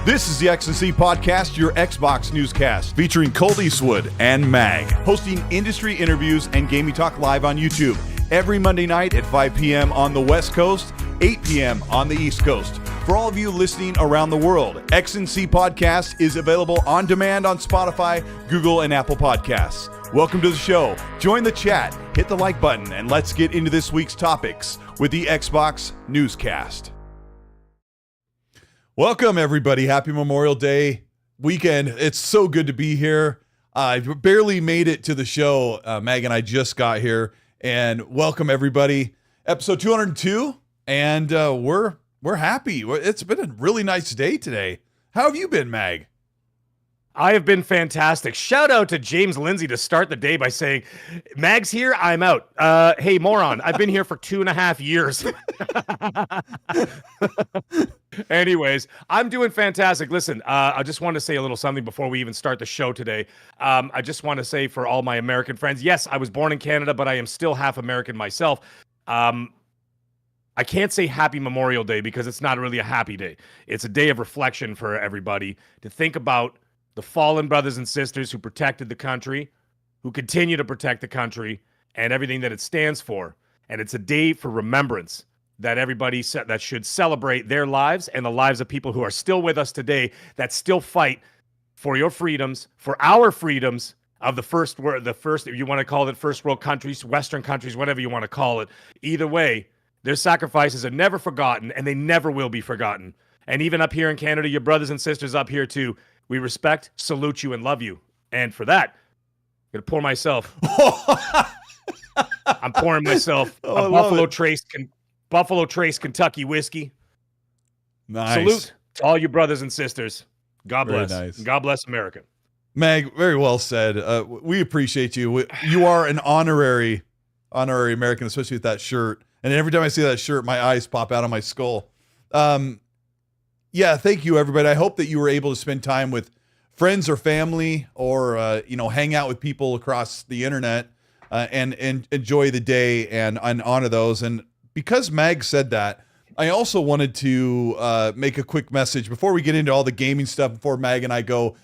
This is the X&C Podcast, your Xbox newscast, featuring Colteastwood and Mag, hosting industry interviews and gaming talk live on YouTube every Monday night at 5 p.m. on the West Coast, 8 p.m. on the East Coast. For all of you listening around the world, X&C Podcast is available on demand on Spotify, Google, and Apple Podcasts. Welcome to the show. Join the chat, hit the like button, and let's get into this week's topics with the Xbox Newscast. Welcome, everybody. Happy Memorial Day weekend. It's so good to be here. I barely made it to the show. Mag and I just got here. And welcome, everybody. Episode 202. And we're happy. It's been a really nice day today. How have you been, Mag? I have been fantastic. Shout out to James Lindsay to start the day by saying, Mag's here, I'm out. Hey, moron, I've been here for 2.5 years. Anyways, I'm doing fantastic. Listen, I just want to say a little something before we even start the show today. I just want to say for all my American friends, yes, I was born in Canada, but I am still half American myself. I can't say happy Memorial Day because it's not really a happy day. It's a day of reflection for everybody to think about the fallen brothers and sisters who protected the country, who continue to protect the country, and everything that it stands for. And it's a day for remembrance that everybody that should celebrate their lives and the lives of people who are still with us today that still fight for your freedoms, for our freedoms of the first world, if you want to call it first world countries, Western countries, whatever you want to call it. Either way, their sacrifices are never forgotten, and they never will be forgotten. And even up here in Canada, your brothers and sisters up here too, we respect, salute you, and love you. And for that, I'm going to pour myself. I'm pouring myself a Buffalo Trace Kentucky whiskey. Nice. Salute to all you brothers and sisters. God bless. Nice. God bless America. Mag, very well said. We appreciate you. You are an honorary American, especially with that shirt. And every time I see that shirt, my eyes pop out of my skull. Yeah, thank you, everybody. I hope that you were able to spend time with friends or family, or hang out with people across the internet and enjoy the day and honor those. And because Mag said that, I also wanted to make a quick message before we get into all the gaming stuff. Before Mag and I go,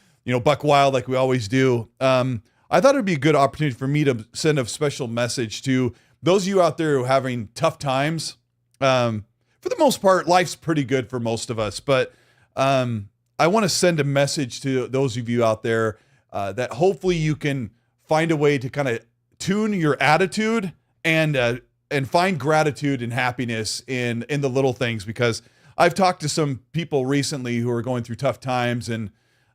buck wild like we always do. I thought it'd be a good opportunity for me to send a special message to those of you out there who are having tough times. For the most part, life's pretty good for most of us, but I want to send a message to those of you out there that hopefully you can find a way to kind of tune your attitude and find gratitude and happiness in the little things, because I've talked to some people recently who are going through tough times, and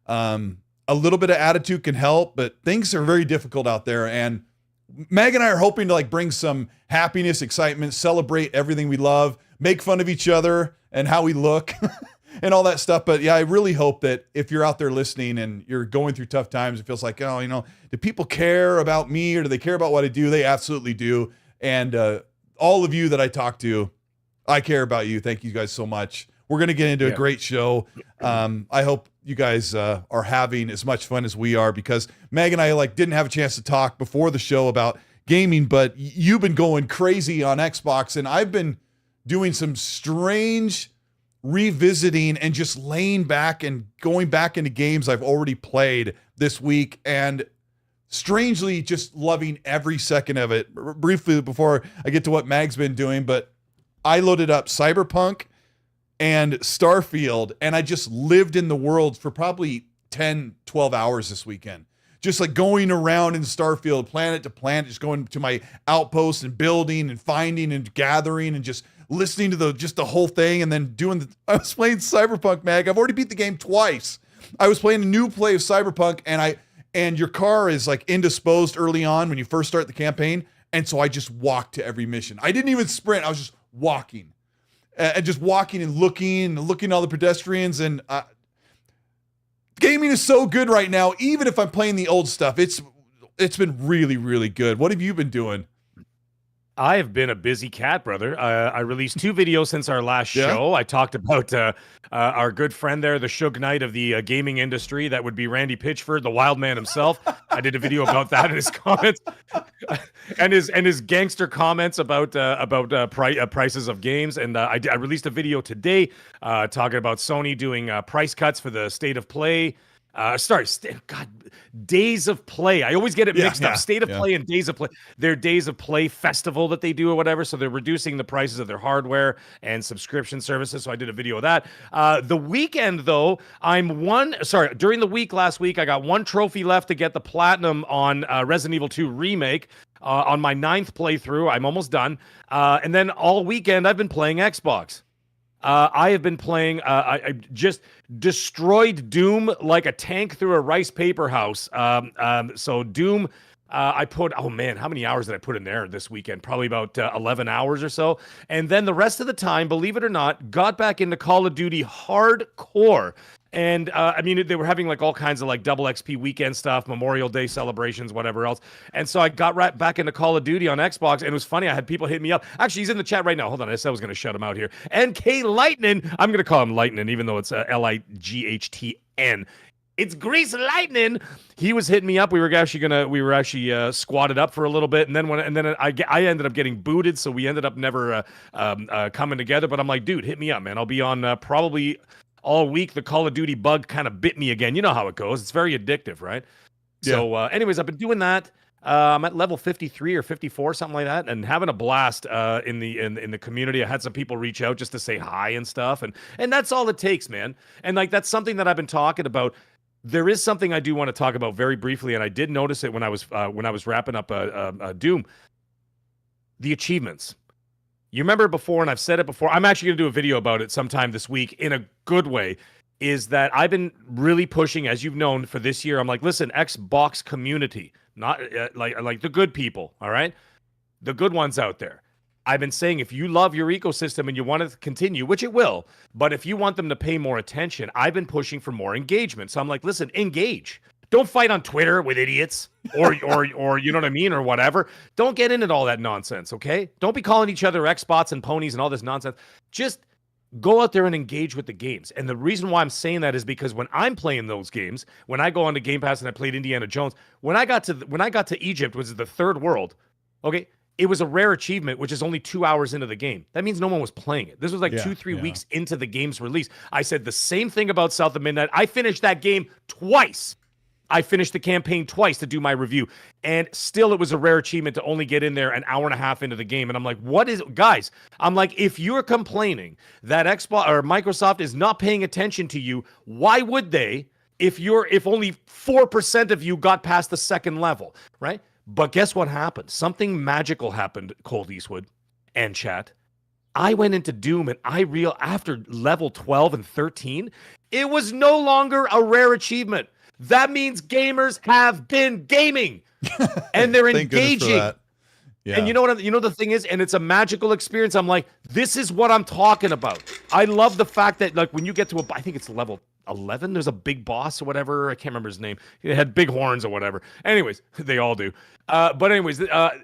a little bit of attitude can help, but things are very difficult out there. And Meg and I are hoping to bring some happiness, excitement, celebrate everything we love, make fun of each other and how we look and all that stuff. But yeah, I really hope that if you're out there listening and you're going through tough times, it feels like, do people care about me, or do they care about what I do? They absolutely do. And all of you that I talk to, I care about you. Thank you guys so much. We're going to get into a great show. I hope you guys are having as much fun as we are, because Meg and I didn't have a chance to talk before the show about gaming, but you've been going crazy on Xbox, and I've been doing some strange revisiting and just laying back and going back into games I've already played this week, and strangely just loving every second of it. Briefly, before I get to what Mag's been doing, but I loaded up Cyberpunk and Starfield, and I just lived in the world for probably 10, 12 hours this weekend. Just going around in Starfield, planet to planet, just going to my outposts and building and finding and gathering and just listening to the whole thing, and then I was playing Cyberpunk, Mag. I've already beat the game twice. I was playing a new play of Cyberpunk, and your car is indisposed early on when you first start the campaign. And so I just walked to every mission. I didn't even sprint. I was just walking. And just walking and looking at all the pedestrians. And gaming is so good right now, even if I'm playing the old stuff. It's been really, really good. What have you been doing? I have been a busy cat, brother. I released 2 videos since our last show. I talked about our good friend there, the Suge Knight of the gaming industry. That would be Randy Pitchford, the wild man himself. I did a video about that in his comments, and his gangster comments about prices of games. And I released a video today talking about Sony doing price cuts for the State of Play. Days of Play. I always get it mixed up. State of Play and Days of Play. Their Days of Play festival that they do or whatever. So they're reducing the prices of their hardware and subscription services. So I did a video of that. The weekend, though, during the week last week, I got one trophy left to get the platinum on Resident Evil 2 Remake. On my 9th playthrough. I'm almost done. And then all weekend, I've been playing Xbox. I have been playing, I just destroyed Doom like a tank through a rice paper house. So Doom, I put, oh man, how many hours did I put in there this weekend? Probably about 11 hours or so. And then the rest of the time, believe it or not, got back into Call of Duty hardcore. And I mean, they were having like all kinds of like double XP weekend stuff, Memorial Day celebrations, whatever else. And so I got right back into Call of Duty on Xbox. And it was funny. I had people hit me up. Actually, he's in the chat right now. Hold on. I said I was going to shut him out here. NK Lightning. I'm going to call him Lightning, even though it's Lightn. It's Grease Lightning. He was hitting me up. We were actually squatted up for a little bit, and then I ended up getting booted, so we ended up never coming together. But I'm like, dude, hit me up, man. I'll be on probably all week. The Call of Duty bug kind of bit me again. You know how it goes. It's very addictive, right? Yeah. So, anyways, I've been doing that. I'm at level 53 or 54, something like that, and having a blast in the community. I had some people reach out just to say hi and stuff, and that's all it takes, man. And like that's something that I've been talking about. There is something I do want to talk about very briefly, and I did notice it when I was wrapping up Doom. The achievements. You remember before, and I've said it before, I'm actually going to do a video about it sometime this week in a good way, is that I've been really pushing, as you've known, for this year. I'm like, listen, Xbox community, not like the good people, all right? The good ones out there. I've been saying if you love your ecosystem and you want it to continue, which it will, but if you want them to pay more attention, I've been pushing for more engagement. So I'm like, listen, engage. Don't fight on Twitter with idiots or you know what I mean, or whatever. Don't get into all that nonsense, okay? Don't be calling each other Xbots and ponies and all this nonsense. Just go out there and engage with the games. And the reason why I'm saying that is because when I'm playing those games, when I go on to Game Pass and I played Indiana Jones, when I got to Egypt, which is the third world, okay, it was a rare achievement, which is only 2 hours into the game. That means no one was playing it. This was like 2-3 weeks into the game's release. I said the same thing about South of Midnight. I finished that game twice. I finished the campaign twice to do my review. And still, it was a rare achievement to only get in there an hour and a half into the game. And I'm like, guys, I'm like, if you're complaining that Xbox or Microsoft is not paying attention to you, why would they if only 4% of you got past the second level, right? But guess what happened? Something magical happened, Colteastwood and chat. I went into Doom and after level 12 and 13, it was no longer a rare achievement. That means gamers have been gaming and they're engaging. Yeah. And you know the thing is, and it's a magical experience. I'm like, this is what I'm talking about. I love the fact that like when you get to I think it's level 11, there's a big boss or whatever. I can't remember his name. He had big horns or whatever. Anyways, they all do. But anyways,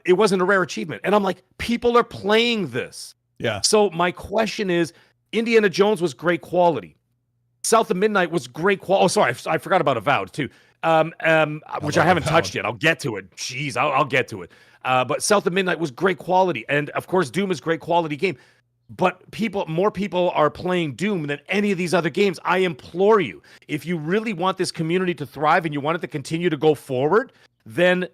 it wasn't a rare achievement. And I'm like, people are playing this. Yeah. So my question is, Indiana Jones was great quality. South of Midnight was great quality. Oh, sorry, I forgot about Avowed too, which I haven't touched yet. I'll get to it. Jeez, I'll get to it. But South of Midnight was great quality. And of course, Doom is great quality game. But more people are playing Doom than any of these other games. I implore you, if you really want this community to thrive and you want it to continue to go forward, then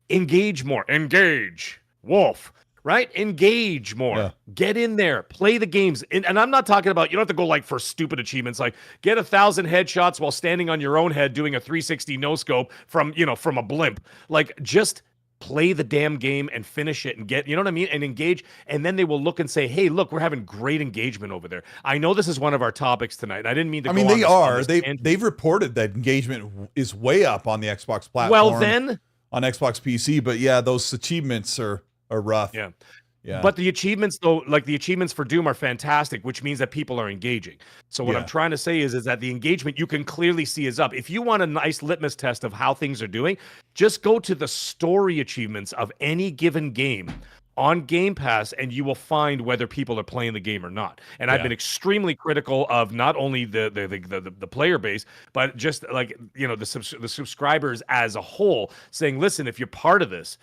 engage more. Engage. Wolf. Right? Engage more. Yeah. Get in there. Play the games. And I'm not talking about, you don't have to go like for stupid achievements, like get 1,000 headshots while standing on your own head doing a 360 no-scope from a blimp. Like just play the damn game and finish it and get, you know what I mean? And engage. And then they will look and say, hey, look, we're having great engagement over there. I know this is one of our topics tonight. I didn't mean to they are. They've reported that engagement is way up on the Xbox platform. Well, then. On Xbox PC. But yeah, those achievements are rough. Yeah. But the achievements, though, like the achievements for Doom are fantastic, which means that people are engaging. So what I'm trying to say is that the engagement you can clearly see is up. If you want a nice litmus test of how things are doing, just go to the story achievements of any given game on Game Pass, and you will find whether people are playing the game or not. And I've been extremely critical of not only the player base, but just like, you know, the subscribers as a whole, saying, listen, if you're part of this,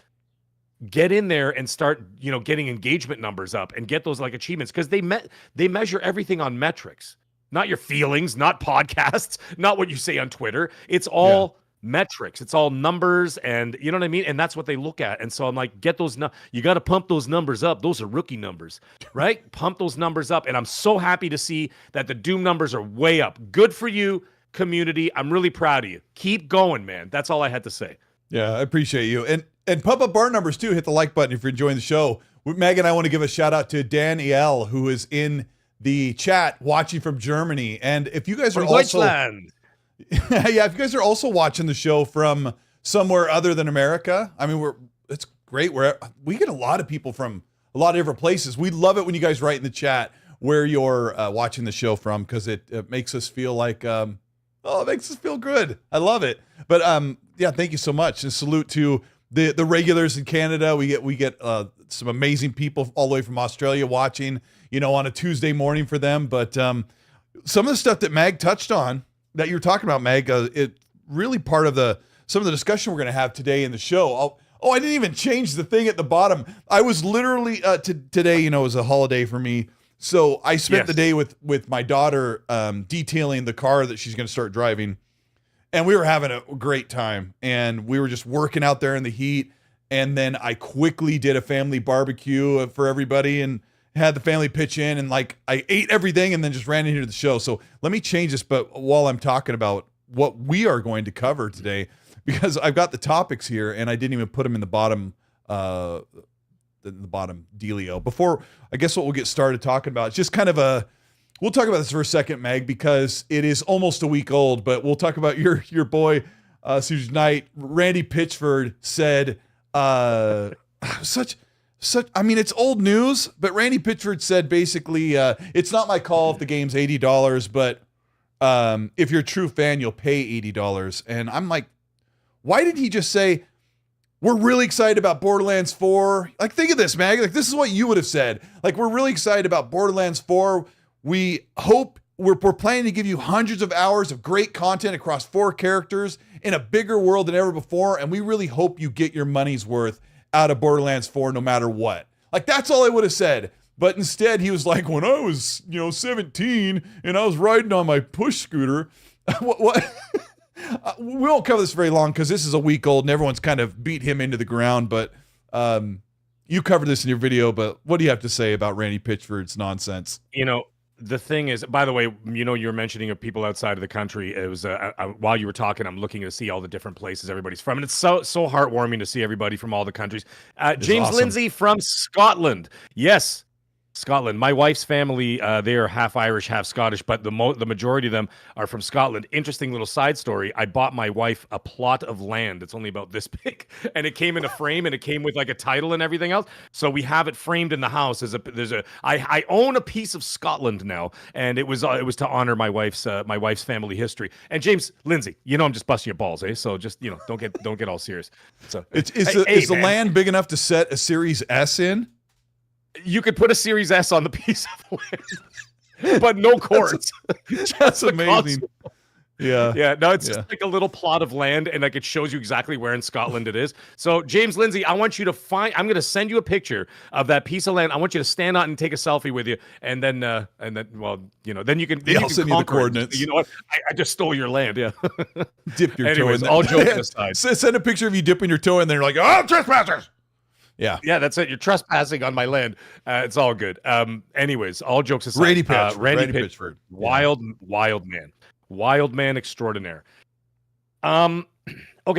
get in there and start, you know, getting engagement numbers up and get those like achievements, because they measure everything on metrics, not your feelings, not podcasts, not what you say on Twitter. It's all metrics. It's all numbers, and you know what I mean? And that's what they look at. And so I'm like, get those, you got to pump those numbers up. Those are rookie numbers, right? Pump those numbers up. And I'm so happy to see that the Doom numbers are way up. Good for you, community. I'm really proud of you. Keep going, man. That's all I had to say. Yeah, I appreciate you. And pump up our numbers too. Hit the like button if you're enjoying the show. Meg and I want to give a shout out to Danielle, who is in the chat watching from Germany. And if you guys are Deutschland. yeah, if you guys are also watching the show from somewhere other than America, I mean, it's great. We get a lot of people from a lot of different places. We love it when you guys write in the chat where you're watching the show from, because it makes us feel like, it makes us feel good. I love it. But yeah, thank you so much. And salute to the regulars in Canada. We get some amazing people all the way from Australia watching, you know, on a Tuesday morning for them. But some of the stuff that Mag touched on, that you were talking about, Meg, it really part of some of the discussion we're going to have today in the show. I didn't even change the thing at the bottom. I was literally today, you know, was a holiday for me, so I spent the day with my daughter detailing the car that she's going to start driving, and we were having a great time, and we were just working out there in the heat. And then I quickly did a family barbecue for everybody, and had the family pitch in, and like I ate everything and then just ran into the show. So let me change this, but while I'm talking about what we are going to cover today, because I've got the topics here and I didn't even put them in the bottom dealio. Before, I guess what we'll get started talking about, it's just kind of we'll talk about this for a second, Meg, because it is almost a week old, but we'll talk about your boy, Suge Knight. Randy Pitchford said, I mean, it's old news, but Randy Pitchford said basically, it's not my call if the game's $80, but if you're a true fan, you'll pay $80. And I'm like, why didn't he just say, we're really excited about Borderlands 4? Like, think of this, Mag. Like, this is what you would have said. Like, we're really excited about Borderlands 4. We hope we're planning to give you hundreds of hours of great content across 4 characters in a bigger world than ever before. And we really hope you get your money's worth out of Borderlands 4 no matter what. Like, that's all I would have said. But instead he was like, when I was, 17 and I was riding on my push scooter, what? We won't cover this very long because this is a week old and everyone's kind of beat him into the ground. But you covered this in your video, but what do you have to say about Randy Pitchford's nonsense? The thing is, by the way, you were mentioning of people outside of the country. It was while you were talking, I'm looking to see all the different places everybody's from, and it's so heartwarming to see everybody from all the countries. James awesome. Lindsay from Scotland, yes, Scotland. My wife's family, they are half Irish, half Scottish, but the majority of them are from Scotland. Interesting little side story. I bought my wife a plot of land. It's only about this big, and it came in a frame, and it came with like a title and everything else. So we have it framed in the house. I own a piece of Scotland now, and it was to honor my wife's family history. And James Lindsay, I'm just busting your balls, eh? So just don't get all serious. So is the land big enough to set a Series S in? You could put a Series S on the piece of land, but no cords. That's amazing. Yeah. No, it's just like a little plot of land, and like it shows you exactly where in Scotland it is. So, James Lindsay, I want you to I'm going to send you a picture of that piece of land. I want you to stand out and take a selfie with you, and then then you can. I'll send you the coordinates. You know what? I just stole your land. Yeah. Dip your toe in there. All joking aside, send a picture of you dipping your toe in there. Like, oh, trespassers. Yeah, that's it. You're trespassing on my land. It's all good. Anyways, all jokes aside, Randy Pitchford, wild man extraordinaire. Okay,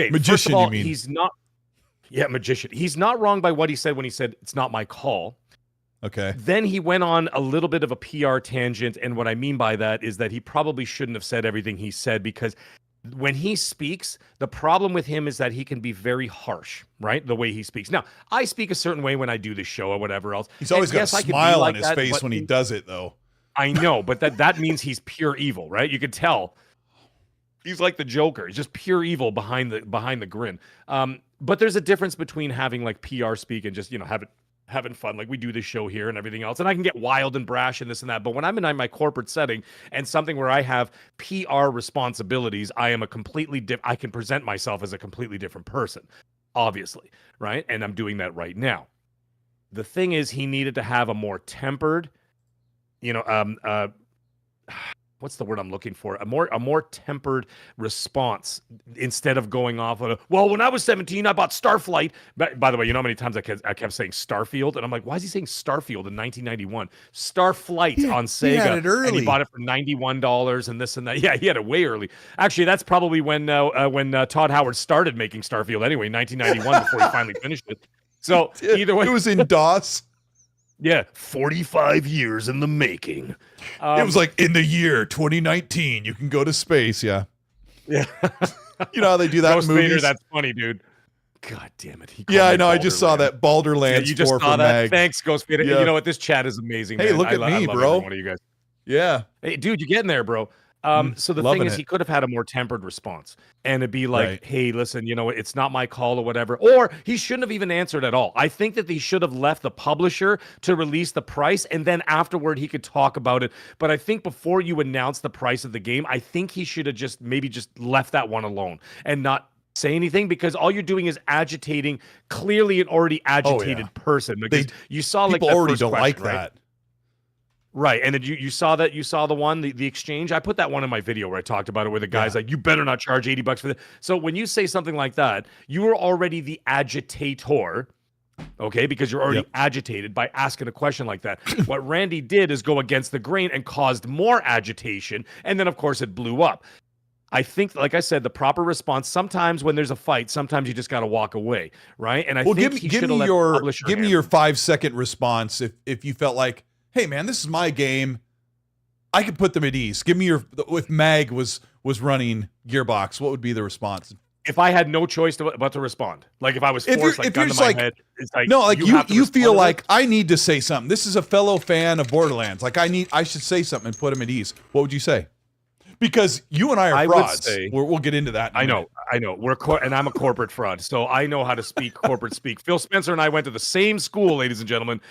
magician. First of all, you mean? He's not. Yeah, magician. He's not wrong by what he said when he said it's not my call. Okay. Then he went on a little bit of a PR tangent, and what I mean by that is that he probably shouldn't have said everything he said, because when he speaks, the problem with him is that he can be very harsh, right? The way he speaks. Now, I speak a certain way when I do this show or whatever else. He's always got a smile on his face when he does it, though. I know, but that means he's pure evil, right? You could tell. He's like the Joker. He's just pure evil behind the grin. But there's a difference between having like PR speak and just have having fun. Like we do this show here and everything else. And I can get wild and brash and this and that. But when I'm in my corporate setting and something where I have PR responsibilities, I am a completely I can present myself as a completely different person, obviously, right? And I'm doing that right now. The thing is, he needed to have a more tempered, what's the word I'm looking for? A more tempered response instead of going off on well, when I was 17, I bought Starflight. By the way, you know how many times I kept saying Starfield? And I'm like, why is he saying Starfield in 1991? Starflight on Sega. He had it early. And he bought it for $91 and this and that. Yeah, he had it way early. Actually, that's probably when Todd Howard started making Starfield anyway, 1991, before he finally finished it. So either way. It was in DOS. Yeah, 45 years in the making. It was like in the year 2019, you can go to space. Yeah. Yeah. You know how they do that Ghost in movies? Vader, that's funny, dude. God damn it. Yeah, I know. I just saw that Borderlands. Yeah, you just saw that. Mag. Thanks, Ghost Vader. Yeah. You know what? This chat is amazing. Hey, man. look at me, I love bro. every one of you guys. Yeah. Hey, dude, you're getting there, bro. So the thing is, he could have had a more tempered response, and it'd be like, Right. hey, listen, it's not my call or whatever. Or he shouldn't have even answered at all. I think that he should have left the publisher to release the price, and then afterward he could talk about it. But I think before you announce the price of the game, I think he should have just left that one alone and not say anything, because all you're doing is agitating clearly an already agitated person. Because you saw like people that already first don't question, like right? that. Right, and then you saw that, you saw the one, the exchange. I put that one in my video where I talked about it, where the guy's like, you better not charge $80 for this. So when you say something like that, you are already the agitator, okay, because you're already agitated by asking a question like that. What Randy did is go against the grain and caused more agitation, and then of course it blew up. I think, like I said, the proper response, sometimes when there's a fight, sometimes you just got to walk away, right? And I think he should have let the publisher give me your 5-second response if you felt like, hey man, this is my game, I could put them at ease. Give me if Mag was running Gearbox, what would be the response? If I had no choice but to respond, like if I was forced, like gun to my head, it's like, no, like you feel like I need to say something. This is a fellow fan of Borderlands. Like I should say something and put him at ease. What would you say? Because you and I are frauds. We'll get into that. I know. And I'm a corporate fraud, so I know how to speak corporate speak. Phil Spencer and I went to the same school, ladies and gentlemen,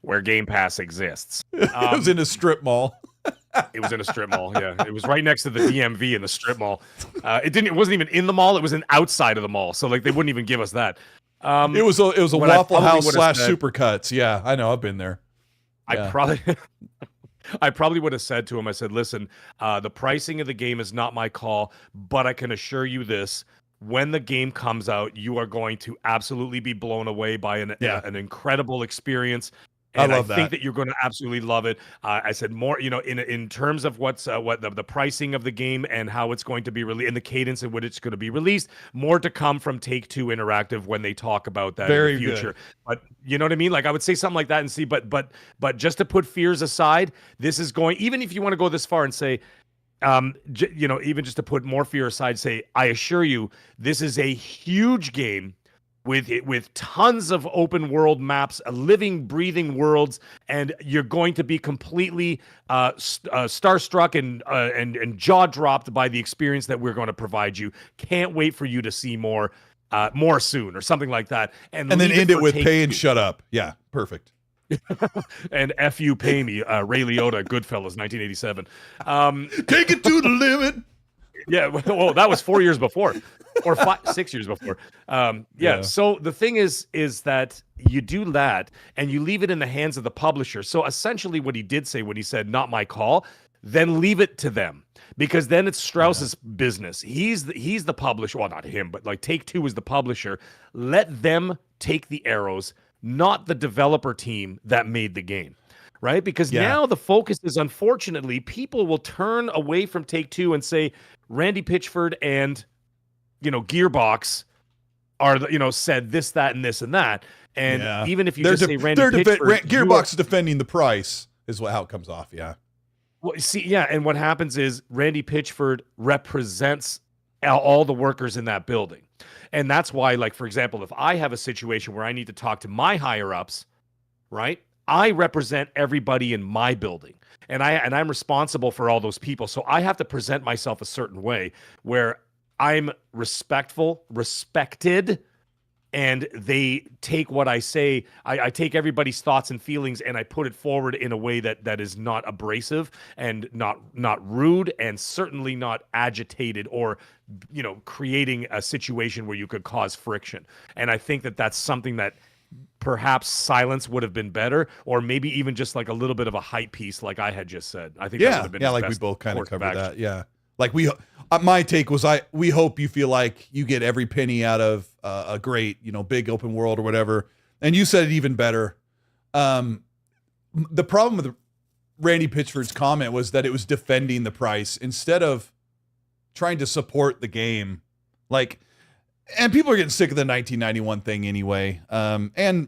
where Game Pass exists. It was in a strip mall. It was in a strip mall. Yeah, it was right next to the DMV in the strip mall. It wasn't even in the mall. It was outside of the mall. So like they wouldn't even give us that. It was a Waffle House / Supercuts. Yeah, I know. I've been there. Yeah. I probably would have said to him, I said, listen, the pricing of the game is not my call, but I can assure you this. When the game comes out, you are going to absolutely be blown away by an incredible experience. And I think that you're going to absolutely love it. I said more, in terms of what the pricing of the game and how it's going to be released and the cadence in which it's going to be released. More to come from Take-Two Interactive when they talk about that in the future. Good. But you know what I mean? Like I would say something like that and see. But just to put fears aside, this is going. Even if you want to go this far and say, even just to put more fear aside, say, I assure you, this is a huge game. With tons of open world maps, living, breathing worlds, and you're going to be completely starstruck and jaw dropped by the experience that we're going to provide you. Can't wait for you to see more soon, or something like that. And then end it with pay and shut up. Yeah, perfect. And F you, pay me. Ray Liotta, Goodfellas, 1987. Take it to the limit. Yeah, well, that was 4 years before, or 6 years before. So the thing is that you do that and you leave it in the hands of the publisher. So essentially what he did say when he said, not my call, then leave it to them, because then it's Strauss's business. He's the publisher. Well, not him, but like Take-Two is the publisher. Let them take the arrows, not the developer team that made the game. Right? Because now the focus is, unfortunately, people will turn away from Take-Two and say Randy Pitchford and, Gearbox are, said this, that, and this and that. And even if you just say Randy Pitchford, Gearbox is defending the price is how it comes off. Yeah. Well, see, and what happens is Randy Pitchford represents all the workers in that building. And that's why, like, for example, if I have a situation where I need to talk to my higher ups, right? I represent everybody in my building, and I'm responsible for all those people. So I have to present myself a certain way where I'm respected, and they take what I say. I take everybody's thoughts and feelings, and I put it forward in a way that is not abrasive and not rude, and certainly not agitated or creating a situation where you could cause friction. And I think that that's something that perhaps silence would have been better, or maybe even just like a little bit of a hype piece, like I had just said. I think that would have been like we best both kind of course covered action. that. Yeah, like my take was we hope you feel like you get every penny out of a great big open world or whatever. And you said it even better. The problem with Randy Pitchford's comment was that it was defending the price instead of trying to support the game. Like, and people are getting sick of the 1991 thing anyway. And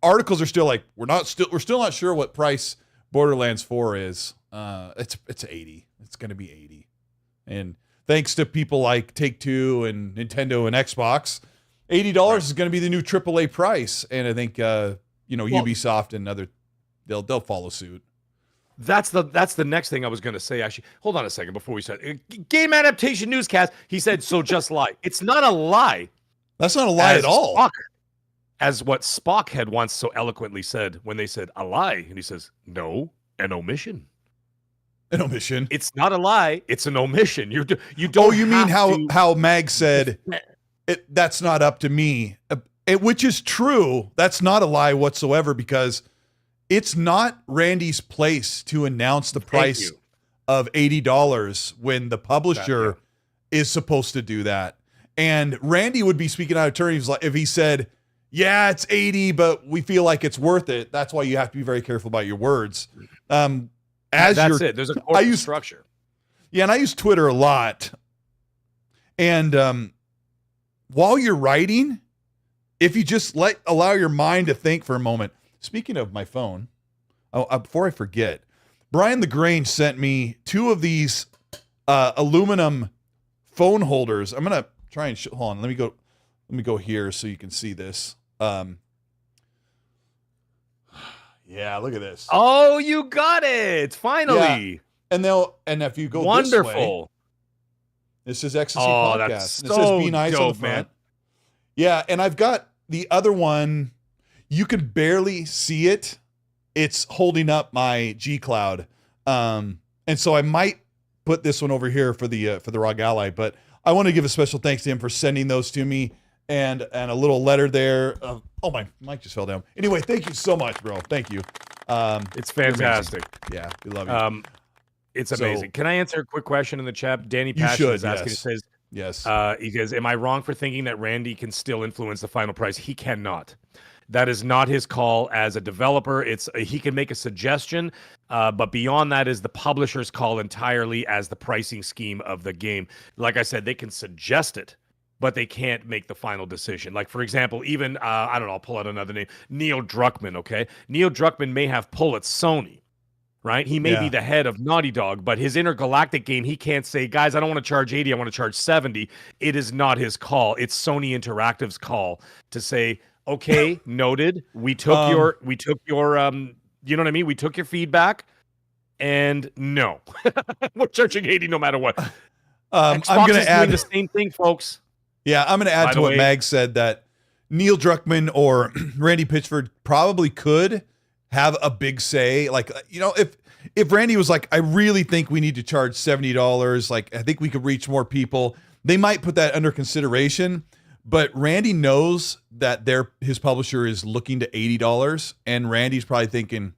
articles are still like, we're still not sure what price Borderlands 4 is. It's 80. It's going to be 80. And thanks to people like Take-Two and Nintendo and Xbox, $80 is going to be the new AAA price. And I think Ubisoft and other they'll follow suit. That's the next thing I was going to say. Actually, hold on a second before we start. Game adaptation newscast. He said, "So just lie." It's not a lie. That's not a lie at all. Spock, as what Spock had once so eloquently said when they said a lie, and he says, "No, an omission." An omission. It's not a lie. It's an omission. You don't. Oh, you mean how Mag said that's not up to me, which is true. That's not a lie whatsoever, because it's not Randy's place to announce the price of $80 when the publisher is supposed to do that. And Randy would be speaking out of turn if he said, "Yeah, it's 80, but we feel like it's worth it." That's why you have to be very careful about your words. That's it. There's a corporate structure. Yeah, and I use Twitter a lot. And while you're writing, if you just allow your mind to think for a moment. Speaking of my phone, before I forget, Brian LaGrange sent me 2 of these aluminum phone holders. I'm gonna try and hold on. Let me go here so you can see this. Yeah, look at this. Oh, you got it finally. Yeah. And if you go wonderful. This is Ecstasy Podcast. That's so it says "Be Nice" dope, on the front. man. Yeah, and I've got the other one. You can barely see it. It's holding up my GCloud. And so I might put this one over here for the ROG Ally, but I want to give a special thanks to him for sending those to me, and a little letter there. Oh, my mic just fell down. Anyway, thank you so much, bro. Thank you. It's fantastic. Yeah, we love you. It's amazing. Can I answer a quick question in the chat? Danny You Passion should, is asking. yes. It says, Yes. he says, "Am I wrong for thinking that Randy can still influence the final price?" He cannot. That is not his call as a developer. He can make a suggestion, but beyond that is the publisher's call entirely as the pricing scheme of the game. Like I said, they can suggest it, but they can't make the final decision. Like, for example, even, I don't know, I'll pull out another name, Neil Druckmann, okay? Neil Druckmann may have pull at Sony, right? He may be the head of Naughty Dog, but his intergalactic game, he can't say, "Guys, I don't want to charge 80, I want to charge 70. It is not his call. It's Sony Interactive's call to say, "Okay, noted. We took your, you know what I mean? We took your feedback, and no, we're charging 80 no matter what." I'm Xbox going is to add doing the same thing, folks. Yeah, I'm going to add to what Mag said, that Neil Druckmann or Randy Pitchford probably could have a big say. Like, if Randy was like, "I really think we need to charge $70, like, I think we could reach more people," they might put that under consideration. But Randy knows that his publisher is looking to $80, and Randy's probably thinking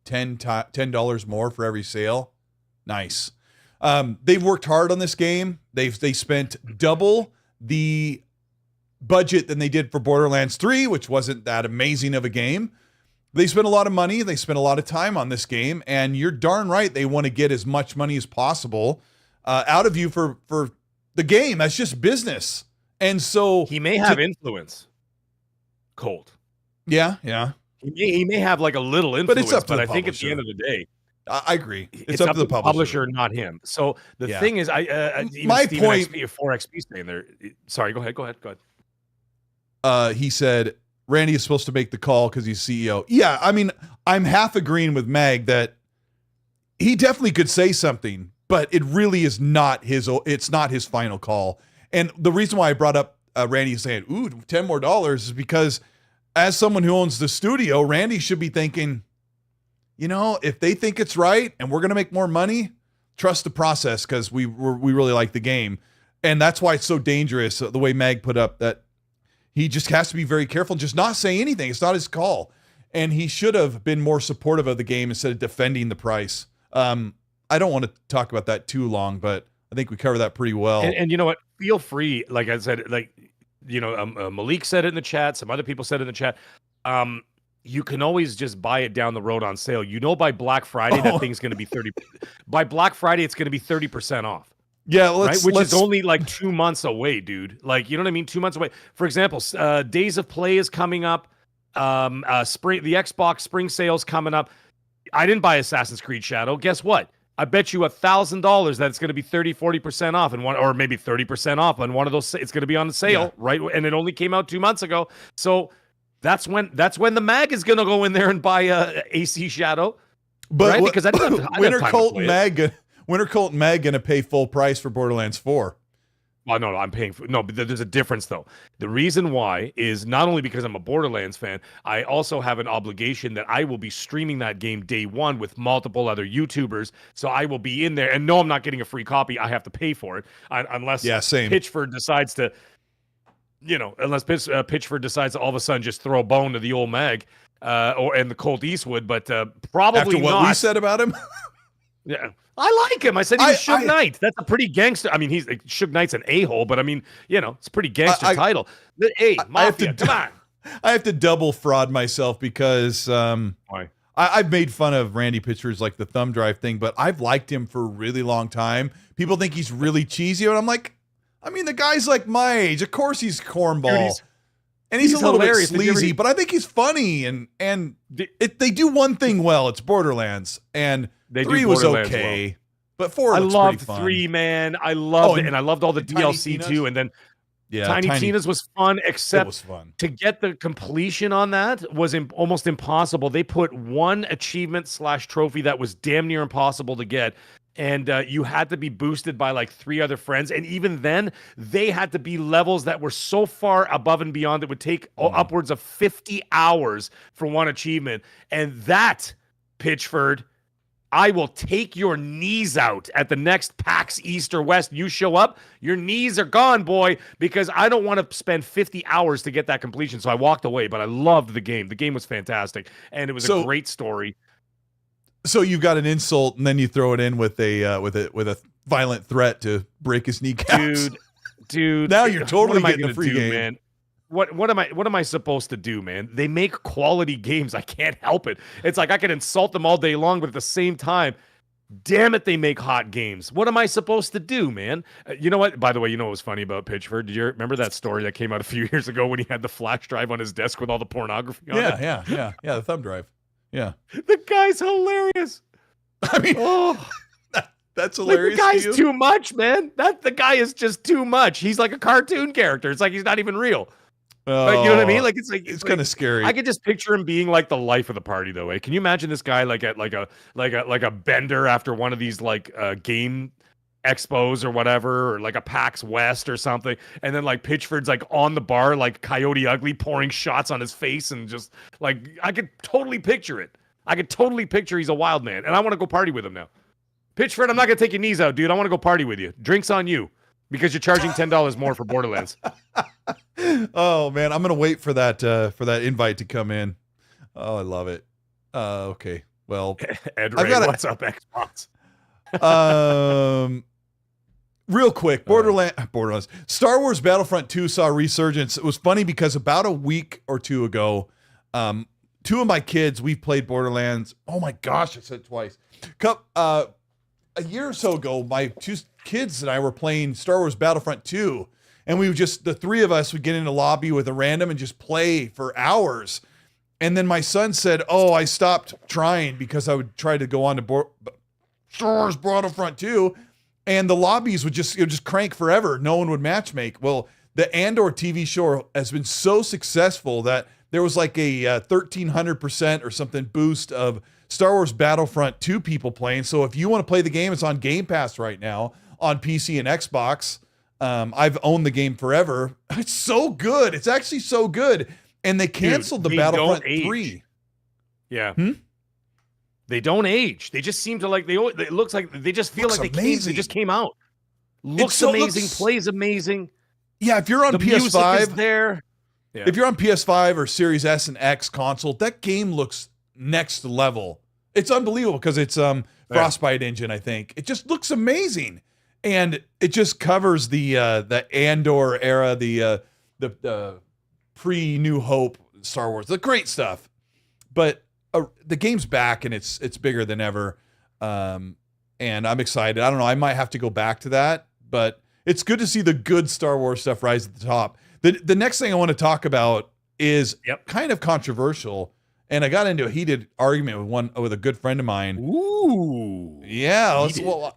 $10 more for every sale. Nice. They've worked hard on this game. They spent double the budget than they did for Borderlands 3, which wasn't that amazing of a game. They spent a lot of money. They spent a lot of time on this game, and you're darn right they want to get as much money as possible out of you for the game. That's just business. And so he may have influence. Colt. Yeah. He may have like a little influence, but it's up to the I think at the end of the day, I agree. It's up to the publisher, not him. So the thing is, my point. 4XP saying there. Sorry, go ahead. He said Randy is supposed to make the call because he's CEO. Yeah, I mean, I'm half agreeing with Mag that he definitely could say something, but it really is not his. It's not his final call. And the reason why I brought up Randy's saying, ooh, $10 more is because as someone who owns the studio, Randy should be thinking, if they think it's right and we're going to make more money, trust the process because we really like the game. And that's why it's so dangerous, the way Mag put up, that he just has to be very careful, just not say anything. It's not his call. And he should have been more supportive of the game instead of defending the price. I don't want to talk about that too long, but I think we covered that pretty well. And you know what? Feel free. Like I said, Malik said it in the chat. Some other people said it in the chat. You can always just buy it down the road on sale. By Black Friday, that thing's going to be 30. By Black Friday, it's going to be 30% off. Yeah, which is only like 2 months away, dude. Like, you know what I mean? 2 months away. For example, Days of Play is coming up. The Xbox spring sale's coming up. I didn't buy Assassin's Creed Shadow. Guess what? I bet you $1,000 that it's going to be 30-40% off or maybe 30% off on one of those. It's going to be on sale, right? And it only came out 2 months ago. So that's when the mag is going to go in there and buy AC Shadow. But right? Because I didn't have Winter Colt and Mag going to pay full price for Borderlands 4. Well, no, I'm paying for no, but there's a difference though. The reason why is not only because I'm a Borderlands fan, I also have an obligation that I will be streaming that game day one with multiple other YouTubers. So I will be in there, and no, I'm not getting a free copy. I have to pay for it unless Pitchford decides to, unless Pitchford decides to all of a sudden just throw a bone to the old Mag, and the Colteastwood, but probably after what not. we said about him. Yeah. I like him. I said he was Suge Knight. That's a pretty gangster. I mean, he's Suge Knight's an a-hole, but I mean, it's a pretty gangster title. Hey, Mafia, come on. I have to double fraud myself because why? I've made fun of Randy Pitchford's like the thumb drive thing, but I've liked him for a really long time. People think he's really cheesy, and I'm like, the guy's like my age. Of course he's cornball. And he's a little hilarious. Bit sleazy, but I think he's funny. And they do one thing well. It's Borderlands. And 3 was okay. Well. But 4 looks loved pretty fun. 3, man. I loved it. And I loved all the DLC too. And then Tiny Tina's was fun, except to get the completion on that was almost impossible. They put one achievement/trophy that was damn near impossible to get. And you had to be boosted by like 3 other friends. And even then, they had to be levels that were so far above and beyond it would take upwards of 50 hours for one achievement. And that, Pitchford, I will take your knees out at the next PAX East or West. You show up, your knees are gone, boy, because I don't want to spend 50 hours to get that completion. So I walked away, but I loved the game. The game was fantastic. And it was a great story. So you've got an insult, and then you throw it in with a violent threat to break his kneecaps. Dude. Now you're totally getting the free game, man. What am I supposed to do, man? They make quality games. I can't help it. It's like I can insult them all day long, but at the same time, damn it, they make hot games. What am I supposed to do, man? You know what? By the way, what was funny about Pitchford? Did you remember that story that came out a few years ago when he had the flash drive on his desk with all the pornography on it? Yeah, the thumb drive. Yeah. The guy's hilarious. I mean, that's hilarious. Like, the guy's too much, man. The guy is just too much. He's like a cartoon character. It's like he's not even real. Like, you know what I mean? Like it's kind of scary. I could just picture him being like the life of the party, though. Can you imagine this guy like at like a bender after one of these like game expos or whatever, or like a PAX West or something, and then like Pitchford's like on the bar like Coyote Ugly pouring shots on his face, and just like I could totally picture it. I could totally picture he's a wild man, and I want to go party with him now. Pitchford, I'm not gonna take your knees out, dude. I want to go party with you. Drinks on you, because you're charging $10 more for Borderlands. Oh man, I'm gonna wait for that invite to come in. Oh, I love it. Okay, well, Ed Ray, what's up, Xbox? Real quick, Borderlands. Star Wars Battlefront 2 saw a resurgence. It was funny because about a week or 2 ago, 2 of my kids, we've played Borderlands. Oh my gosh, I said it twice. A year or so ago, my 2 kids and I were playing Star Wars Battlefront 2, and we would the 3 of us would get in a lobby with a random and just play for hours. And then my son said, "Oh, I stopped trying because I would try to go on to Star Wars Battlefront 2, and the lobbies would just crank forever. No one would matchmake." Well, the Andor TV show has been so successful that there was like a 1,300% or something boost of Star Wars Battlefront 2 people playing. So if you want to play the game, it's on Game Pass right now on PC and Xbox. I've owned the game forever. It's so good. It's actually so good. And they canceled the Battlefront 3. Yeah. Hmm? They don't age. They just seem to like it looks like they just feel like they just came out. Looks amazing, plays amazing. Yeah, if you're on the PS5, music is there. Yeah. If you're on PS5 or Series S and X console, that game looks next level. It's unbelievable because it's Frostbite engine, I think. It just looks amazing. And it just covers the Andor era, the pre-New Hope Star Wars, the great stuff. But the game's back and it's bigger than ever. And I'm excited. I don't know. I might have to go back to that, but it's good to see the good Star Wars stuff rise at the top. The next thing I want to talk about is kind of controversial. And I got into a heated argument with a good friend of mine. Ooh. Yeah.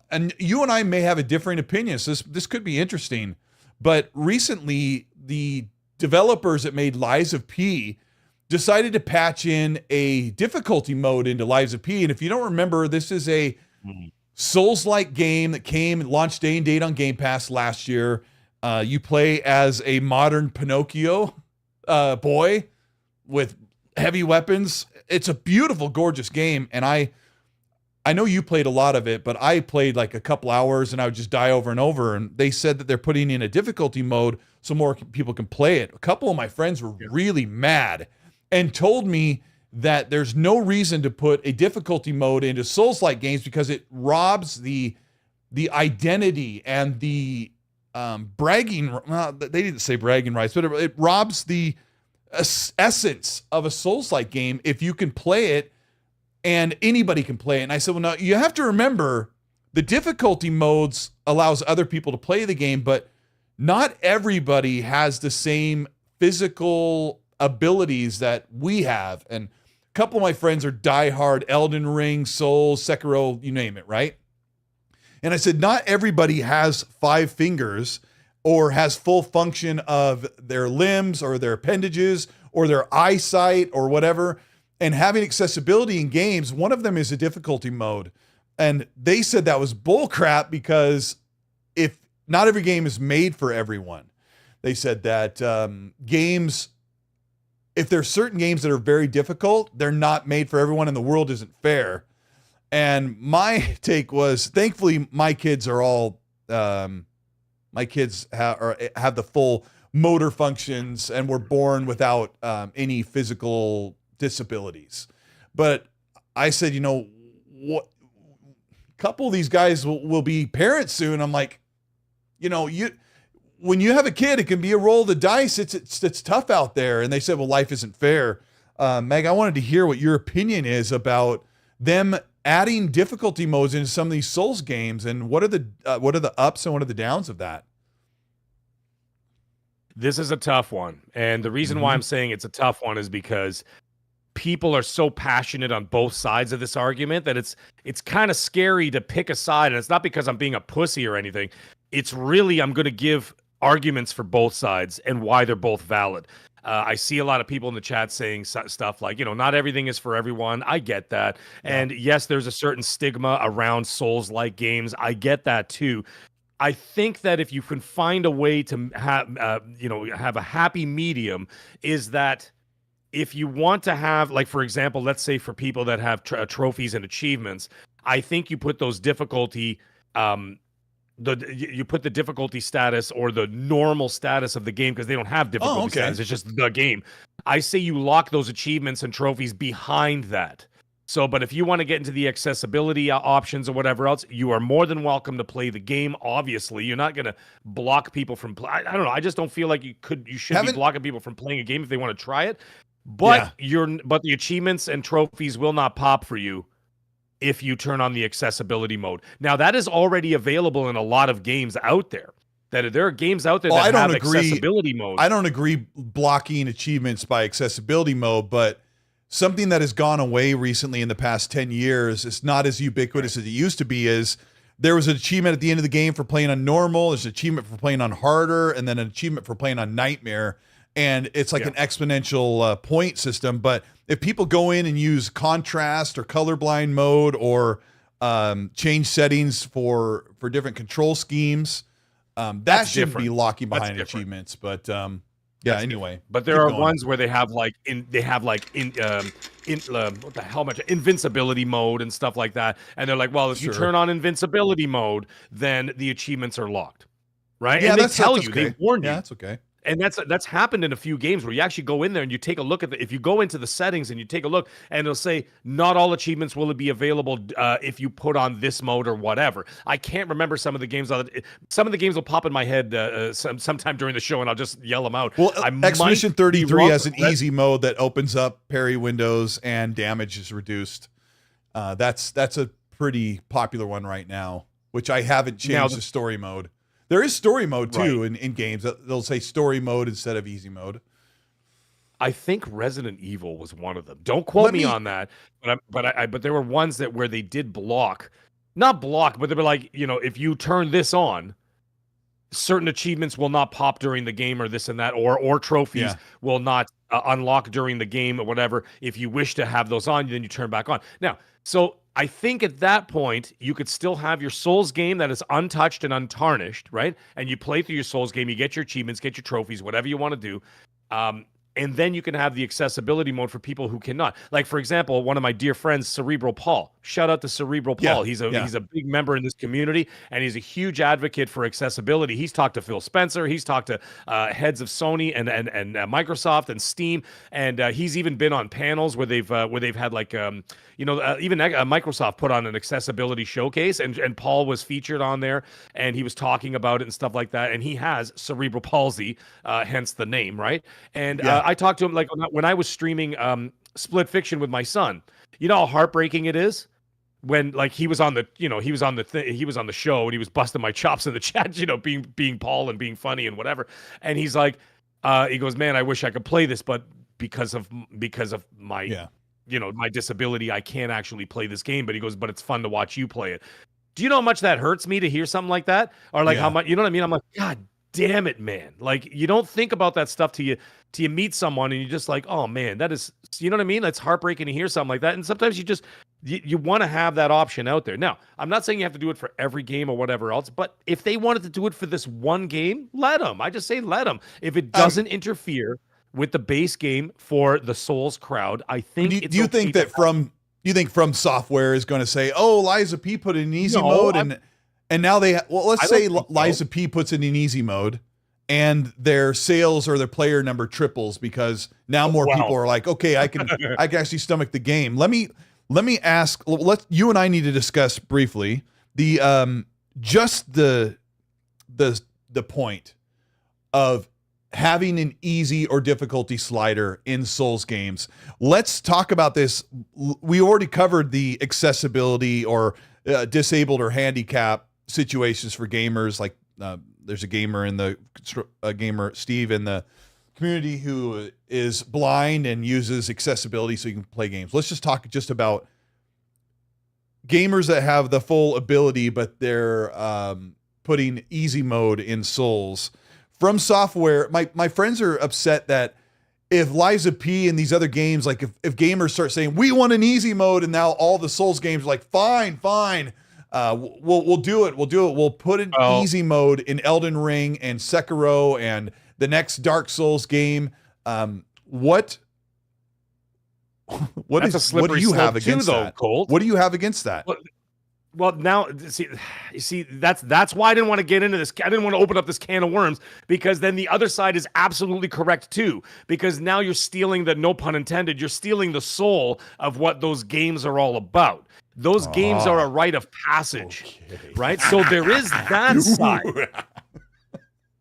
And you and I may have a differing opinion. So this could be interesting. But recently, the developers that made Lies of P decided to patch in a difficulty mode into Lies of P. And if you don't remember, this is a Souls-like game that launched day and date on Game Pass last year. You play as a modern Pinocchio boy with heavy weapons. It's a beautiful, gorgeous game. And I know you played a lot of it, but I played like a couple hours and I would just die over and over. And they said that they're putting in a difficulty mode so more people can play it. A couple of my friends were really mad and told me that there's no reason to put a difficulty mode into Souls-like games because it robs the identity and the bragging. Well, they didn't say bragging rights, but it robs the essence of a Souls-like game if you can play it and anybody can play it. And I said, well, no, you have to remember the difficulty modes allows other people to play the game, but not everybody has the same physical abilities that we have. And a couple of my friends are diehard Elden Ring, Souls, Sekiro, you name it, right? And I said, not everybody has 5 fingers or has full function of their limbs or their appendages or their eyesight or whatever. And having accessibility in games, one of them is a difficulty mode. And they said that was bullcrap because if not every game is made for everyone. They said that games, if there's certain games that are very difficult, they're not made for everyone and the world isn't fair. And my take was, thankfully, my kids are all, have the full motor functions and were born without any physical disabilities. But I said, what? A couple of these guys will be parents soon. I'm like, when you have a kid, it can be a roll of the dice. It's tough out there. And they said, well, life isn't fair. Meg, I wanted to hear what your opinion is about them adding difficulty modes into some of these Souls games, and what are the ups and what are the downs of that? This is a tough one. And the reason why I'm saying it's a tough one is because people are so passionate on both sides of this argument that it's kind of scary to pick a side. And it's not because I'm being a pussy or anything. It's really, I'm going to give arguments for both sides and why they're both valid. I see a lot of people in the chat saying stuff like, not everything is for everyone. I get that. Yeah. And yes, there's a certain stigma around Souls-like games. I get that too. I think that if you can find a way to have a happy medium, is that if you want to have, like, for example, let's say for people that have trophies and achievements, I think you put those difficulty, you put the difficulty status or the normal status of the game, because they don't have difficulty status. It's just the game. I say you lock those achievements and trophies behind that. So, but if you want to get into the accessibility options or whatever else, you are more than welcome to play the game. Obviously, you're not going to block people from. I don't know. I just don't feel like you should be blocking people from playing a game if they want to try it. But but the achievements and trophies will not pop for you if you turn on the accessibility mode. Now, that is already available in a lot of games out there. That there are games out there that have accessibility mode. I don't agree blocking achievements by accessibility mode, but something that has gone away recently in the past 10 years, it's not as ubiquitous as it used to be, is there was an achievement at the end of the game for playing on normal, there's an achievement for playing on harder, and then an achievement for playing on nightmare. And it's like an exponential point system. But if people go in and use contrast or colorblind mode or change settings for different control schemes, That shouldn't be different. locking That's behind different. achievements, but yeah. That's Anyway, different. But there keep are going. ones where they have what the hell am I invincibility mode and stuff like that, and they're like, well, if you Sure. turn on invincibility mode, then the achievements are locked, right? Yeah, And they that's tell okay. you, they warn you. Yeah, that's okay. And that's happened in a few games where you actually go in there and you take a look at if you go into the settings and you take a look, and it'll say not all achievements will be available if you put on this mode or whatever. I can't remember some of the games. Some of the games will pop in my head sometime during the show, and I'll just yell them out. Well, Expedition 33 has an easy mode that opens up parry windows and damage is reduced. That's a pretty popular one right now, which I haven't changed the story mode. There is story mode too in games. They'll say story mode instead of easy mode. I think Resident Evil was one of them. Don't quote me on that, but there were ones where they did not block, but they were like, if you turn this on, certain achievements will not pop during the game or this and that, or trophies will not unlock during the game or whatever. If you wish to have those on, then you turn back on. Now, so I think at that point, you could still have your Souls game that is untouched and untarnished, right? And you play through your Souls game, you get your achievements, get your trophies, whatever you want to do. And then you can have the accessibility mode for people who cannot. Like, for example, one of my dear friends, Cerebral Paul. Shout out to Cerebral Paul. He's a big member in this community, and he's a huge advocate for accessibility. He's talked to Phil Spencer. He's talked to heads of Sony and Microsoft and Steam, and he's even been on panels where they've had like even Microsoft put on an accessibility showcase, and Paul was featured on there, and he was talking about it and stuff like that. And he has cerebral palsy, hence the name, right? And I talked to him like when I was streaming Split Fiction with my son. You know how heartbreaking it is when like he was on the show and he was busting my chops in the chat, being Paul and being funny and whatever. And he's like, he goes, man, I wish I could play this, but because of my my disability, I can't actually play this game. But he goes, but it's fun to watch you play it. Do you know how much that hurts me to hear something like that? Or like how much, you know what I mean? I'm like, God damn it, man. Like, you don't think about that stuff till you meet someone and you're just like, oh man, that is, you know what I mean? That's heartbreaking to hear something like that. And sometimes you want to have that option out there. Now, I'm not saying you have to do it for every game or whatever else, but if they wanted to do it for this one game, let them. I just say let them. If it doesn't interfere with the base game for the Souls crowd, I think do you think that From Software is going to say, oh, Liza P put it in easy mode and now let's say Liza P puts it in easy mode and their sales or their player number triples because now more people are like, okay, I can actually stomach the game. Let me ask, you and I need to discuss briefly the point of having an easy or difficulty slider in Souls games. Let's talk about this. We already covered the accessibility or disabled or handicap situations for gamers. Like there's a gamer Steve in the community who is blind and uses accessibility so you can play games. Let's just talk about gamers that have the full ability, but they're putting easy mode in Souls. From Software, my friends are upset that if Liza P and these other games, like if gamers start saying we want an easy mode, and now all the Souls games are like, fine, we'll do it. We'll put an easy mode in Elden Ring and Sekiro and the next Dark Souls game. What do you have against that? Colt? What do you have against that? Well, now see that's why I didn't want to get into this. I didn't want to open up this can of worms because then the other side is absolutely correct too. Because now you're stealing no pun intended, you're stealing the soul of what those games are all about. Those games are a rite of passage, right? So there is that side.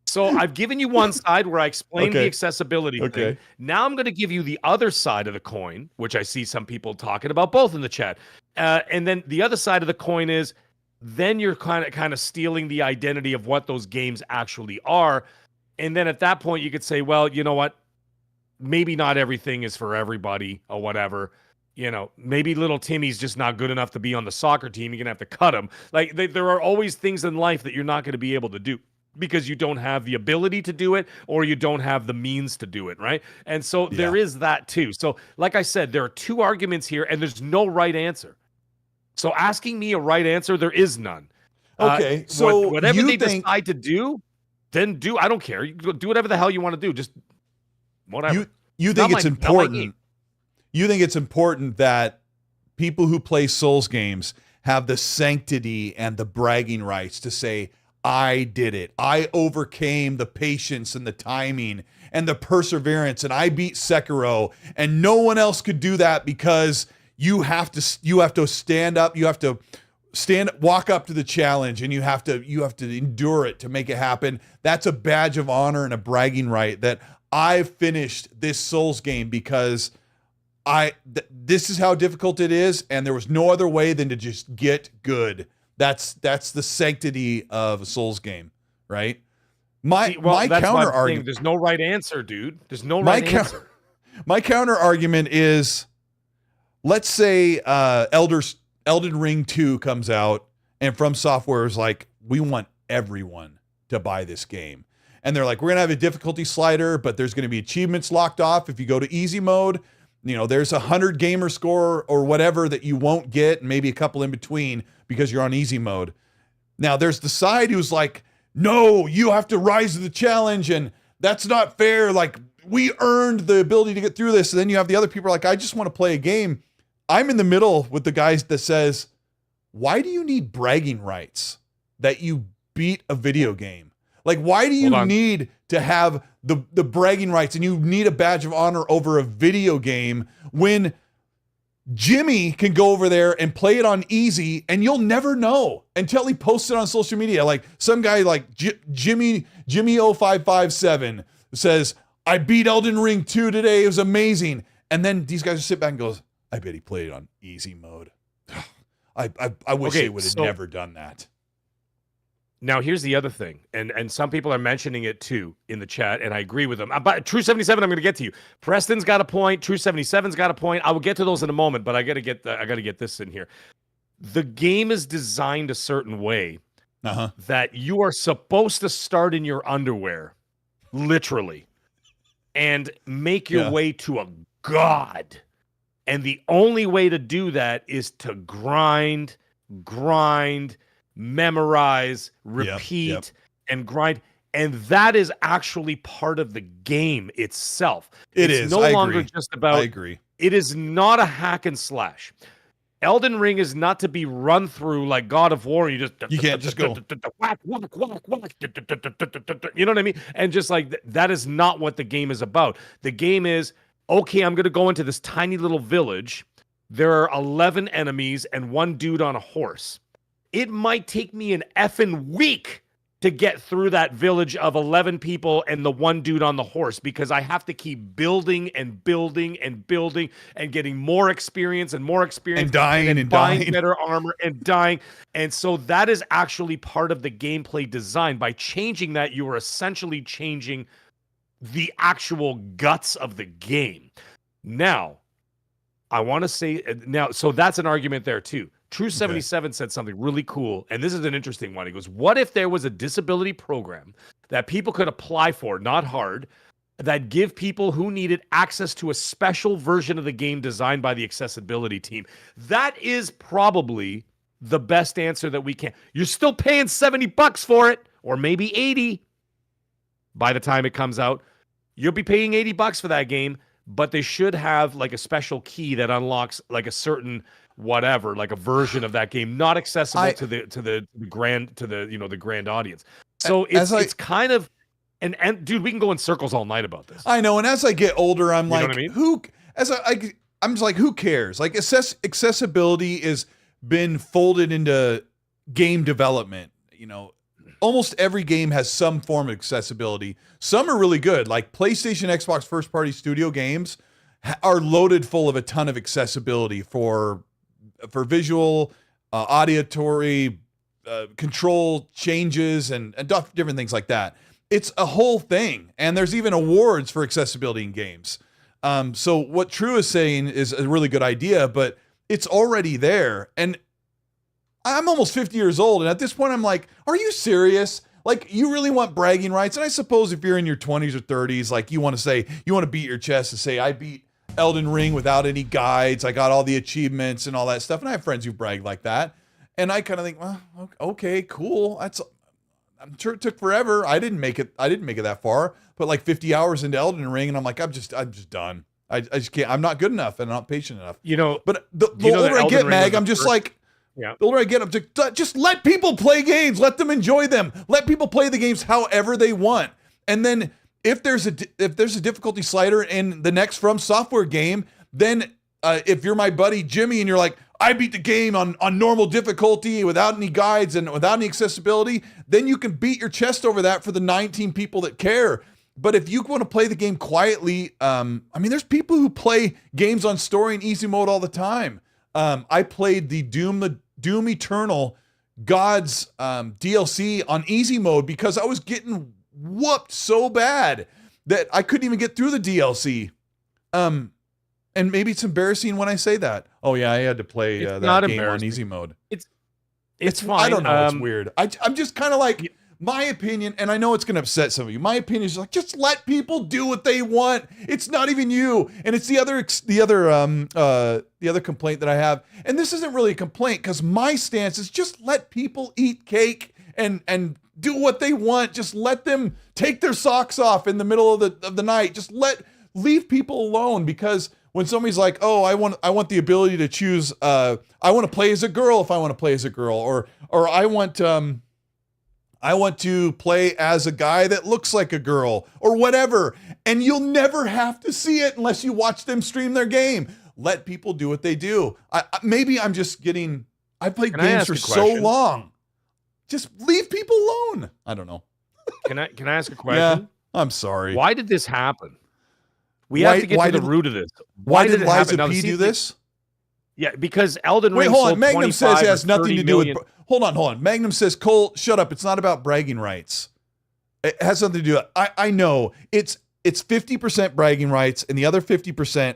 So I've given you one side where I explained the accessibility thing. Now I'm going to give you the other side of the coin, which I see some people talking about, both in the chat. And then the other side of the coin is then you're kind of stealing the identity of what those games actually are. And then at that point, you could say, well, you know what? Maybe not everything is for everybody or whatever. Maybe little Timmy's just not good enough to be on the soccer team. You're going to have to cut him. Like there are always things in life that you're not going to be able to do because you don't have the ability to do it or you don't have the means to do it, right? And so there is that too. So like I said, there are two arguments here and there's no right answer. So asking me a right answer, there is none. Okay, so whatever they decide to do, then I don't care. You do whatever the hell you want to do. Just whatever. You think it's important. You think it's important that people who play Souls games have the sanctity and the bragging rights to say, I did it. I overcame the patience and the timing and the perseverance, and I beat Sekiro, and no one else could do that because you have to stand up, walk up to the challenge, and you have to endure it to make it happen. That's a badge of honor and a bragging right that I finished this Souls game because this is how difficult it is, and there was no other way than to just get good. That's the sanctity of a Souls game, right? My counter argument. There's no right answer, dude. There's no right answer. My counter argument is, let's say Elden Ring 2 comes out, and From Software is like, we want everyone to buy this game. And they're like, we're going to have a difficulty slider, but there's going to be achievements locked off. If you go to easy mode, there's 100 gamer score or whatever that you won't get, and maybe a couple in between because you're on easy mode. Now, there's the side who's like, no, you have to rise to the challenge, and that's not fair. Like, we earned the ability to get through this. And then you have the other people like, I just want to play a game. I'm in the middle with the guys that says, why do you need bragging rights that you beat a video game? Like, why do you need to have the bragging rights and you need a badge of honor over a video game when Jimmy can go over there and play it on easy and you'll never know until he posts it on social media? Like some guy like Jimmy 0557 says, I beat Elden Ring 2 today. It was amazing. And then these guys just sit back and goes, I bet he played it on easy mode. I wish they would have never done that. Now, here's the other thing, and some people are mentioning it too in the chat, and I agree with them. But True 77, I'm going to get to you. Preston's got a point. True 77's got a point. I will get to those in a moment, but I got to get this in here. The game is designed a certain way that you are supposed to start in your underwear, literally, and make your way to a god. And the only way to do that is to grind, memorize, repeat, and grind. And that is actually part of the game itself. It's no longer just about... I agree. It is not a hack and slash. Elden Ring is not to be run through like God of War. You can't just go... whack, whack, whack, whack, you know what I mean? And just like, that is not what the game is about. The game is, okay, I'm going to go into this tiny little village. There are 11 enemies and one dude on a horse. It might take me an effing week to get through that village of 11 people and the one dude on the horse because I have to keep building and getting more experience and more experience. And dying and buying better armor and dying. And so that is actually part of the gameplay design. By changing that, you are essentially changing the actual guts of the game. Now, I want to say, so that's an argument there too. True 77 said something really cool, and this is an interesting one. He goes, what if there was a disability program that people could apply for, not hard, that give people who need it access to a special version of the game designed by the accessibility team? That is probably the best answer that we can. You're still paying $70 for it, or maybe 80 by the time it comes out. You'll be paying $80 for that game, but they should have like a special key that unlocks like a certain whatever, like a version of that game, not accessible to the grand audience. So it's kind of and dude, we can go in circles all night about this. I know, and as I get older, I'm like, I I'm just like, who cares? Like, accessibility has been folded into game development. Almost every game has some form of accessibility. Some are really good, like PlayStation, Xbox first-party studio games are loaded full of a ton of accessibility for visual, auditory, control changes, and different things like that. It's a whole thing, and there's even awards for accessibility in games. So what True is saying is a really good idea, but it's already there. And I'm almost 50 years old, and at this point I'm like, are you serious? Like, you really want bragging rights? And I suppose if you're in your 20s or 30s, like, you want to beat your chest and say, I beat Elden Ring without any guides. I got all the achievements and all that stuff. And I have friends who brag like that. And I kind of think, well, okay, cool. I'm sure it took forever. I didn't make it that far. Put like 50 hours into Elden Ring, and I'm like, I'm just done. I just can't. I'm not good enough, and I'm not patient enough. But the older I get, Mag, I'm just like, the older I get, I'm just let people play games. Let them enjoy them. Let people play the games however they want. And then if there's a difficulty slider in the next From Software game, then if you're my buddy Jimmy and you're like, I beat the game on normal difficulty without any guides and without any accessibility, then you can beat your chest over that for the 19 people that care. But if you want to play the game quietly, I mean, there's people who play games on story and easy mode all the time. I played the Doom Eternal Gods DLC on easy mode because I was getting whooped so bad that I couldn't even get through the DLC. And maybe it's embarrassing when I say that. Oh yeah, I had to play that game on easy mode. It's fine. I don't know. It's weird. I'm just kind of like, my opinion, and I know it's going to upset some of you. My opinion is like, just let people do what they want. It's not even you. And it's the other complaint that I have. And this isn't really a complaint because my stance is just let people eat cake and do what they want. Just let them take their socks off in the middle of the night. Just leave people alone, because when somebody's like, oh, I want the ability to choose, I want to play as a girl if I want to play as a girl, or I want to play as a guy that looks like a girl, or whatever, and you'll never have to see it unless you watch them stream their game. Let people do what they do. Maybe I'm just getting, I've played games for so long. Just leave people alone. I don't know. Can I ask a question? Yeah, I'm sorry. Why did this happen? We have to get to the root of this. Why did Liza P do this? Yeah, because Elden Ring. Wait, hold on. Magnum says it has nothing to do with. Hold on. Magnum says, Cole, shut up. It's not about bragging rights. It has something to do with. I know it's 50% bragging rights and the other 50%,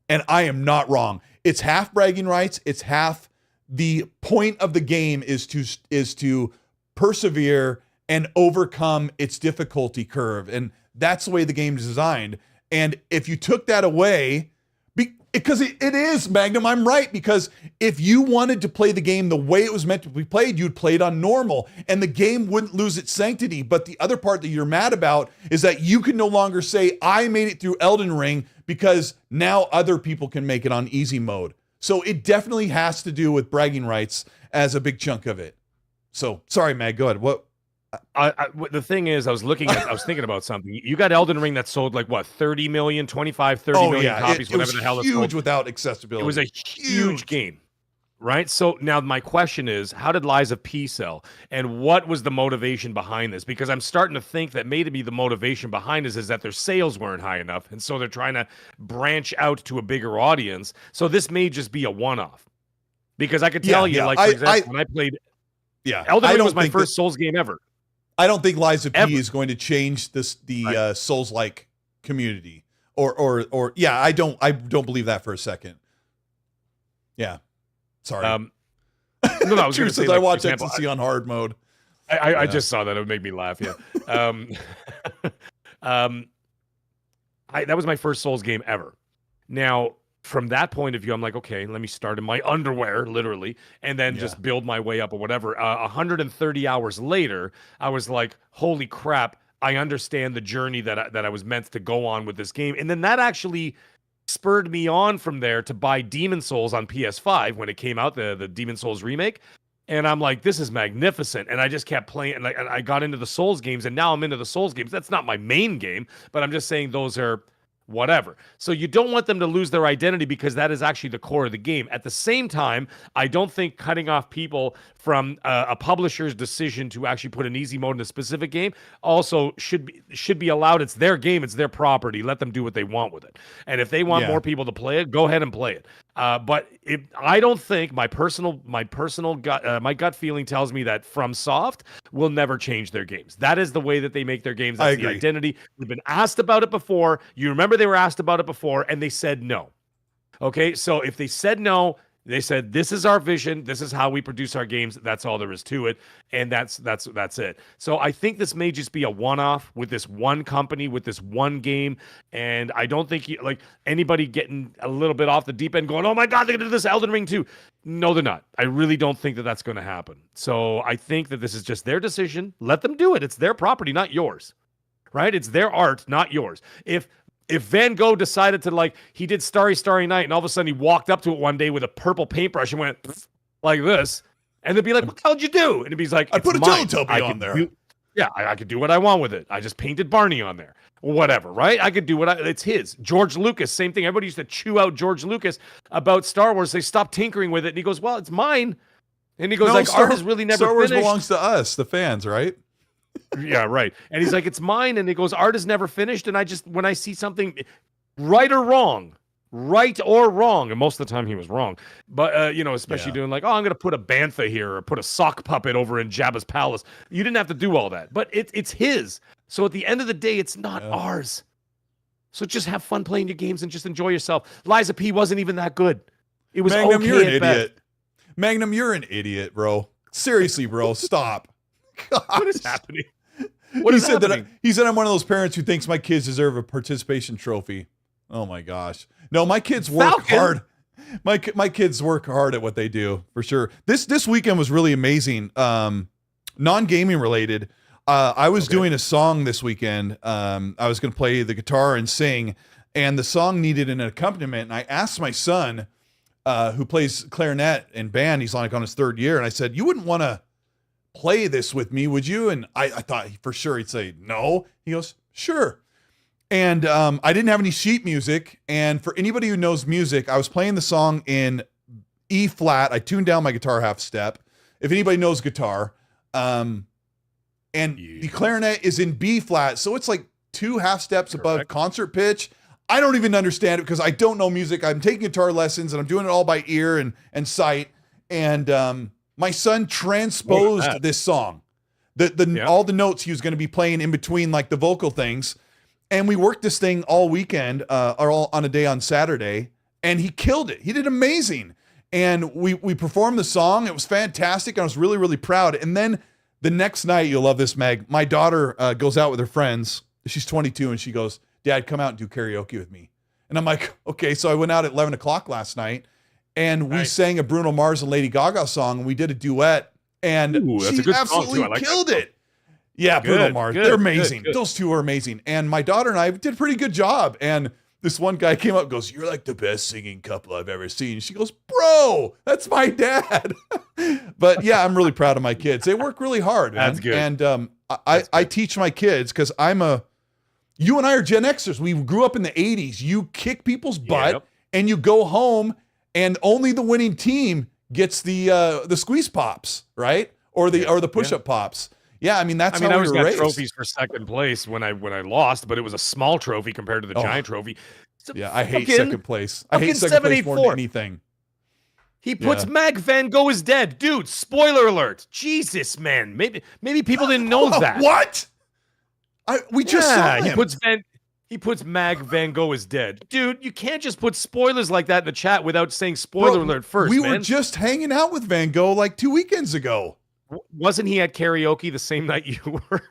and I am not wrong. It's half bragging rights. It's half the point of the game is to persevere and overcome its difficulty curve, and that's the way the game is designed. And if you took that away, because it is, Magnum, I'm right, because if you wanted to play the game the way it was meant to be played, you'd play it on normal, and the game wouldn't lose its sanctity. But the other part that you're mad about is that you can no longer say, I made it through Elden Ring, because now other people can make it on easy mode. So it definitely has to do with bragging rights as a big chunk of it. So, sorry, Mag, go ahead. What? The thing is, I was thinking about something. You got Elden Ring that sold like what, 30 million, 25, 30 million copies, whatever the hell it's huge without accessibility. It was a huge game, right? So now my question is, how did Liza P sell? And what was the motivation behind this? Because I'm starting to think that maybe the motivation behind this is that their sales weren't high enough. And so they're trying to branch out to a bigger audience. So this may just be a one-off. Because I could tell you, like, for example, when I played Elden Ring was my first Souls game ever. I don't think Liza P is going to change the Souls-like community, or I don't believe that for a second. Yeah, sorry. No, I was going to say, I watch XNC on hard mode. I just saw that; it would make me laugh. Yeah. That was my first Souls game ever. Now, from that point of view, I'm like, okay, let me start in my underwear, literally, and then just build my way up or whatever. 130 hours later, I was like, holy crap, I understand the journey that I was meant to go on with this game. And then that actually spurred me on from there to buy Demon Souls on PS5 when it came out, the Demon Souls remake. And I'm like, this is magnificent. And I just kept playing, and I got into the Souls games, and now I'm into the Souls games. That's not my main game, but I'm just saying those are whatever. So you don't want them to lose their identity, because that is actually the core of the game. At the same time, I don't think cutting off people from a publisher's decision to actually put an easy mode in a specific game also should be allowed. It's their game, it's their property. Let them do what they want with it. And if they want more people to play it, go ahead and play it. But I don't think my gut feeling tells me that FromSoft will never change their games. That is the way that they make their games. That's the identity. We've been asked about it before. You remember they were asked about it before, and they said no. Okay, so if they said no, They said, this is our vision. This is how we produce our games. That's all there is to it. And that's it. So I think this may just be a one-off with this one company, with this one game. And I don't think like anybody getting a little bit off the deep end going, oh my God, they're going to do this Elden Ring too. No, they're not. I really don't think that that's going to happen. So I think that this is just their decision. Let them do it. It's their property, not yours. Right? It's their art, not yours. If Van Gogh decided to, like, he did Starry Starry Night and all of a sudden he walked up to it one day with a purple paintbrush and went like this, and they'd be like, what the hell did you do? And he'd be like, I put a Teletubby on there. I could do what I want with it. I just painted Barney on there. Whatever, right? I could do it's his. George Lucas, same thing. Everybody used to chew out George Lucas about Star Wars. They stopped tinkering with it. And he goes, well, it's mine. And he goes, art is really never Star Wars finished. belongs to us, the fans, right? Yeah, right. And he's like, it's mine. And he goes, art is never finished. And when I see something right or wrong, and most of the time he was wrong, but especially doing like, oh, I'm gonna put a bantha here or put a sock puppet over in Jabba's palace. You didn't have to do all that, but it's his. So at the end of the day, it's not ours. So just have fun playing your games and just enjoy yourself. Liza P wasn't even that good. It was Magnum, okay you're an at idiot. best. Magnum, you're an idiot, bro. Seriously, bro, stop. Gosh. What is happening? He said I'm one of those parents who thinks my kids deserve a participation trophy. Oh my gosh. No, my kids work hard. My kids work hard at what they do, for sure. This weekend was really amazing. Non-gaming related. I was doing a song this weekend. I was going to play the guitar and sing, and the song needed an accompaniment. And I asked my son, who plays clarinet in band, he's like on his 3rd year, and I said, you wouldn't want to play this with me, would you? And I thought for sure he'd say no. He goes, sure. And I didn't have any sheet music. And for anybody who knows music, I was playing the song in E flat. I tuned down my guitar half step. If anybody knows guitar, and the clarinet is in B flat, so it's like 2 half steps above concert pitch. I don't even understand it because I don't know music. I'm taking guitar lessons and I'm doing it all by ear and sight. And my son transposed this song, all the notes he was going to be playing in between like the vocal things. And we worked this thing all weekend, or all on a day on Saturday, and he killed it. He did amazing. And we performed the song. It was fantastic. I was really, really proud. And then the next night, you'll love this, Meg. My daughter goes out with her friends. She's 22, and she goes, Dad, come out and do karaoke with me. And I'm like, okay. So I went out at 11 o'clock last night, and we sang a Bruno Mars and Lady Gaga song, and we did a duet, and she absolutely killed it. Yeah, Bruno Mars. They're amazing. Those two are amazing. And my daughter and I did a pretty good job. And this one guy came up and goes, you're like the best singing couple I've ever seen. She goes, bro, that's my dad. But yeah, I'm really proud of my kids. They work really hard. Man. That's good. And I teach my kids because you and I are Gen Xers. We grew up in the 80s. You kick people's butt and you go home and only the winning team gets the squeeze pops, right? Or the push-up pops. Yeah, I mean that's how we were raised. I always got trophies for second place when I lost, but it was a small trophy compared to the giant trophy. Yeah, I hate second place. I hate second place more than anything. He puts Mag Van Gogh is dead, dude. Spoiler alert! Jesus, man. Maybe people didn't know that. What? We just saw him. He puts Mag Van Gogh is dead, dude. You can't just put spoilers like that in the chat without saying spoiler alert first. We were just hanging out with Van Gogh like 2 weekends ago. Wasn't he at karaoke the same night you were?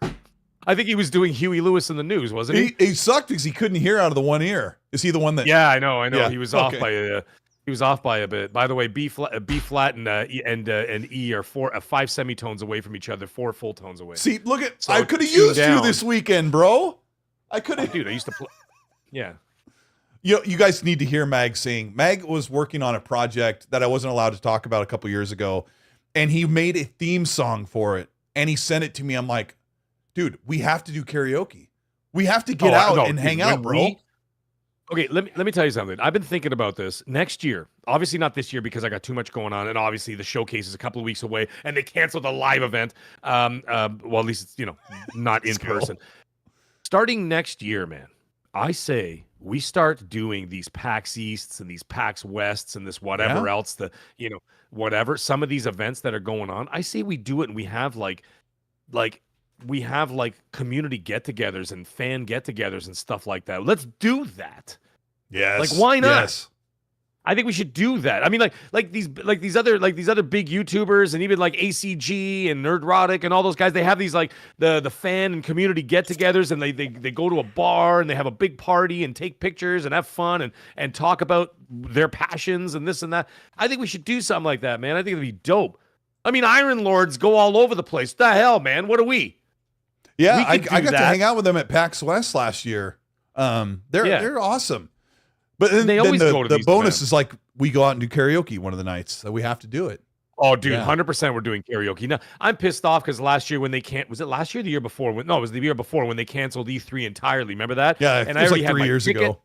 I think he was doing Huey Lewis in the News, wasn't he? He sucked because he couldn't hear out of the one ear. Is he the one that? Yeah, I know. Yeah, he was off by a bit. By the way, B flat and E are 5 semitones away from each other, 4 full tones away. See, look at I could have used you this weekend, bro. I could have. Dude, I used to play. Yeah. You guys need to hear Mag sing. Mag was working on a project that I wasn't allowed to talk about a couple years ago. And he made a theme song for it. And he sent it to me. I'm like, dude, we have to do karaoke. We have to get out and hang out, bro. Okay, let me tell you something. I've been thinking about this. Next year, obviously not this year because I got too much going on. And obviously the showcase is a couple of weeks away. And they canceled the live event. Well, at least it's, not in person. Starting next year, man, I say we start doing these PAX Easts and these PAX Wests and this whatever else, whatever, some of these events that are going on. I say we do it and we have like community get-togethers and fan get-togethers and stuff like that. Let's do that. Yes. Like, why not? Yes. I think we should do that. I mean, like these other big YouTubers and even like ACG and Nerdrotic and all those guys. They have these like the fan and community get-togethers, and they go to a bar and they have a big party and take pictures and have fun and talk about their passions and this and that. I think we should do something like that, man. I think it'd be dope. I mean, Iron Lords go all over the place. The hell, man? What are we? Yeah, I got to hang out with them at PAX West last year. They're awesome. But then, they always go to the these bonus events. is like we go out and do karaoke one of the nights, so we have to do it. Oh, dude, 100% we're doing karaoke. Now, I'm pissed off because last year when they can't, was it last year or the year before? It was the year before when they canceled E3 entirely. Remember that? Yeah, and it was like 3 years ago.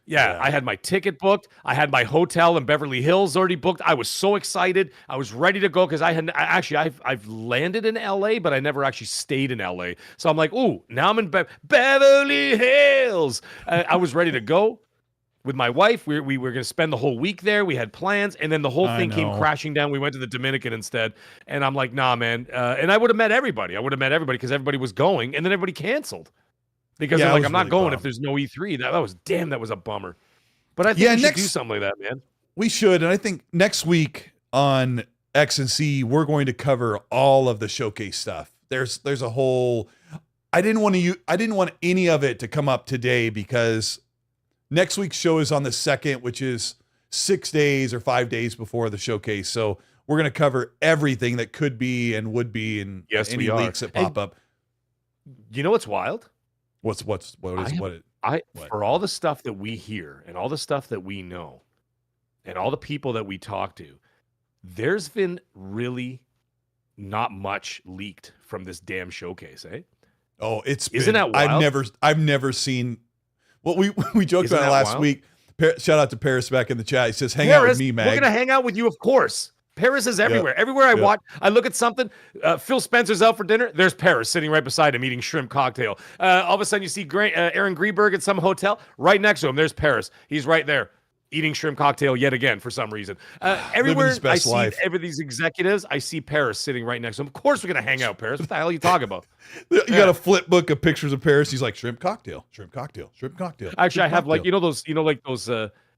Yeah, I had my ticket booked. I had my hotel in Beverly Hills already booked. I was so excited. I was ready to go because I've landed in LA, but I never actually stayed in LA. So I'm like, ooh, now I'm in Beverly Hills. I was ready to go. With my wife, we were going to spend the whole week there. We had plans, and then the whole thing came crashing down. We went to the Dominican instead, and I'm like, nah, man. And I would have met everybody. Because everybody was going, and then everybody canceled. Because they're like, I'm not going if there's no E3. That was a bummer. But I think we should do something like that, man. We should, and I think next week on X and C, we're going to cover all of the showcase stuff. There's a whole. I didn't want any of it to come up today because next week's show is on the 2nd, which is 6 days or 5 days before the showcase. So we're going to cover everything that could be and would be, and any leaks that pop up. You know what's wild? What? For all the stuff that we hear and all the stuff that we know and all the people that we talk to, there's been really not much leaked from this damn showcase, eh? Oh, isn't that wild? I've never seen. Well, we joked about it last week. Shout out to Paris back in the chat. He says, "Hang out with me, Mag." We're gonna hang out with you, of course. Paris is everywhere. Everywhere I watch, I look at something. Phil Spencer's out for dinner. There's Paris sitting right beside him eating shrimp cocktail. All of a sudden, you see Aaron Greenberg at some hotel. Right next to him, there's Paris. He's right there eating shrimp cocktail yet again for some reason. Everywhere I see these executives, I see Paris sitting right next to him. Of course, we're gonna hang out, Paris. What the hell are you talking about? You got a flip book of pictures of Paris. He's like shrimp cocktail, shrimp cocktail, shrimp cocktail. Actually, I have like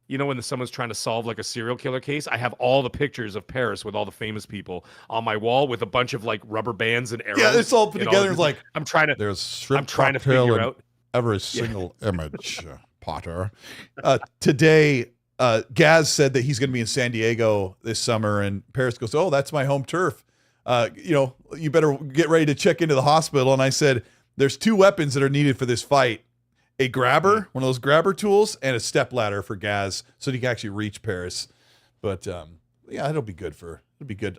when someone's trying to solve like a serial killer case, I have all the pictures of Paris with all the famous people on my wall with a bunch of like rubber bands and arrows. Yeah, it's all put together. It's like there's shrimp. I'm trying to figure out every single image, Potter. Today, Gaz said that he's going to be in San Diego this summer, and Paris goes, "Oh, that's my home turf. You better get ready to check into the hospital." And I said, "There's 2 weapons that are needed for this fight." A grabber, one of those grabber tools, and a step ladder for Gaz, so that he can actually reach Paris. But it'll be good.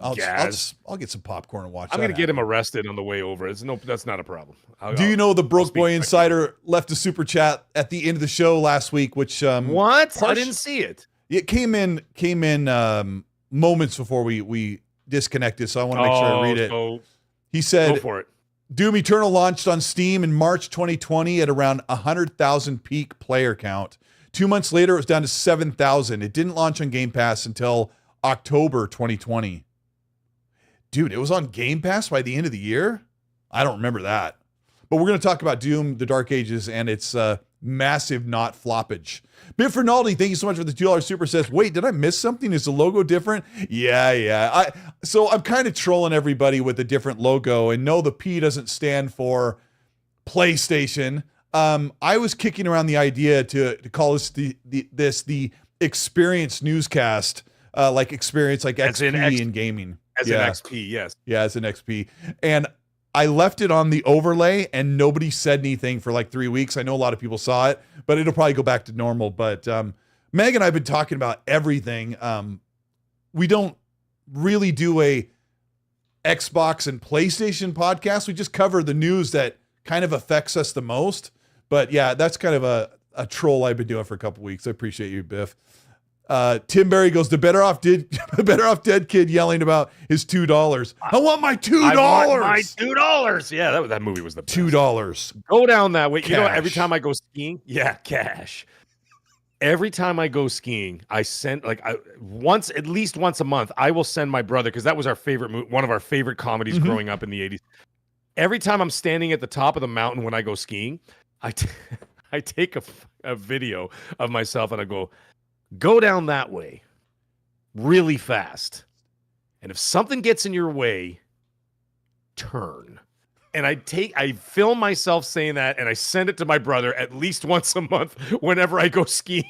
I'll get some popcorn and watch. I'm gonna get him arrested on the way over. That's not a problem. Do you know the Broke Boy Insider left a super chat at the end of the show last week? Which what? I didn't see it. It came in moments before we disconnected, so I want to make sure I read it. He said, "Go for it." Doom Eternal launched on Steam in March 2020 at around 100,000 peak player count. 2 months later, it was down to 7,000. It didn't launch on Game Pass until October 2020. Dude, it was on Game Pass by the end of the year? I don't remember that. But we're going to talk about Doom, the Dark Ages, and its massive not floppage. Bit Fernaldi, thank you so much for the $2 super says, wait, did I miss something? Is the logo different? Yeah. So I'm kind of trolling everybody with a different logo, and no, the P doesn't stand for PlayStation. I was kicking around the idea to call this the Experience Newscast, like Experience, like XP in gaming. As an XP, yes. Yeah, as an XP. And I left it on the overlay and nobody said anything for like 3 weeks. I know a lot of people saw it, but it'll probably go back to normal. But Meg and I have been talking about everything. We don't really do a Xbox and PlayStation podcast. We just cover the news that kind of affects us the most. But yeah, that's kind of a troll I've been doing for a couple weeks. I appreciate you, Biff. Tim Berry goes, the better off dead kid yelling about his $2. I want my $2. I want my $2. Yeah, that movie was the best. $2. Go down that way. Cash. You know, every time I go skiing, cash. Every time I go skiing, I send at least once a month, I will send my brother, because that was our favorite one of our favorite comedies growing up in the 80s. Every time I'm standing at the top of the mountain when I go skiing, I take a video of myself and I go, go down that way really fast. And if something gets in your way, turn. And I film myself saying that, and I send it to my brother at least once a month whenever I go skiing.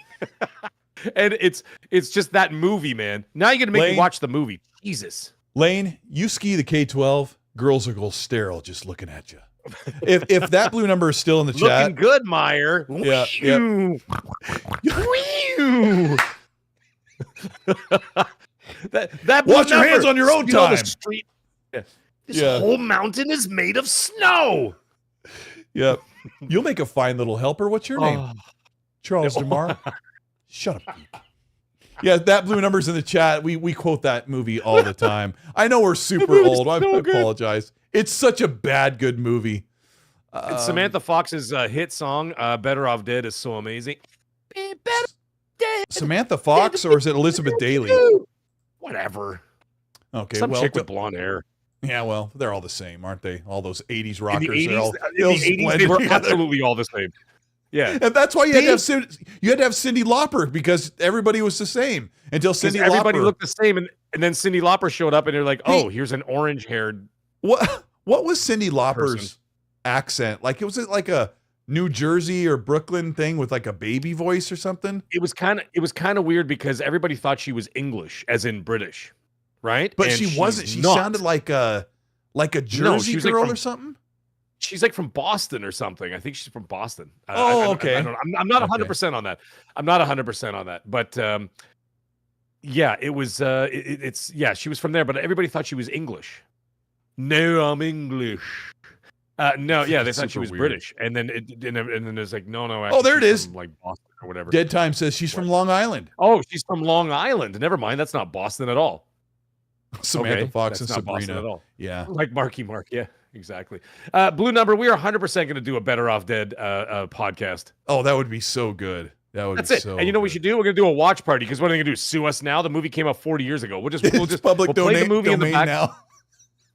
And it's just that movie, man. Now you're gonna make me watch the movie. Jesus. Lane, you ski the K-12, girls will go sterile just looking at you. If that blue number is still in the chat. Looking good, Meyer. Yeah. that Wash your hands on your own Speed on time. the street. This whole mountain is made of snow. Yep. You'll make a fine little helper. What's your name? Charles DeMar. Shut up. Yeah, that blue number's in the chat. We quote that movie all the time. I know we're super old. I apologize. It's such a bad, good movie. And Samantha Fox's hit song, Better Off Dead, is so amazing. Samantha Fox, or is it Elizabeth Daily? Whatever. Okay, Some chick with blonde hair. Yeah, well, they're all the same, aren't they? All those 80s rockers. In the 80s, they were absolutely all the same. Yeah. And that's why you had to have Cyndi Lauper, because everybody was the same until everybody looked the same, and then Cyndi Lauper showed up, and they're like, "Oh, here's an orange-haired." What was Cyndi Lauper's accent? Like, was it like a New Jersey or Brooklyn thing with like a baby voice or something? It was kind of weird because everybody thought she was English, as in British, right? But she wasn't. She sounded like a Jersey girl or something. She's like from Boston or something. I think she's from Boston. Okay. I'm not 100% on that. I'm not 100% on that. But yeah, it was. She was from there, but everybody thought she was English. No, I'm English. No, yeah, they thought she was weird. British, and then it's like, no. Actually, there it is. From, like Boston or whatever. Dead Time says she's from Long Island. Oh, she's from Long Island. Never mind, that's not Boston at all. Samantha Fox and not Sabrina. Boston at all. Yeah, like Marky Mark. Yeah. Exactly. Blue number, we are 100% going to do a Better Off Dead podcast. Oh, that would be so good. That's it. And you know what we should do? We're going to do a watch party, because what are they going to do? Sue us now? The movie came out 40 years ago. We'll just public we'll play the movie domain in the back. now.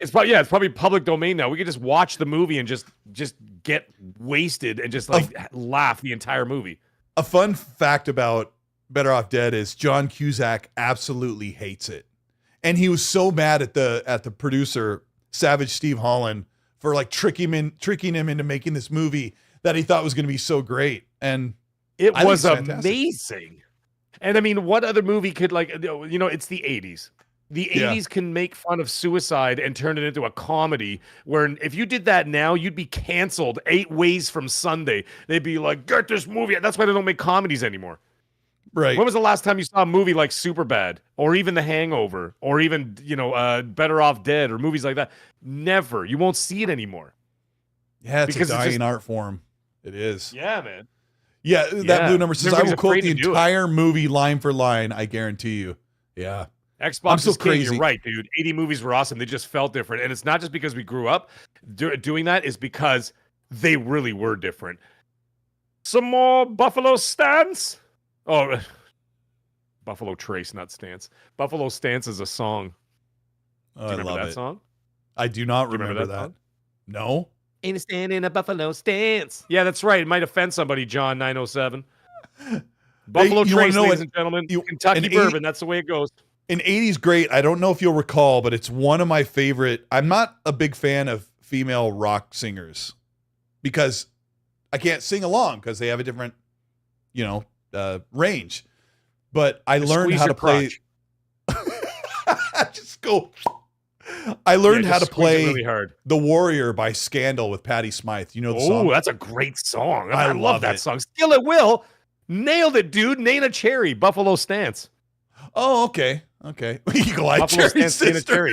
It's probably public domain now. We could just watch the movie and just get wasted and just like laugh the entire movie. A fun fact about Better Off Dead is John Cusack absolutely hates it. And he was so mad at the producer, Savage Steve Holland, for like tricking him into making this movie that he thought was going to be so great. And it was amazing. And I mean, what other movie could, like, it's the 80s. The 80s can make fun of suicide and turn it into a comedy, where if you did that now, you'd be canceled 8 ways from Sunday. They'd be like, get this movie. That's why they don't make comedies anymore. Right. When was the last time you saw a movie like Superbad, or even The Hangover, or even, Better Off Dead, or movies like that? Never. You won't see it anymore. Yeah, it's a dying art form. It is. Yeah, man. Yeah, that blue number says, I will quote the entire movie line for line, I guarantee you. Yeah. Xbox is crazy. You're right, dude. 80 movies were awesome. They just felt different. And it's not just because we grew up doing that, is because they really were different. Some more Buffalo Stance? Oh, Buffalo Trace, not Stance. Buffalo Stance is a song. Oh, do you remember that it. song? I do not remember that. No. Ain't a stand in a Buffalo Stance. Yeah, that's right. It might offend somebody, John 907. Buffalo Trace, ladies and gentlemen. Kentucky bourbon. That's the way it goes. An 80s great. I don't know if you'll recall, but it's one of my favorite. I'm not a big fan of female rock singers because I can't sing along because they have a different, range. But I learned how to play. Just go. I learned how to play really hard. The Warrior by Scandal with Patti Smythe. You know the song? Oh, that's a great song. I love that song. Still at Will. Nailed it, dude. Nana Cherry, Buffalo Stance. Oh, okay. Eagle Eye Cherry sister.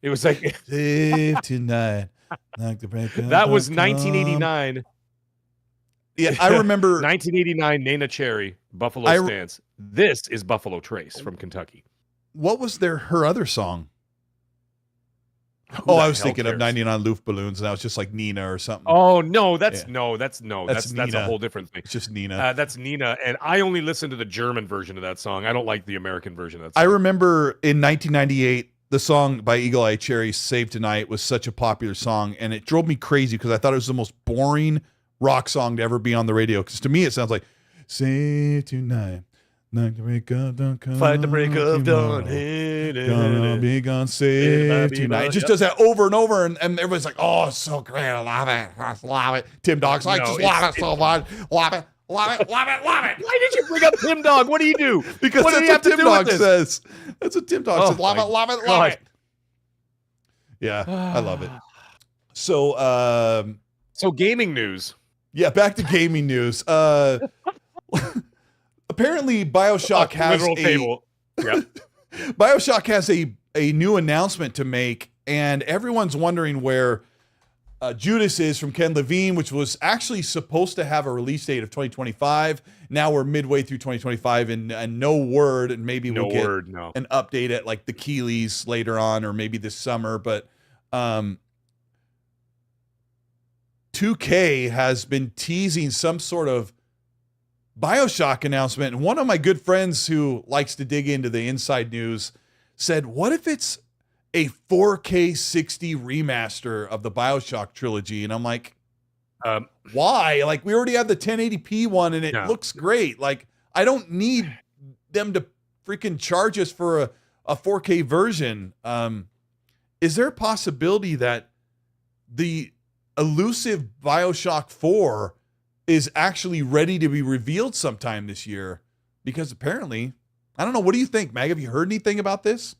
It was like Save tonight. Like the break of that was dawn. 1989. Yeah, I remember 1989. Nana Cherry, Buffalo Stance. This is Buffalo Trace from Kentucky. What was her other song? I was thinking of 99 Luftballons, and I was just like Nina or something. Oh no, that's a whole different thing. It's just Nina. That's Nina, and I only listened to the German version of that song. I don't like the American version of that song. I remember in 1998, the song by Eagle Eye Cherry, "Save Tonight," was such a popular song, and it drove me crazy because I thought it was the most boring rock song to ever be on the radio. Because to me, it sounds like "Save Tonight." Like the break of dawn, Fight the break of dawn. gonna be gone safe tonight. It just does that over and over, and everybody's like, "Oh, it's so great! I love it. I love it." Tim Dog's like, "Just love it so much. Love it, love it, love it, love it." Why did you bring up Tim Dog? What do you do? Because what that's what Tim Dog says. That's what Tim Dog says. Love it, love it, love it. Yeah, I love it. So, so gaming news. Yeah, back to gaming news. Apparently, Bioshock has Fable. Yep. Bioshock has a new announcement to make, and everyone's wondering where Judas is from Ken Levine, which was actually supposed to have a release date of 2025. Now we're midway through 2025, and no word, and maybe we'll get an update at like the Keeleys later on, or maybe this summer. But 2K has been teasing some sort of Bioshock announcement, and one of my good friends who likes to dig into the inside news said, what if it's a 4K 60 remaster of the Bioshock trilogy? And I'm like, why? Like, we already have the 1080p one, and it looks great. Like, I don't need them to freaking charge us for a 4K version. Is there a possibility that the elusive Bioshock 4 is actually ready to be revealed sometime this year? Because apparently, I don't know. What do you think, Mag? Have you heard anything about this?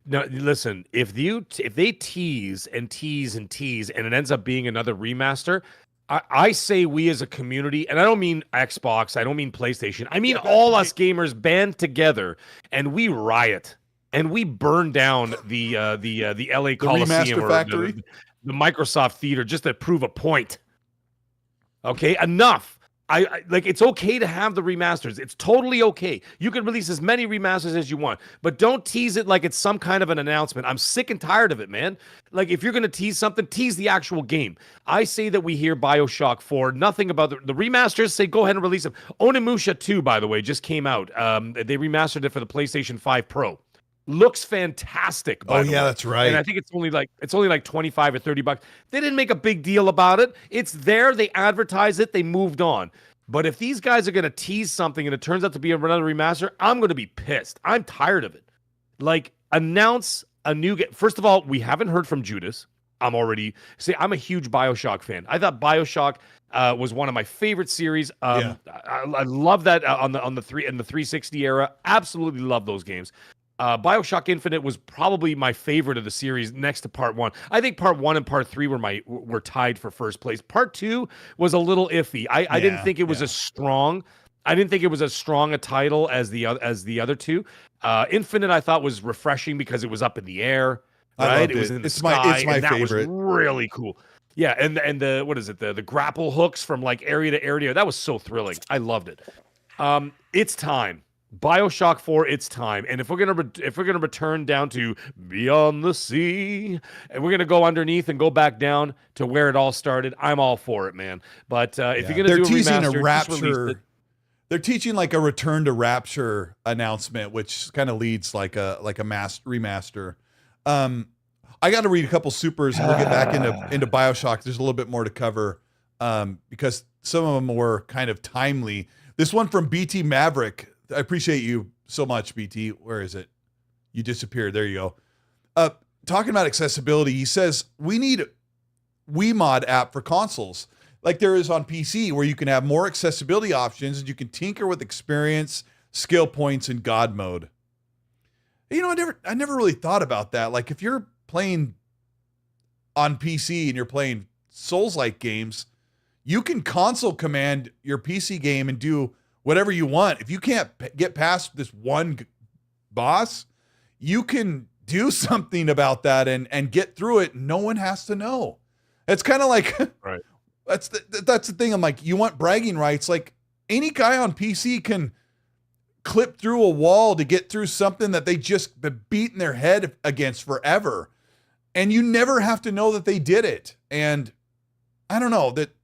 No, listen, if they tease and tease and tease and it ends up being another remaster, I say we as a community, and I don't mean Xbox, I don't mean PlayStation, I mean all us gamers band together and we riot and we burn down the LA Coliseum or the Microsoft Theater just to prove a point. Okay, enough. I like, it's okay to have the remasters. It's totally okay. You can release as many remasters as you want, but don't tease it like it's some kind of an announcement. I'm sick and tired of it, man. Like, if you're going to tease something, tease the actual game. I say that we hear Bioshock 4, nothing about the remasters. Say go ahead and release them. Onimusha 2, by the way, just came out. They remastered it for the PlayStation 5 Pro. Looks fantastic. By the way. That's right. And I think it's only like 25 or 30 bucks. They didn't make a big deal about it. It's there. They advertise it. They moved on. But if these guys are going to tease something and it turns out to be another remaster, I'm going to be pissed. I'm tired of it. Like, announce a new game. First of all, we haven't heard from Judas. I'm a huge Bioshock fan. I thought Bioshock was one of my favorite series. I love that on the 360 era. Absolutely love those games. Bioshock Infinite was probably my favorite of the series, next to Part 1. I think Part 1 and Part 3 were tied for first place. Part 2 was a little iffy. I didn't think it was as strong. I didn't think it was as strong a title as the other two. Infinite, I thought, was refreshing because it was up in the air. Right? It was in the sky. It's my favorite. That was really cool. Yeah, and the what is it? The grapple hooks from like area to area. That was so thrilling. I loved it. It's time. Bioshock 4, it's time. And if we're gonna return down to beyond the sea, and we're gonna go underneath and go back down to where it all started, I'm all for it, man. But if you're gonna do a remaster, Rapture, they're teaching like a return to Rapture announcement, which kind of leads like a remaster. I got to read a couple supers, and we'll get back into Bioshock. There's a little bit more to cover because some of them were kind of timely. This one from BT Maverick. I appreciate you so much, BT. Where is it? You disappeared. There you go. Talking about accessibility, he says, we need a Wiimod app for consoles like there is on PC, where you can have more accessibility options and you can tinker with experience, skill points, and God mode. You know, I never really thought about that. Like, if you're playing on PC and you're playing Souls-like games, you can console command your PC game and do whatever you want. If you can't get past this one boss, you can do something about that and get through it. No one has to know. It's kind of like, right. That's the thing. I'm like, you want bragging rights? Like, any guy on PC can clip through a wall to get through something that they just been beating their head against forever. And you never have to know that they did it. And I don't know, that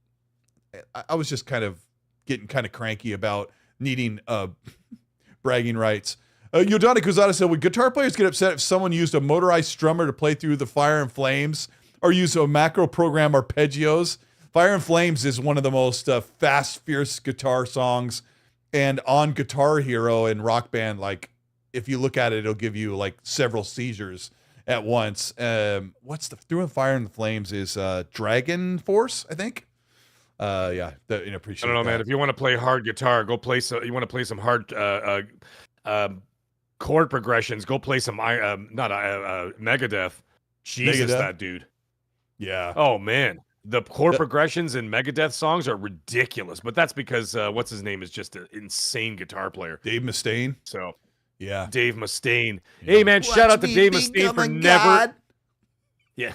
I was just getting kind of cranky about needing bragging rights. Yodani Kuzada said, would guitar players get upset if someone used a motorized strummer to play through the Fire and Flames or use a macro program arpeggios? Fire and Flames is one of the most fast, fierce guitar songs And on Guitar Hero and Rock Band, like if you look at it, it'll give you like several seizures at once. What's the Through the Fire and the Flames is Dragon Force, I think. Yeah, appreciate I don't know, that. man. If you want to play hard guitar, go play some. You want to play some hard chord progressions? Go play some Megadeth. Jesus, Megadeth? that dude. Yeah. Oh man, the chord progressions in Megadeth songs are ridiculous. But that's because what's his name is just an insane guitar player, Dave Mustaine. So yeah, Dave Mustaine. Yeah. Hey man, shout out to Dave Mustaine for never. Yeah.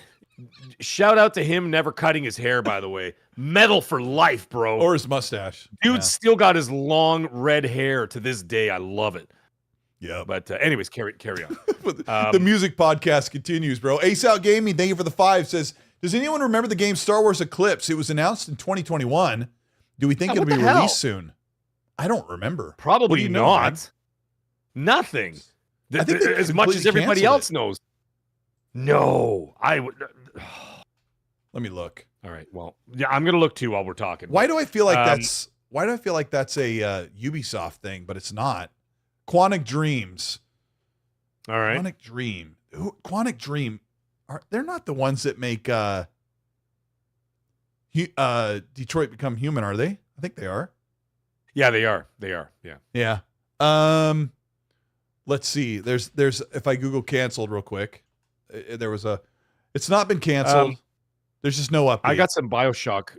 Shout out to him never cutting his hair, by the way. Metal for life, bro. Or his mustache. Dude still got his long red hair to this day. I love it. Yeah. But anyways, carry on. The music podcast continues, bro. Ace Out Gaming, thank you for the 5, says, does anyone remember the game Star Wars Eclipse? It was announced in 2021. Do we think it'll be released soon? I don't remember. Probably not. Nothing. I think as much as everybody else knows. No, I would. Let me look. All right. Well, yeah, I'm gonna look too while we're talking. Why do I feel like that's? Why do I feel like that's a Ubisoft thing, but it's not? Quantic Dreams. All right. Quantic Dream. They're not the ones that make Detroit Become Human, are they? I think they are. Yeah, they are. They are. Yeah. Yeah. Let's see. There's if I Google canceled real quick, there was a. It's not been canceled. There's just no update. I got some Bioshock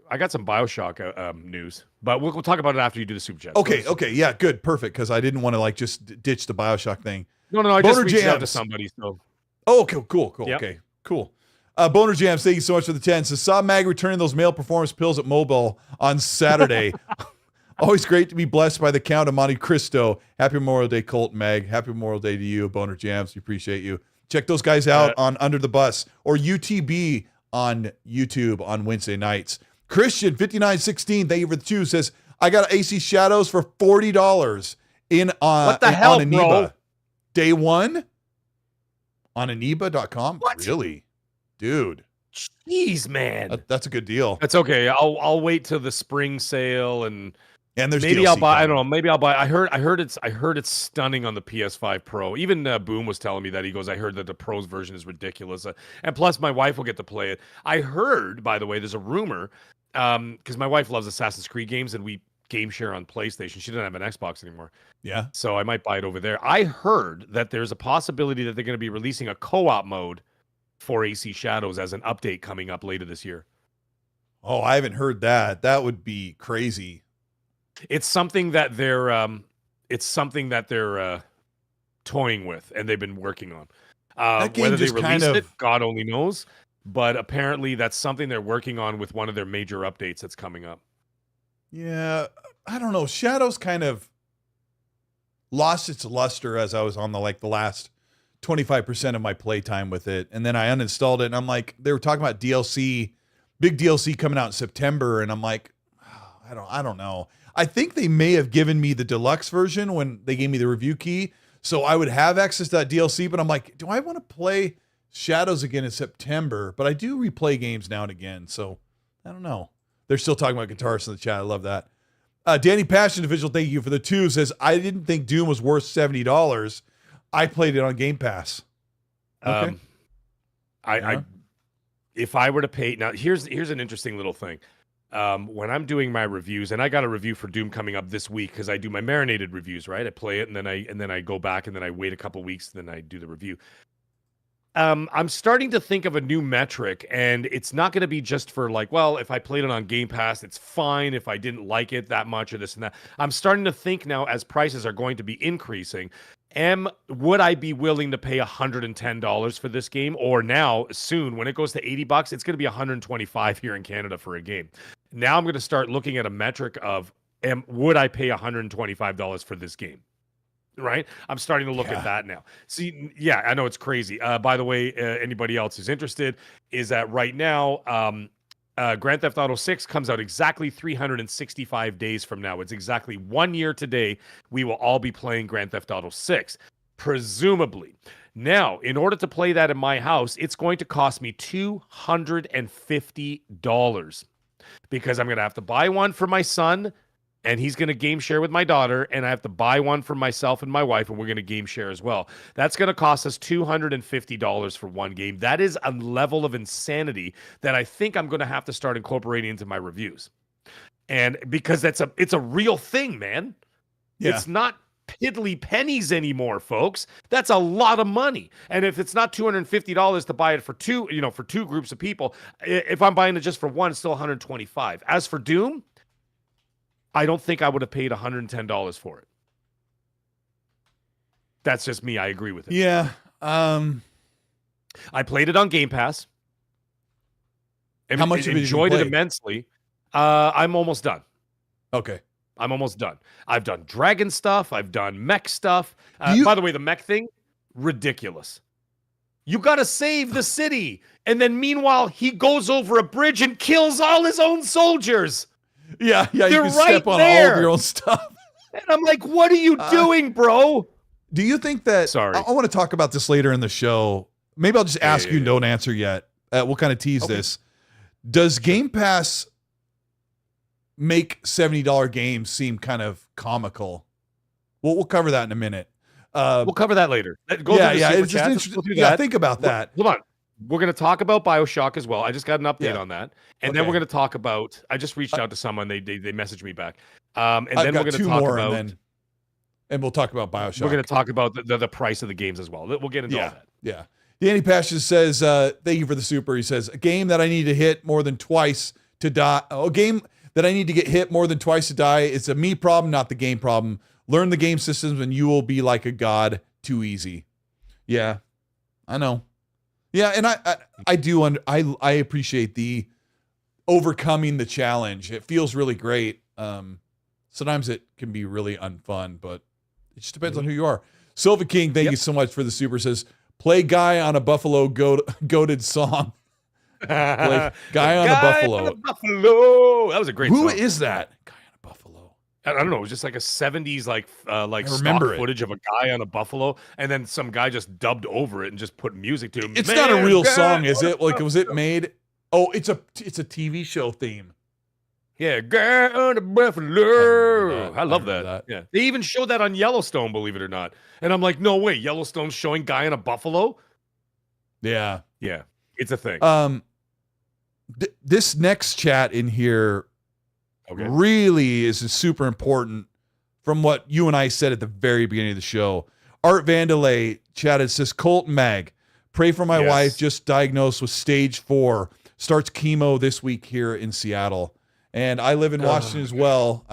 news, but we'll talk about it after you do the super chat. Okay, yeah, good, perfect. Because I didn't want to like just ditch the Bioshock thing. No, I just reached out to somebody. So. Oh, okay, cool. Yep. Okay, cool. Boner Jams, thank you so much for the 10. So saw Mag returning those male performance pills at Mobile on Saturday. Always great to be blessed by the Count of Monte Cristo. Happy Memorial Day, Colt Mag. Happy Memorial Day to you, Boner Jams. We appreciate you. Check those guys out on Under the Bus or UTB on YouTube on Wednesday nights. Christian 5916, thank you for the 2, says I got AC Shadows for $40 what the hell, on Aniba. Bro? Day one on Aniba.com. What? Really, dude? Jeez, man. That's a good deal. That's okay. I'll wait till the spring sale and there's maybe DLC I'll buy. coming. I don't know. Maybe I'll buy. I heard it's stunning on the PS5 Pro. Even Boom was telling me that. He goes, I heard that the Pro's version is ridiculous, and plus my wife will get to play it. I heard, by the way, there's a rumor, because my wife loves Assassin's Creed games and we game share on PlayStation. She doesn't have an Xbox anymore. Yeah. So I might buy it over there. I heard that there's a possibility that they're going to be releasing a co-op mode for AC Shadows as an update coming up later this year. Oh, I haven't heard that. That would be crazy. It's something that they're toying with and they've been working on. Whether they release it, God only knows. But apparently that's something they're working on with one of their major updates that's coming up. Yeah, I don't know. Shadows kind of lost its luster as I was on the last 25% of my playtime with it. And then I uninstalled it and I'm like, they were talking about DLC, big DLC coming out in September. And I'm like, I don't know. I think they may have given me the deluxe version when they gave me the review key. So I would have access to that DLC, but I'm like, do I want to play Shadows again in September? But I do replay games now and again. So I don't know. They're still talking about guitarists in the chat. I love that. Danny Passion Individual, thank you for the 2, says, I didn't think Doom was worth $70. I played it on Game Pass. Okay. If I were to pay now, here's an interesting little thing. When I'm doing my reviews, and I got a review for Doom coming up this week because I do my marinated reviews, right? I play it and then I go back and then I wait a couple weeks and then I do the review. I'm starting to think of a new metric, and it's not going to be just for like, well, if I played it on Game Pass, it's fine if I didn't like it that much or this and that. I'm starting to think now, as prices are going to be increasing, would I be willing to pay $110 for this game? Or now, soon, when it goes to $80, it's going to be $125 here in Canada for a game. Now I'm going to start looking at a metric of, would I pay $125 for this game? Right? I'm starting to look at that now. See, yeah, I know it's crazy. By the way, anybody else who's interested is that right now, Grand Theft Auto 6 comes out exactly 365 days from now. It's exactly 1 year today. We will all be playing Grand Theft Auto 6, presumably. Now, in order to play that in my house, it's going to cost me $250 because I'm going to have to buy one for my son and he's going to game share with my daughter, and I have to buy one for myself and my wife, and we're going to game share as well. That's going to cost us $250 for one game. That is a level of insanity that I think I'm going to have to start incorporating into my reviews. And because it's a real thing, man. Yeah. It's not piddly pennies anymore, folks. That's a lot of money. And if it's not $250 to buy it for two groups of people, if I'm buying it just for one, it's still $125. As for Doom, I don't think I would have paid $110 for it. That's just me. I agree with it. Yeah. I played it on Game Pass. How much of it enjoyed it immensely. I'm almost done. Okay. I'm almost done. I've done dragon stuff. I've done mech stuff. By the way, the mech thing, ridiculous. You got to save the city. And then meanwhile, he goes over a bridge and kills all his own soldiers. Yeah. They're You can step on all of your own stuff. And I'm like, what are you doing, bro? Do you think that... Sorry. I want to talk about this later in the show. Maybe I'll just ask you and don't answer yet. We'll kind of tease this. Does Game Pass make $70 games seem kind of comical? We'll cover that in a minute. We'll cover that later. It's just interesting. Yeah, think about that. Hold on. We're going to talk about Bioshock as well. I just got an update on that. And then we're going to talk about... I just reached out to someone. They messaged me back. And then we're going to talk about... And we'll talk about Bioshock. We're going to talk about the price of the games as well. We'll get into all that. Yeah. Danny Passion says, thank you for the super. He says, a game that I need to hit more than twice to die. A game that I need to get hit more than twice to die. It's a me problem, not the game problem. Learn the game systems and you will be like a god. Too easy. Yeah, I know. Yeah, and I appreciate the overcoming the challenge. It feels really great. Sometimes it can be really unfun, but it just depends on who you are. Silva King, thank you so much for the super. Says, play Guy on a Buffalo goated song. Play Guy on a Buffalo. That was a great song. Who is that? Guy on a Buffalo. I don't know. It was just like a 70s stock footage of a guy on a buffalo, and then some guy just dubbed over it and just put music to it. It's not a real song, is it? Like, was it made? Oh, it's a TV show theme. Yeah, Guy on a Buffalo. I love that. Yeah, they even showed that on Yellowstone, believe it or not. And I'm like, no way, Yellowstone's showing Guy on a Buffalo. Yeah, it's a thing. This next chat in here. Okay. Really is super important from what you and I said at the very beginning of the show. Art Vandalay chatted, says, Colt Mag, pray for my wife, just diagnosed with stage 4, starts chemo this week here in Seattle. And I live in Washington as well.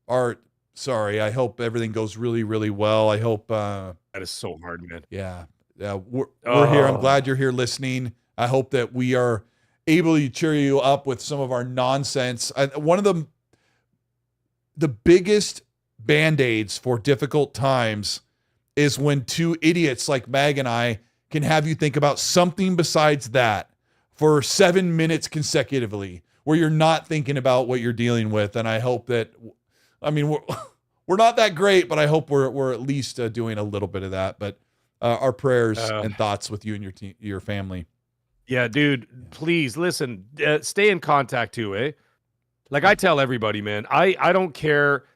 Art, sorry. I hope everything goes really, really well. I hope... that is so hard, man. Yeah. We're here. I'm glad you're here listening. I hope that we are able to cheer you up with some of our nonsense. One of the biggest band-aids for difficult times is when two idiots like Mag and I can have you think about something besides that for 7 minutes consecutively, where you're not thinking about what you're dealing with. And I hope that, we're not that great, but I hope we're at least doing a little bit of that. But our prayers and thoughts with you and your family. Yeah, dude, please listen, stay in contact too, eh? Like I tell everybody, man, I don't care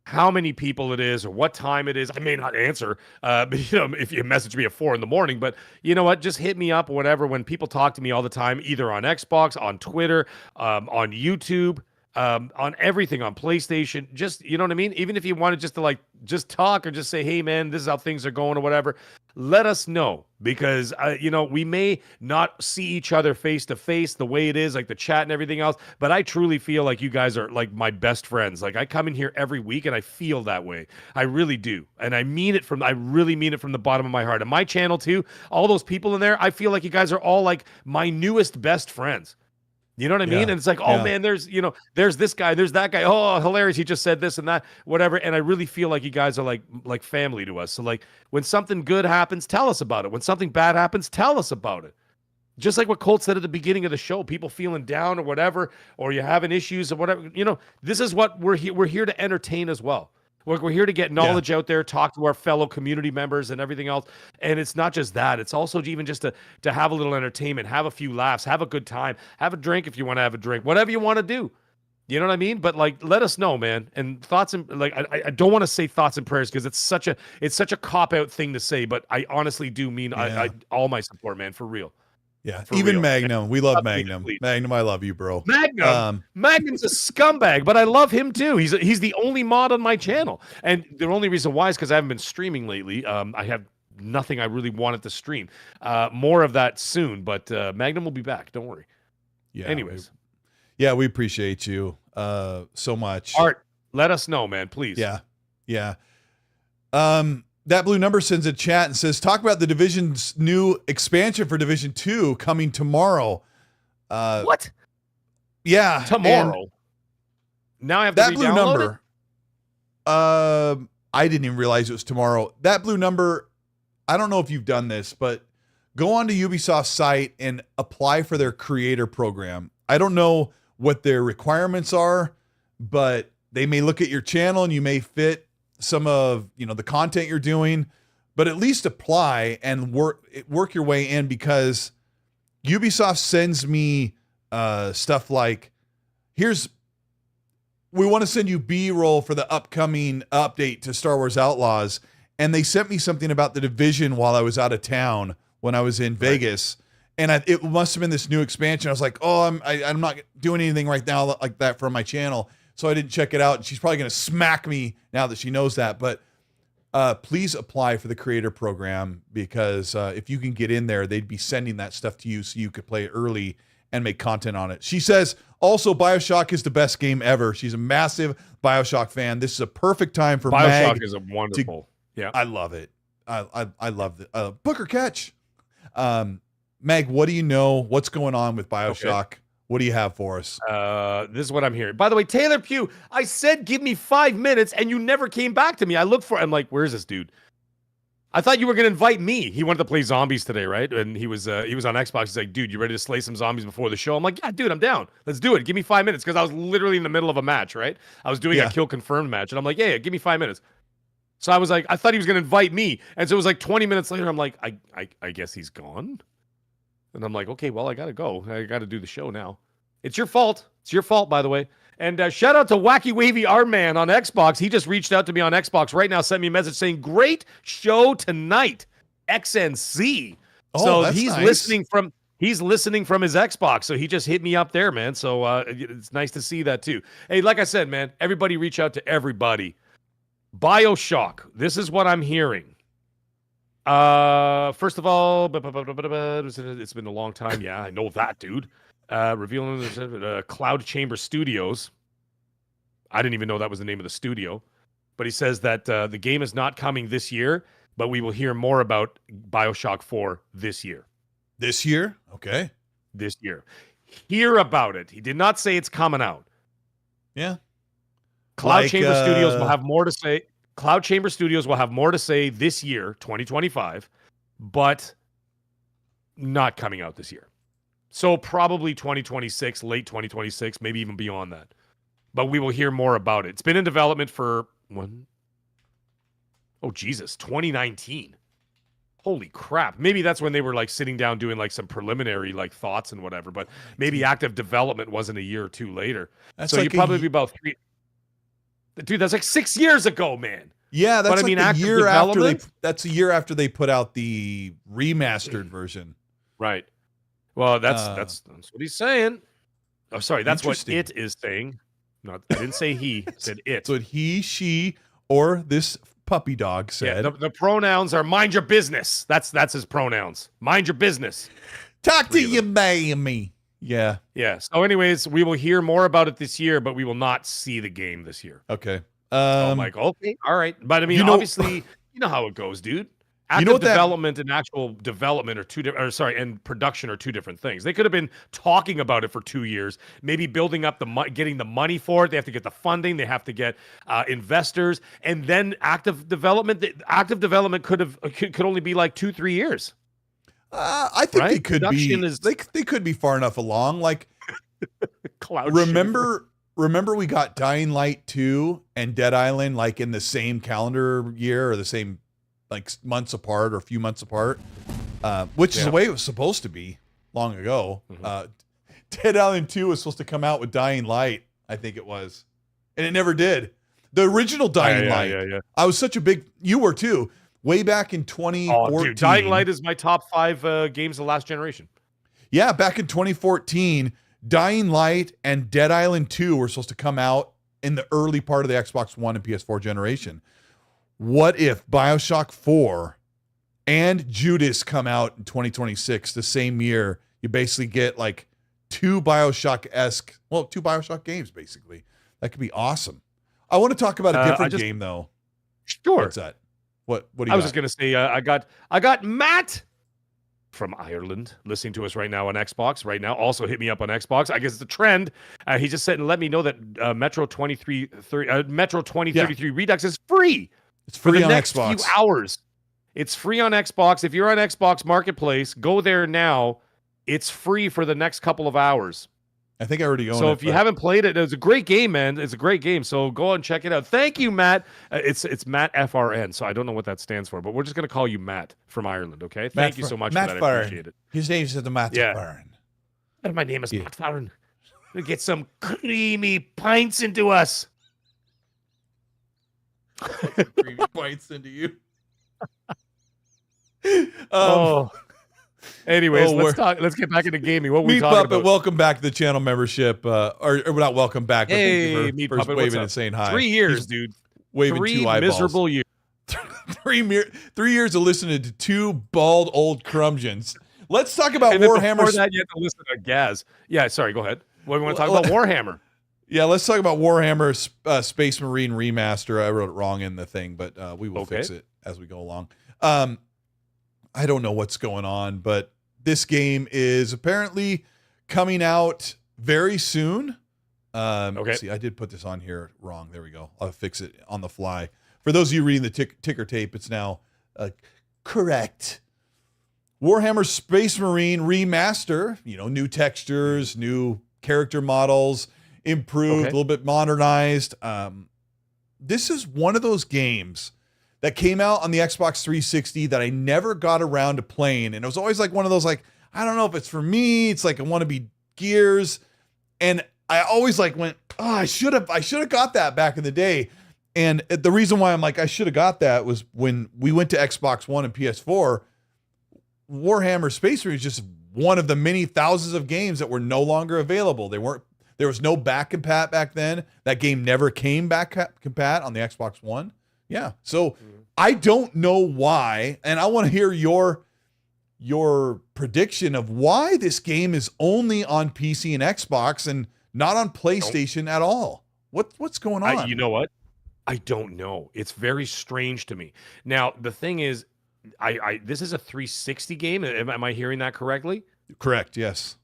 how many people it is or what time it is. I may not answer, but if you message me at 4 a.m, but you know what? Just hit me up or whatever. When people talk to me all the time, either on Xbox, on Twitter, on YouTube, on everything, on PlayStation, just, you know what I mean? Even if you wanted just to just talk or just say, hey man, this is how things are going or whatever, let us know, because we may not see each other face to face the way it is, like the chat and everything else, but I truly feel like you guys are like my best friends. Like I come in here every week and I feel that way. I really do. And I really mean it from the bottom of my heart. And my channel too, all those people in there, I feel like you guys are all like my newest best friends. You know what I mean? And it's like, man, there's this guy, there's that guy. Oh, hilarious. He just said this and that, whatever. And I really feel like you guys are like family to us. So like when something good happens, tell us about it. When something bad happens, tell us about it. Just like what Colt said at the beginning of the show, people feeling down or whatever, or you having issues or whatever, this is what we're here to entertain as well. We're here to get knowledge out there, talk to our fellow community members and everything else. And it's not just that. It's also even just to have a little entertainment, have a few laughs, have a good time, have a drink if you want to have a drink, whatever you want to do. You know what I mean? But like, let us know, man. And thoughts and like, I don't want to say thoughts and prayers because it's such a cop out thing to say. But I honestly do mean I all my support, man, for real. Yeah, For even real. Magnum. We love Please, Magnum. please. Magnum, I love you, bro. Magnum's a scumbag, but I love him too. He's the only mod on my channel, and the only reason why is because I haven't been streaming lately. I have nothing I really wanted to stream. More of that soon, but Magnum will be back. Don't worry. Yeah. Anyways. We appreciate you so much. Art, let us know, man, please. Yeah. That blue number sends a chat and says, talk about the Division's new expansion for Division 2 coming tomorrow. What? Yeah. Tomorrow. Now I have to that blue number. It? I didn't even realize it was tomorrow. That blue number, I don't know if you've done this, but go on to Ubisoft's site and apply for their creator program. I don't know what their requirements are, but they may look at your channel and you may fit some of, the content you're doing, but at least apply and work your way in, because Ubisoft sends me stuff like, we want to send you B-roll for the upcoming update to Star Wars Outlaws. And they sent me something about the Division while I was out of town when I was in Vegas. And it must have been this new expansion. I was like, oh, I'm not doing anything right now like that for my channel. So I didn't check it out. And she's probably going to smack me now that she knows that. But please apply for the creator program, because if you can get in there, they'd be sending that stuff to you so you could play it early and make content on it. She says, also, Bioshock is the best game ever. She's a massive Bioshock fan. This is a perfect time for Bioshock is a wonderful. Yeah, I love it. I love it. Book or catch. Meg, what do you know? What's going on with Bioshock? Okay. What do you have for us? This is what I'm hearing. By the way, Taylor Pugh, I said give me 5 minutes, and you never came back to me. I looked for. I'm like, where's this dude? I thought you were gonna invite me. He wanted to play zombies today, right? And he was on Xbox. He's like, dude, you ready to slay some zombies before the show? I'm like, yeah, dude, I'm down. Let's do it. Give me 5 minutes, because I was literally in the middle of a match, right? I was doing a kill confirmed match, and I'm like, yeah, give me 5 minutes. So I was like, I thought he was gonna invite me, and so it was like 20 minutes later. I'm like, I guess he's gone. And I'm like, okay, well, I gotta go. I gotta do the show now. It's your fault. It's your fault, by the way. And shout out to Wacky Wavy R-Man on Xbox. He just reached out to me on Xbox right now, sent me a message saying, great show tonight, XNC. Oh, so that's he's nice. listening from his Xbox. So he just hit me up there, man. So it's nice to see that too. Hey, like I said, man, everybody reach out to everybody. Bioshock. This is what I'm hearing. First of all, it's been a long time. Yeah, I know that, dude. Revealing Cloud Chamber Studios. I didn't even know that was the name of the studio. But he says that the game is not coming this year, but we will hear more about Bioshock 4 this year. This year? Okay. This year. Hear about it. He did not say it's coming out. Yeah. Cloud Chamber Studios will have more to say. Cloud Chamber Studios will have more to say this year, 2025, but not coming out this year. So probably 2026, late 2026, maybe even beyond that. But we will hear more about it. It's been in development for 2019. Holy crap. Maybe that's when they were like sitting down doing like some preliminary like thoughts and whatever, but maybe active development wasn't a year or two later. So like you'd probably be about 3. Dude, that's like 6 years ago, man. Yeah, that's but, like a year after that's a year after they put out the remastered version. Right. Well, that's what he's saying. Oh, sorry, that's what it is saying. I didn't say he, said it. So he, she, or this puppy dog said. Yeah, the pronouns are mind your business. That's his pronouns. Mind your business. Talk to you, baby. Yeah. Yeah. So anyways, we will hear more about it this year, but we will not see the game this year. Okay. I'm like, okay, all right. But I mean, obviously, you know how it goes, dude. Active development and actual development are and production are two different things. They could have been talking about it for 2 years, maybe building up getting the money for it. They have to get the funding. They have to get investors, and then active development. Active development could only be like 2-3 years. I think they could be. They could be far enough along. Like, remember we got Dying Light 2 and Dead Island like in the same calendar year or the same like months apart or a few months apart, which is the way it was supposed to be long ago. Mm-hmm. Dead Island 2 was supposed to come out with Dying Light I think it was. And it never did. The original Dying Light. Yeah. I was such a big, you were too, way back in 2014. Oh, dude, Dying Light is my top 5 games of last generation. Yeah, back in 2014, Dying Light and Dead Island 2 were supposed to come out in the early part of the Xbox One and PS4 generation. What if Bioshock 4 and Judas come out in 2026, the same year? You basically get like two Bioshock games, basically. That could be awesome. I want to talk about a different game, though. Sure. What's that? What do you I was just going to say, I got Matt from Ireland listening to us right now on Xbox. Right now, also hit me up on Xbox. I guess it's a trend. He just said and let me know that Metro 2033 Redux is free. It's free for the on next Xbox. few hours. It's free on Xbox. If you're on Xbox Marketplace, go there now. It's free for the next couple of hours. I think I already own it. So if you haven't played it, it's a great game, man. It's a great game. So go and check it out. Thank you, Matt. It's Matt FRN. So I don't know what that stands for, but we're just going to call you Matt from Ireland, okay? Thank you so much Matt for that. I appreciate it. His name's the Matt Farron. And my name is Matt Farron. We get some creamy pints into us. Creamy pints into you. Anyways, let's get back into gaming. What were we Meat talking Puppet, about? welcome back to the channel membership. Or not welcome back. But Hey, thank you Meat for Puppet, waving what's and up? saying hi. 3 years, He's dude. waving 3 two eyeballs. miserable years. 3 years of listening to two bald old crumjans. Let's talk about And then Warhammer. before that, you had to listen to Gaz. Yeah, sorry, go ahead. What do we want to talk about? Warhammer. Yeah, let's talk about Warhammer Space Marine Remaster. I wrote it wrong in the thing, but we will fix it as we go along. I don't know what's going on, but this game is apparently coming out very soon. See, I did put this on here wrong. There we go. I'll fix it on the fly. For those of you reading the ticker tape, it's now correct. Warhammer Space Marine Remaster, new textures, new character models, improved, a little bit modernized. This is one of those games that came out on the Xbox 360 that I never got around to playing. And it was always like one of those, like, I don't know if it's for me. It's like I want to be Gears. And I always went, oh, I should have got that back in the day. And the reason why I'm like, I should have got that was when we went to Xbox One and PS4, Warhammer Space Marine is just one of the many thousands of games that were no longer available. There was no back compat back then. That game never came back compat on the Xbox One. Yeah. So I don't know why. And I want to hear your prediction of why this game is only on PC and Xbox and not on PlayStation at all. What's going on? You know what? I don't know. It's very strange to me. Now, the thing is, this is a 360 game. Am I hearing that correctly? Correct. Yes.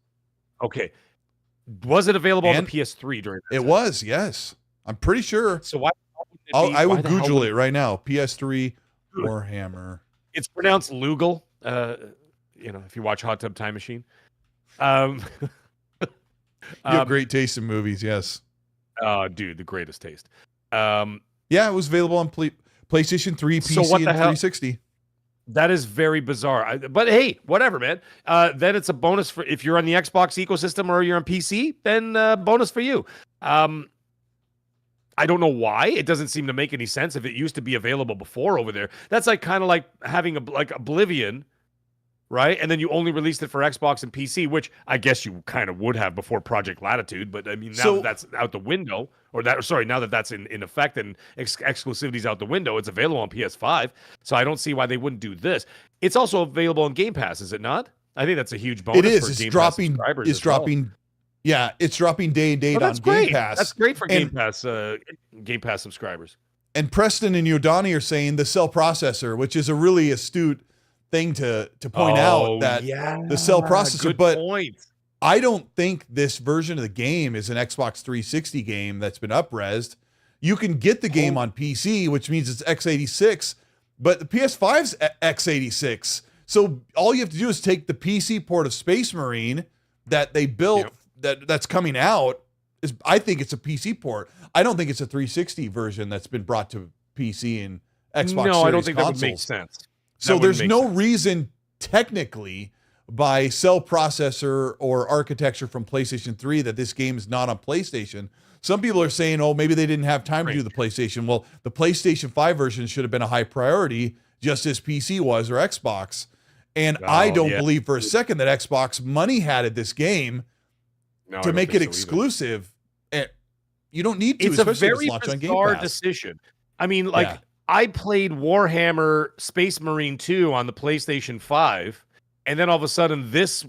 Okay. Was it available on the PS3 during that time? It was, yes. I'm pretty sure. So why? I will Google it right now. PS3 Warhammer. It's pronounced Lugal. If you watch Hot Tub Time Machine. You have great taste in movies, yes. Dude, the greatest taste. Yeah, it was available on PlayStation 3, PC, and 360. That is very bizarre. But hey, whatever, man. Then it's a bonus for if you're on the Xbox ecosystem or you're on PC, then bonus for you. I don't know why. It doesn't seem to make any sense if it used to be available before over there. That's kind of like having Oblivion, right? And then you only released it for Xbox and PC, which I guess you kind of would have before Project Latitude. But I mean, now that that's out the window, now that that's in effect and exclusivity's out the window, it's available on PS5. So I don't see why they wouldn't do this. It's also available on Game Pass, is it not? I think that's a huge bonus. It is. For it's Game dropping. Pass subscribers it's dropping. Well. Yeah, it's dropping day and date on Game Pass. That's great for Game Pass subscribers. And Preston and Yodani are saying the cell processor, which is a really astute thing to point out, that the cell processor. Good but point. I don't think this version of the game is an Xbox 360 game that's been up-resed. You can get the game on PC, which means it's x86, but the PS5's x86. So all you have to do is take the PC port of Space Marine that they built, that's coming out. I think it's a PC port. I don't think it's a 360 version that's been brought to PC and Xbox Series I don't think consoles. that would make sense. So there's no reason technically by cell processor or architecture from PlayStation 3 that this game is not on PlayStation. Some people are saying, oh, maybe they didn't have time to do the PlayStation. Well, the PlayStation 5 version should have been a high priority, just as PC was or Xbox. And I don't believe for a second that Xbox money hatted this game to make it exclusive. And you don't need to, it's a especially very if it's launched on Game bizarre Pass. decision. I mean, like, I played Warhammer Space Marine 2 on the PlayStation 5, and then all of a sudden this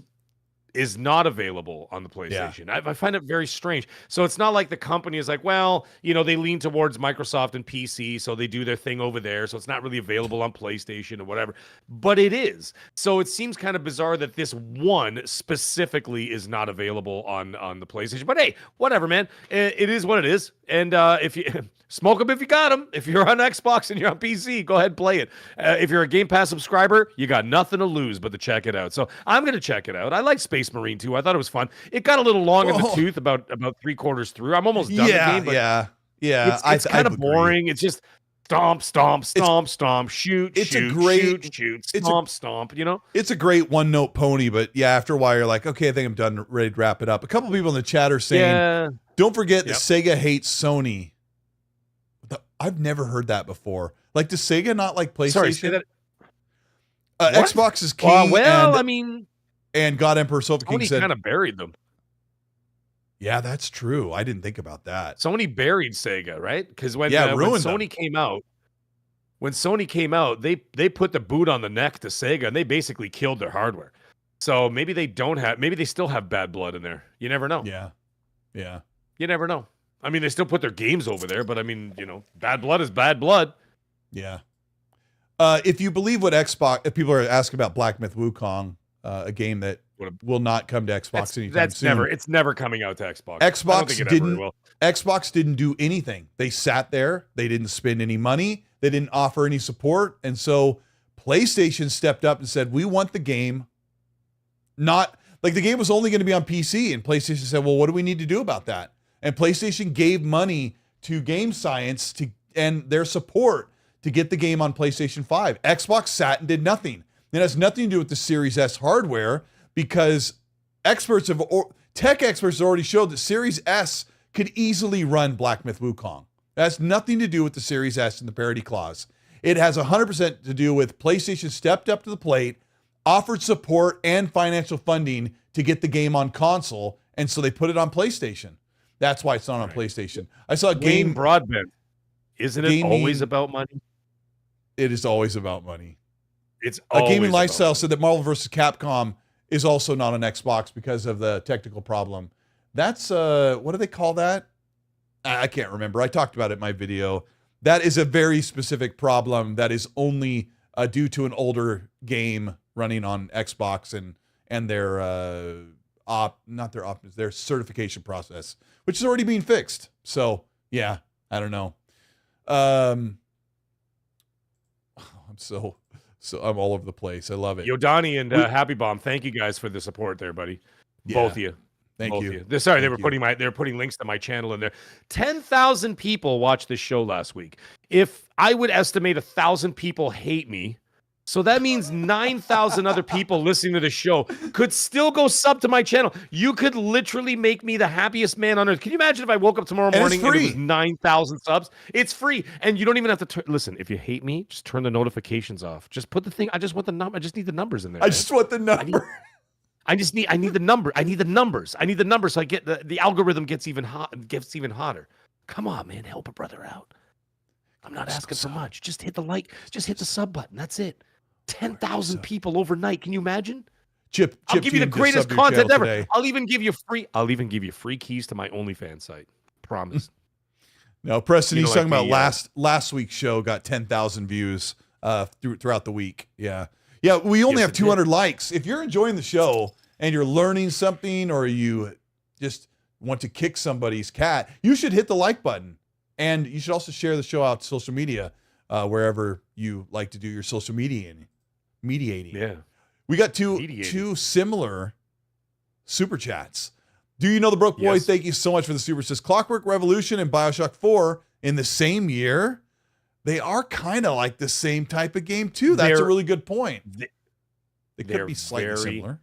is not available on the PlayStation. I find it very strange. So it's not like the company is like, well, you know, they lean towards Microsoft and PC, so they do their thing over there. So it's not really available on PlayStation or whatever, but it is. So it seems kind of bizarre that this one specifically is not available on the PlayStation. But hey, whatever, man. It is what it is. And if you smoke them, if you got them. If you're on Xbox and you're on PC, go ahead and play it. If you're a Game Pass subscriber, you got nothing to lose but to check it out. So I'm going to check it out. I like Space Marine 2. I thought it was fun. It got a little long in the tooth about 3/4 through. I'm almost done the game. But it's kind of boring. It's just stomp, stomp, stomp, stomp, shoot, shoot, stomp, you know? It's a great one-note pony, but yeah, after a while, you're like, okay, I think I'm done, ready to wrap it up. A couple people in the chat are saying, don't forget that Sega hates Sony. I've never heard that before. Like, does Sega not like PlayStation? Sorry, say that. Xbox is king. I mean... And God Emperor Sofa King said... Sony kind of buried them. Yeah, that's true. I didn't think about that. Sony buried Sega, right? Because when Sony came out, they put the boot on the neck to Sega, and they basically killed their hardware. So maybe they still have bad blood in there. You never know. Yeah. You never know. I mean, they still put their games over there, but I mean, you know, bad blood is bad blood. Yeah. If you believe what Xbox, if people are asking about Black Myth Wukong, a game that will not come to Xbox anytime soon. It's never coming out to Xbox. Xbox didn't do anything. They sat there. They didn't spend any money. They didn't offer any support. And so PlayStation stepped up and said, we want the game. Not like the game was only going to be on PC, and PlayStation said, well, what do we need to do about that? And PlayStation gave money to Game Science and their support to get the game on PlayStation 5. Xbox sat and did nothing. It has nothing to do with the Series S hardware, because tech experts have already showed that Series S could easily run Black Myth Wukong. It has nothing to do with the Series S and the parity clause. It has 100% to do with PlayStation stepped up to the plate, offered support and financial funding to get the game on console, and so they put it on PlayStation. That's why it's not on PlayStation. I saw a game broadband. Isn't it always about money? It is always about money. It's a Gaming Lifestyle said that Marvel vs. Capcom is also not on Xbox because of the technical problem. That's what do they call that? I can't remember. I talked about it in my video. That is a very specific problem that is only due to an older game running on Xbox and their their certification process, which is already being fixed. So yeah, I don't know. I'm I'm all over the place. I love it. Yodani and Happy Bomb, thank you guys for the support there, buddy. Both of you. Thank you. They were putting links to my channel in there. 10,000 people watched this show last week. If I would estimate 1,000 people hate me, so that means 9,000 other people listening to the show could still go sub to my channel. You could literally make me the happiest man on earth. Can you imagine if I woke up tomorrow morning and it was 9,000 subs? It's free. And you don't even have to listen, if you hate me, just turn the notifications off. Just put the thing. I just want the number. I just need the numbers in there. I just want the number. I need the number. I need the numbers. I need the numbers so I get the algorithm gets even hotter. Come on, man. Help a brother out. I'm not asking for much. Just hit the like. Just hit the sub button. That's it. 10,000 people overnight. Can you imagine? I'll give you the greatest content ever. Today. I'll even give you free keys to my OnlyFans site. Promise. No, Preston, he's talking about last week's show got 10,000 views throughout the week. Yeah. Yeah, we only have 200 likes. If you're enjoying the show and you're learning something, or you just want to kick somebody's cat, you should hit the like button. And you should also share the show out to social media, wherever you like to do your social mediating. Yeah. We got two similar super chats. Do you know the Broke Boy? Yes. Thank you so much for the super. Says Clockwork Revolution and Bioshock 4 in the same year. They are kind of like the same type of game too. That's a really good point. They could be slightly similar.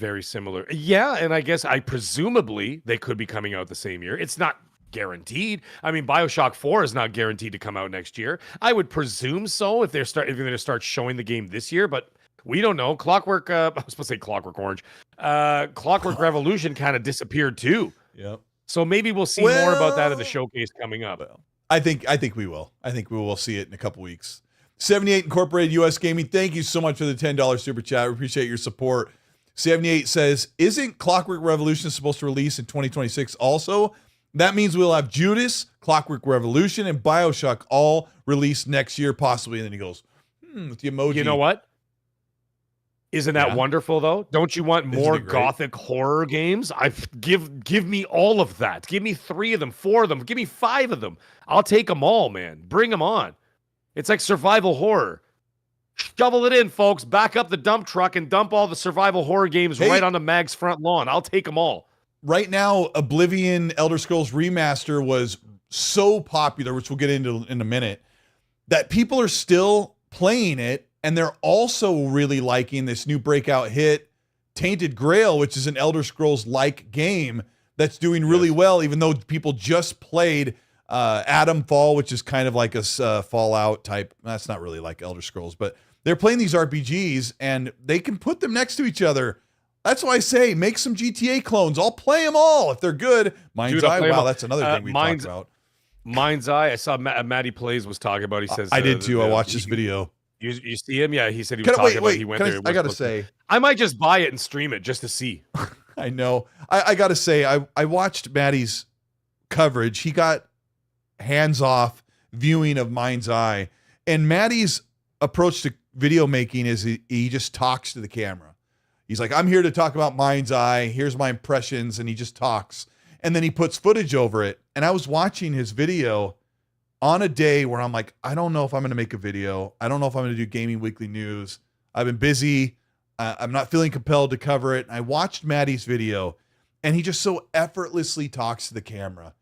Very similar. Yeah, and I guess presumably they could be coming out the same year. It's not guaranteed. I mean, Bioshock 4 is not guaranteed to come out next year. I would presume so if they're going to start showing the game this year, but we don't know. Clockwork, I was supposed to say Clockwork Orange. Clockwork Revolution kind of disappeared too. Yep. So maybe we'll see more about that in the showcase coming up. Well, I think we will. I think we will see it in a couple weeks. 78 Incorporated US Gaming, thank you so much for the $10 super chat. We appreciate your support. 78 says, isn't Clockwork Revolution supposed to release in 2026 also? That means we'll have Judas, Clockwork Revolution, and Bioshock all released next year, possibly. And then he goes, with the emoji. You know what? Isn't that wonderful, though? Don't you want more gothic horror games? Give me all of that. Give me 3 of them, 4 of them. Give me 5 of them. I'll take them all, man. Bring them on. It's like survival horror. Shovel it in, folks. Back up the dump truck and dump all the survival horror games right onto Mag's front lawn. I'll take them all. Right now, Oblivion Elder Scrolls Remaster was so popular, which we'll get into in a minute, that people are still playing it. And they're also really liking this new breakout hit, Tainted Grail, which is an Elder Scrolls-like game that's doing really well, even though people just played Atom Fall, which is kind of like a Fallout type. That's not really like Elder Scrolls, but they're playing these RPGs, and they can put them next to each other. That's why I say make some GTA clones. I'll play them all if they're good. Mind's Eye, wow, that's another thing we talked about. Mind's Eye, I saw Matty Plays was talking about. He says I did too. I watched this video. You see him? Yeah, he said he was talking about he went there. I gotta say, I might just buy it and stream it just to see. I know. I gotta say, I watched Maddie's coverage. He got hands-off viewing of Mind's Eye, and Maddie's approach to video making is he just talks to the camera. He's like, I'm here to talk about Mind's Eye. Here's my impressions, and he just talks, and then he puts footage over it. And I was watching his video on a day where I'm like, I don't know if I'm going to make a video. I don't know if I'm going to do Gaming Weekly News. I've been busy. I'm not feeling compelled to cover it. And I watched Maddie's video, and he just so effortlessly talks to the camera,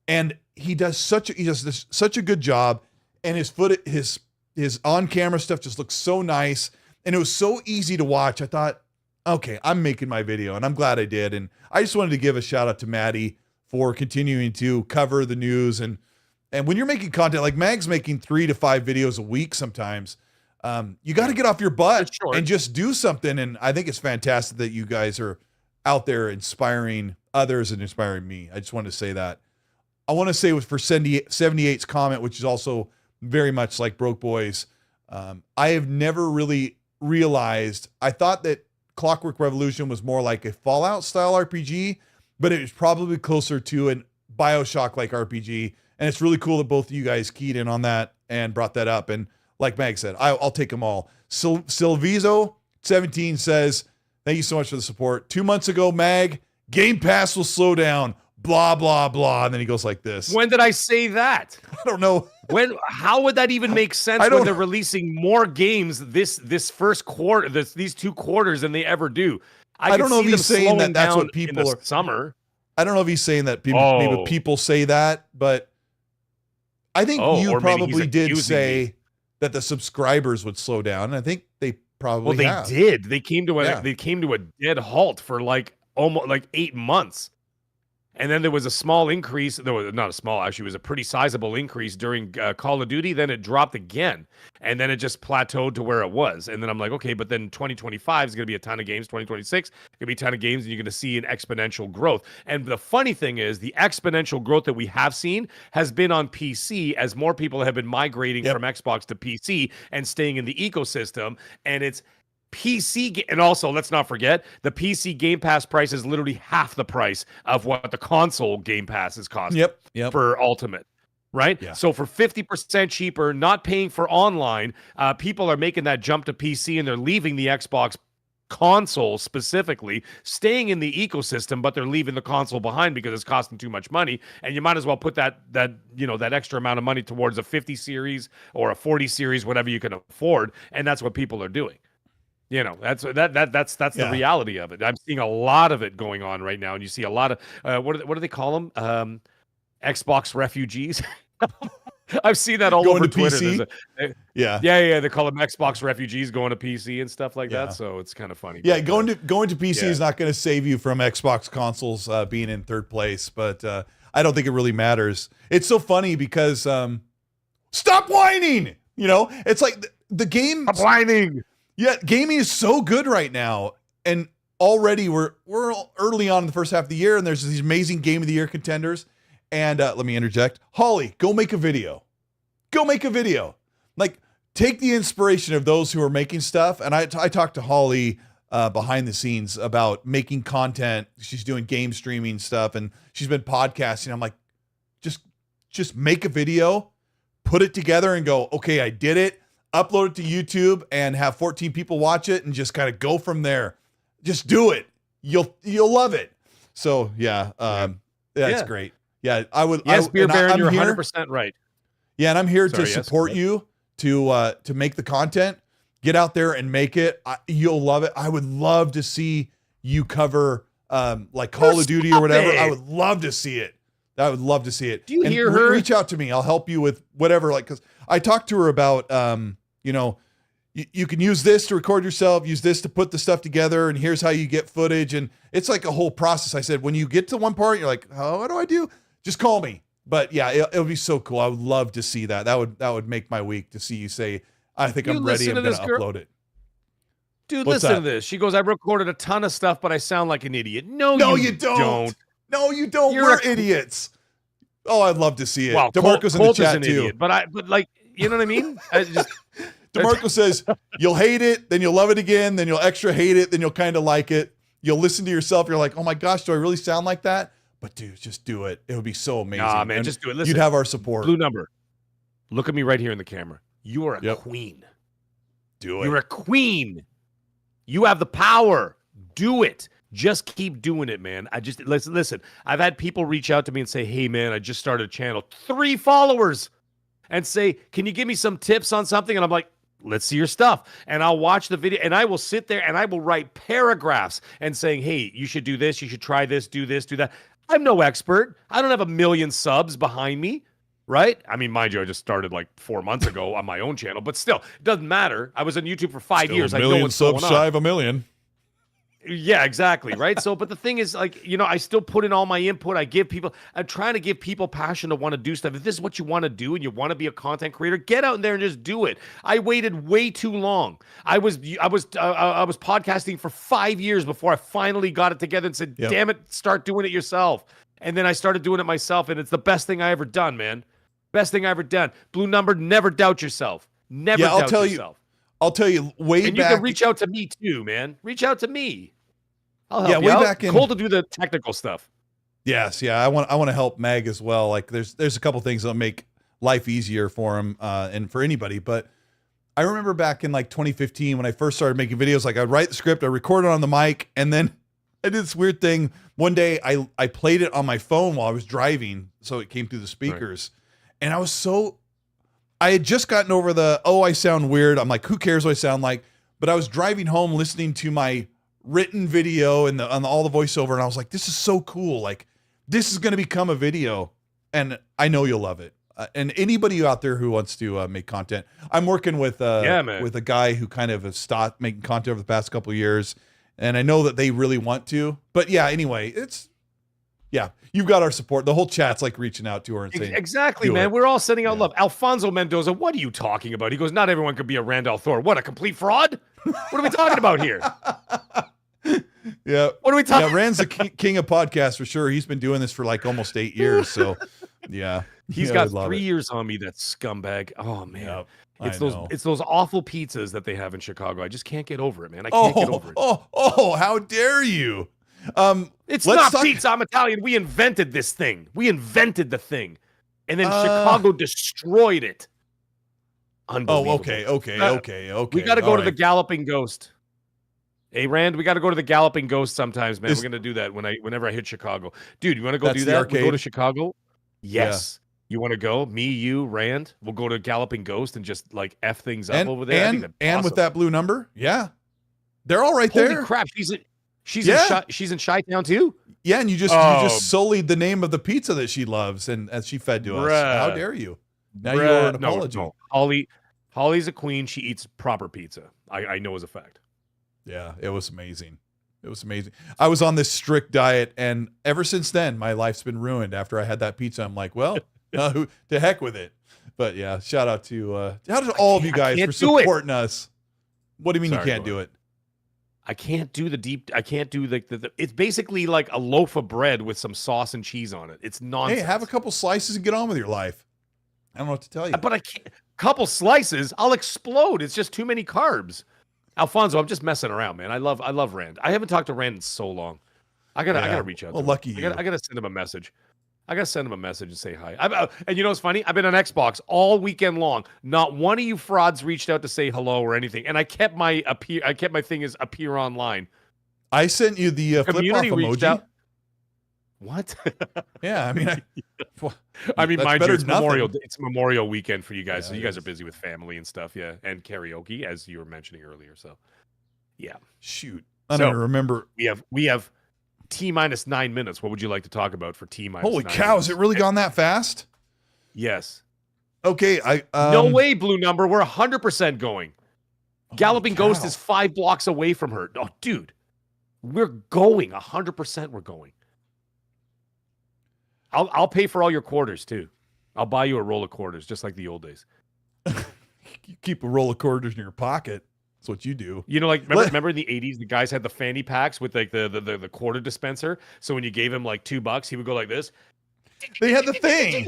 and he does such a good job. And his on camera stuff just looks so nice, and it was so easy to watch. I thought, okay, I'm making my video, and I'm glad I did. And I just wanted to give a shout out to Maddie for continuing to cover the news. And when you're making content, like Mag's making 3 to 5 videos a week sometimes, you got to get off your butt and just do something. And I think it's fantastic that you guys are out there inspiring others and inspiring me. I just wanted to say that. I want to say for 78's comment, which is also very much like Broke Boys, I have never really realized, I thought that Clockwork Revolution was more like a Fallout style RPG, but it was probably closer to an Bioshock like RPG. And it's really cool that both of you guys keyed in on that and brought that up. And like Mag said, I'll take them all. Silvizo17 says, thank you so much for the support. 2 months ago, Mag, Game Pass will slow down, blah, blah, blah. And then he goes like this. When did I say that? I don't know. How would that even make sense when they're releasing more games this first quarter, these 2 quarters than they ever do? I don't know if he's saying that that's what people are. Summer. I don't know if he's saying that maybe people say that, but I think you probably did say that the subscribers would slow down. And I think they probably did. They came to a dead halt for almost 8 months. And then there was a small increase. There was not a small, actually, it was a pretty sizable increase during Call of Duty. Then it dropped again. And then it just plateaued to where it was. And then I'm like, okay, but then 2025 is going to be a ton of games. 2026 going to be a ton of games. And you're going to see an exponential growth. And the funny thing is, the exponential growth that we have seen has been on PC as more people have been migrating from Xbox to PC and staying in the ecosystem. And it's PC, and also let's not forget the PC Game Pass price is literally half the price of what the console Game Pass is costing. Yep. For Ultimate, right? Yeah. So for 50% cheaper, not paying for online, people are making that jump to PC and they're leaving the Xbox console specifically, staying in the ecosystem, but they're leaving the console behind because it's costing too much money. And you might as well put that extra amount of money towards a 50 series or a 40 series, whatever you can afford, and that's what people are doing. That's the reality of it. I'm seeing a lot of it going on right now, and you see a lot of what do they call them? Xbox refugees. I've seen that all Going over to Twitter. PC? Yeah. Yeah. They call them Xbox refugees going to PC and stuff like Yeah. that. So it's kind of funny. Yeah, but, going to PC is not going to save you from Xbox consoles being in third place, but I don't think it really matters. It's so funny because stop whining. You know, it's like the game. Stop whining. Yeah, gaming is so good right now, and already we're early on in the first half of the year, and there's these amazing Game of the Year contenders. And let me interject, Holly, go make a video. Go make a video. Like, take the inspiration of those who are making stuff. And I talked to Holly behind the scenes about making content. She's doing game streaming stuff, and she's been podcasting. I'm like, just make a video, put it together, and go, okay, I did it. Upload it to YouTube and have 14 people watch it, and just kind of go from there. Just do it. You'll love it. So yeah, that's great. Yeah, I would. Yes, Beer Baron, you're here, 100% right. Yeah, and I'm here to support you to make the content. Get out there and make it. You'll love it. I would love to see you cover like Call of Duty or whatever. I would love to see it. I would love to see it. Do you hear her? Reach out to me. I'll help you with whatever. Like, because I talked to her about, you know, you can use this to record yourself, use this to put the stuff together, and here's how you get footage. And it's like a whole process. I said, when you get to one part, you're like, oh, what do I do? Just call me. But yeah, it'll be so cool. I would love to see that. That would make my week to see you say, I think I'm ready. I'm going to upload it. Dude, listen to this. She goes, I recorded a ton of stuff, but I sound like an idiot. No, you don't. No, you don't. We're idiots. Oh, I'd love to see it. Well, DeMarco's in the chat too. Idiot, but like, you know what I mean? DeMarco says, you'll hate it, then you'll love it again, then you'll extra hate it, then you'll kind of like it. You'll listen to yourself. You're like, oh my gosh, do I really sound like that? But dude, just do it. It would be so amazing. Nah, man, just do it. Listen, you'd have our support. Blue Number. Look at me right here in the camera. You are a queen. Do it. You're a queen. You have the power. Do it. Just keep doing it, man. Listen. I've had people reach out to me and say, hey, man, I just started a channel. 3 followers. And say, can you give me some tips on something? And I'm like, let's see your stuff. And I'll watch the video, and I will sit there and I will write paragraphs and saying, hey, you should do this. You should try this, do that. I'm no expert. I don't have 1 million subs behind me, right? I mean, mind you, I just started like 4 months ago on my own channel, but still, it doesn't matter. I was on YouTube for 5 years. I know what's going on. Shy of 1 million. Yeah, exactly. Right. So, but the thing is, like, you know, I still put in all my input. I'm trying to give people passion to want to do stuff. If this is what you want to do and you want to be a content creator, get out there and just do it. I waited way too long. I was podcasting for 5 years before I finally got it together and said, damn it, start doing it yourself. And then I started doing it myself, and it's the best thing I ever done, man. Best thing I ever done. Blue Number, never doubt yourself. Never doubt yourself. I'll tell you, way back. And you can reach out to me too, man. Reach out to me. I'll help you way out. Back in. Cole to do the technical stuff. Yes, yeah. I want to help Meg as well. Like, there's a couple things that'll make life easier for him and for anybody. But I remember back in like 2015 when I first started making videos. Like, I'd write the script, I record it on the mic, and then I did this weird thing. One day, I played it on my phone while I was driving, so it came through the speakers, and I had just gotten over I sound weird. I'm like, who cares what I sound like? But I was driving home listening to my written video and on all the voiceover, and I was like, this is so cool. Like, this is going to become a video, and I know you'll love it. And anybody out there who wants to make content, I'm working with a guy who kind of has stopped making content over the past couple of years, and I know that they really want to. But yeah, anyway, you've got our support. The whole chat's like reaching out to her and saying, exactly, man. We're all sending out love. Alfonso Mendoza, what are you talking about? He goes, not everyone could be a Randall Thor. What, a complete fraud? What are we talking about here? Yeah. What are we talking? Yeah, Rand's the king of podcasts for sure. He's been doing this for like almost 8 years. So yeah. He's got 3 years on me, that scumbag. Oh man. Yep. It's those awful pizzas that they have in Chicago. I just can't get over it, man. I can't get over it. Oh, how dare you? It's not pizza. I'm Italian. We invented this thing. We invented the thing. And then Chicago destroyed it. Unbelievable. Okay. We got to go to the Galloping Ghost. Hey, Rand, we got to go to the Galloping Ghost sometimes, man. We're going to do that whenever I hit Chicago. Dude, you want to go do that? We go to Chicago? Yes. Yeah. You want to go? Me, you, Rand? We'll go to Galloping Ghost and just like F things up over there. And with that Blue Number? Yeah. They're all right there. Holy crap. She's in Chi-Town too? Yeah, and you just sullied the name of the pizza that she loves and as she fed to us. How dare you? Now you owe an No, apology. no. Holly's a queen. She eats proper pizza. I know as a fact. Yeah, it was amazing. It was amazing. I was on this strict diet, and ever since then, my life's been ruined. After I had that pizza, I'm like, well, to heck with it. But yeah, shout out to all of you guys for supporting us. What do you mean you can't do it? I can't do I can't do the it's basically like a loaf of bread with some sauce and cheese on it. It's nonsense. Hey, have a couple slices and get on with your life. I don't know what to tell you. But I can't. Couple slices, I'll explode. It's just too many carbs. Alfonso, I'm just messing around, man. I love Rand. I haven't talked to Rand in so long. I gotta reach out. Well, to him. lucky you. I gotta send him a message. I gotta send him a message and say hi. And you know what's funny? I've been on Xbox all weekend long. Not one of you frauds reached out to say hello or anything. And I kept my thing as appear online. I sent you the flip off emoji. Out. What? Yeah, I mean, mind you, it's Memorial weekend for you guys, so you guys are busy with family and stuff, yeah, and karaoke, as you were mentioning earlier. So, yeah. Shoot, I don't remember. We have T-minus 9 minutes. What would you like to talk about for T-minus? Holy cow! Has it really gone that fast? Yes. Okay, no way, Blue Number. We're 100% going. Galloping Ghost is 5 blocks away from her. Oh, dude, we're going 100%. We're going. I'll pay for all your quarters too. I'll buy you a roll of quarters, just like the old days. You keep a roll of quarters in your pocket. That's what you do. You know, like remember in the 80s, the guys had the fanny packs with like the quarter dispenser. So when you gave him like $2, he would go like this. They had the thing.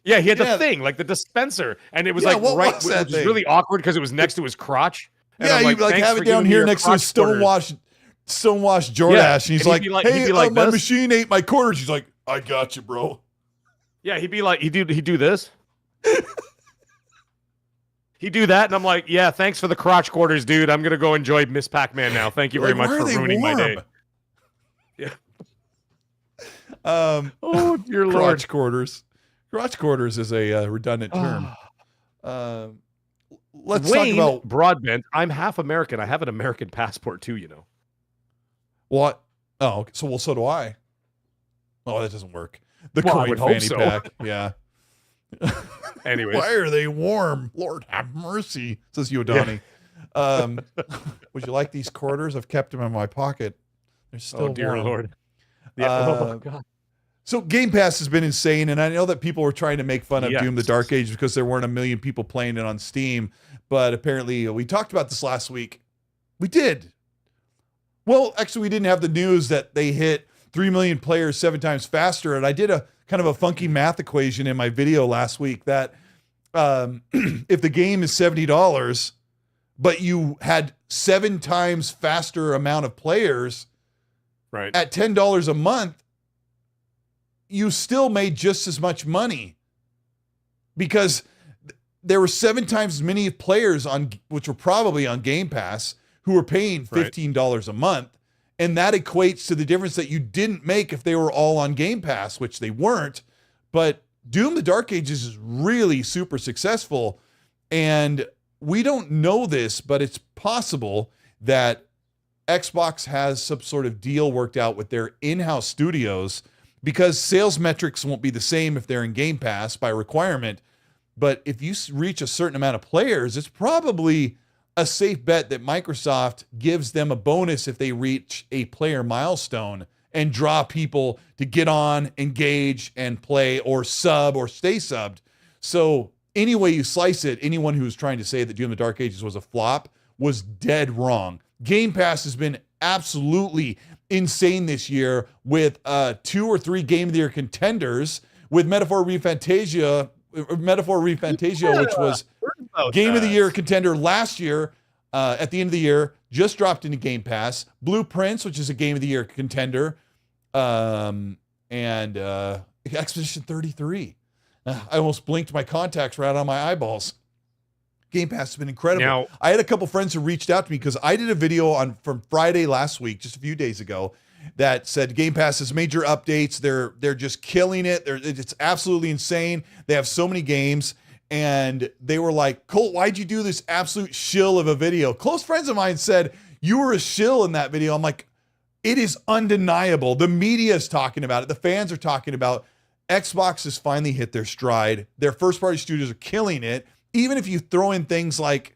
He had the thing, like the dispenser, and it was like right, which was really awkward because it was next to his crotch. And yeah, you like have it down here next to his stonewashed Jordache, and he's like, "Hey, my machine ate my quarters." He's like, "I got you, bro." Yeah, he'd be like, he'd do this. He'd do that, and I'm like, "Yeah, thanks for the crotch quarters, dude. I'm gonna go enjoy Miss Pac-Man now. Thank you very much for ruining my day." Yeah. Oh dear Lord. Crotch quarters. Crotch quarters is a redundant term. Let's talk about broadband. I'm half American. I have an American passport too, you know. What? Oh, so do I. Oh, that doesn't work. The coin fanny pack. Yeah. Anyways. Why are they warm? Lord have mercy, says Yodani. Yeah. Would you like these quarters? I've kept them in my pocket. They're still warm. Dear Lord. Yeah. Oh my God. So Game Pass has been insane, and I know that people were trying to make fun of Doom the Dark Ages because there weren't 1 million people playing it on Steam, but apparently we talked about this last week. We did. Well, actually, we didn't have the news that they hit 3 million players 7 times faster, and I did a kind of a funky math equation in my video last week that if the game is $70, but you had 7 times faster amount of players right at $10 a month, you still made just as much money because there were 7 times as many players which were probably on Game Pass who were paying $15 a month. And that equates to the difference that you didn't make if they were all on Game Pass, which they weren't. But Doom the Dark Ages is really super successful. And we don't know this, but it's possible that Xbox has some sort of deal worked out with their in-house studios because sales metrics won't be the same if they're in Game Pass by requirement. But if you reach a certain amount of players, it's probably a safe bet that Microsoft gives them a bonus if they reach a player milestone and draw people to get on, engage, and play or sub or stay subbed. So any way you slice it, anyone who's trying to say that Doom the Dark Ages was a flop was dead wrong. Game Pass has been absolutely insane this year with 2 or 3 Game of the Year contenders, with Metaphor ReFantasia, which was Game of the Year contender last year at the end of the year, just dropped into Game Pass. Blueprints, which is a Game of the Year contender, and Expedition 33. I almost blinked my contacts right on my eyeballs. Game Pass has been incredible. Now, I had a couple friends who reached out to me because I did a video from Friday last week, just a few days ago, that said Game Pass has major updates. They're just killing it. It's absolutely insane. They have so many games, and they were like, "Colt, why'd you do this absolute shill of a video?" Close friends of mine said you were a shill in that video. I'm like, it is undeniable. The media is talking about it. The fans are talking about Xbox has finally hit their stride. Their first-party studios are killing it. Even if you throw in things like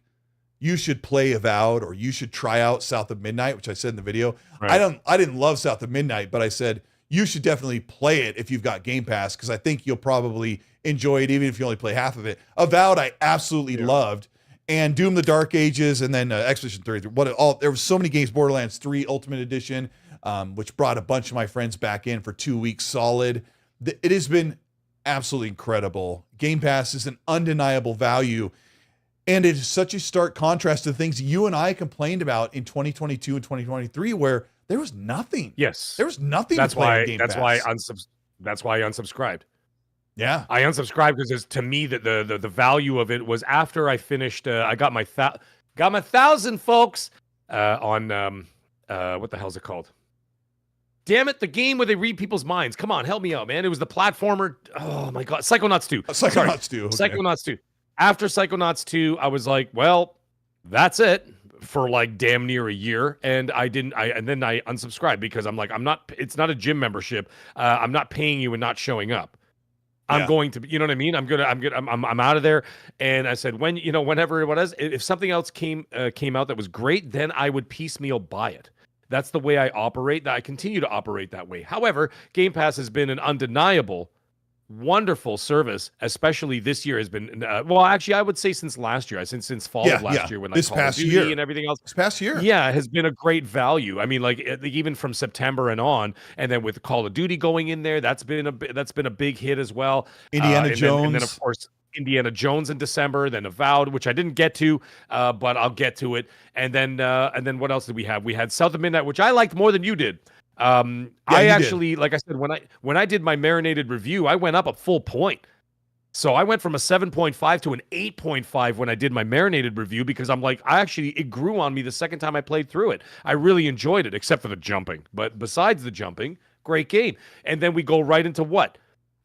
you should play Avowed or you should try out South of Midnight, which I said in the video. Right. I didn't love South of Midnight, but I said you should definitely play it if you've got Game Pass, because I think you'll probably enjoy it even if you only play half of it. Avowed I absolutely loved. And Doom the Dark Ages, and then Expedition 33. There were so many games. Borderlands 3 Ultimate Edition, which brought a bunch of my friends back in for 2 weeks solid. It has been absolutely incredible. Game Pass is an undeniable value, and it is such a stark contrast to the things you and I complained about in 2022 and 2023, where there was nothing. Yes, there was nothing. That's to play why. on Game That's Pass. why that's why I unsubscribed. Yeah, I unsubscribed because to me the value of it was after I finished. I got my 1,000 folks on what the hell is it called? Damn it, the game where they read people's minds. Come on, help me out, man. It was the platformer. Oh my god, Psychonauts 2. Psychonauts 2. Okay. Psychonauts 2. After Psychonauts 2, I was like, well, that's it for like damn near a year, and then I unsubscribed because I'm like, it's not a gym membership. I'm not paying you and not showing up. I'm going to, you know what I mean? I'm out of there. And I said, whenever it was, if something else came out that was great, then I would piecemeal buy it. That's the way I operate. I continue to operate that way. However, Game Pass has been an undeniable, wonderful service, especially this year has been, well, actually, I would say since last year, since fall of last year when this like Call of Duty and everything else. This past year. Yeah, it has been a great value. I mean, like even from September and on, and then with Call of Duty going in there, that's been a big hit as well. Indiana Jones. And then, of course, Indiana Jones in December, then Avowed, which I didn't get to, but I'll get to it. And then what else did we have? We had South of Midnight, which I liked more than you did. I actually, like I said, when I did my marinated review, I went up a full point. So I went from a 7.5 to an 8.5 when I did my marinated review, because I'm like, it grew on me the second time I played through it. I really enjoyed it, except for the jumping. But besides the jumping, great game. And then we go right into what?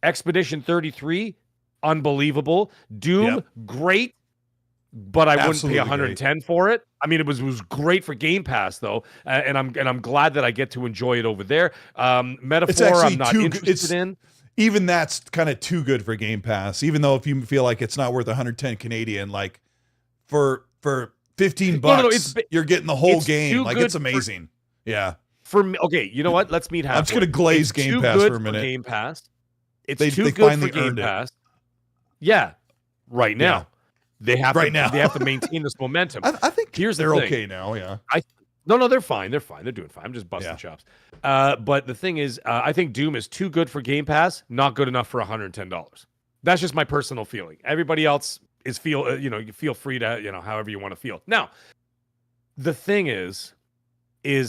Expedition 33. Unbelievable. Doom, great, but I wouldn't pay 110 for it. I mean, it was great for Game Pass though, and I'm glad that I get to enjoy it over there. Metaphor, I'm not interested in. Even that's kind of too good for Game Pass. Even though if you feel like it's not worth 110 Canadian, like for $15, you're getting the whole game. Like it's amazing. For me, okay, you know what? Let's meet halfway. I'm just gonna glaze Game Pass for a minute. Game Pass. It's too good for Game Pass. Yeah, right now they have to maintain this momentum. I think they're okay now. Yeah, no, they're fine. They're fine. They're doing fine. I'm just busting chops. But the thing is, I think Doom is too good for Game Pass, not good enough for $110. That's just my personal feeling. Everybody else is you feel free to however you want to feel. Now, the thing is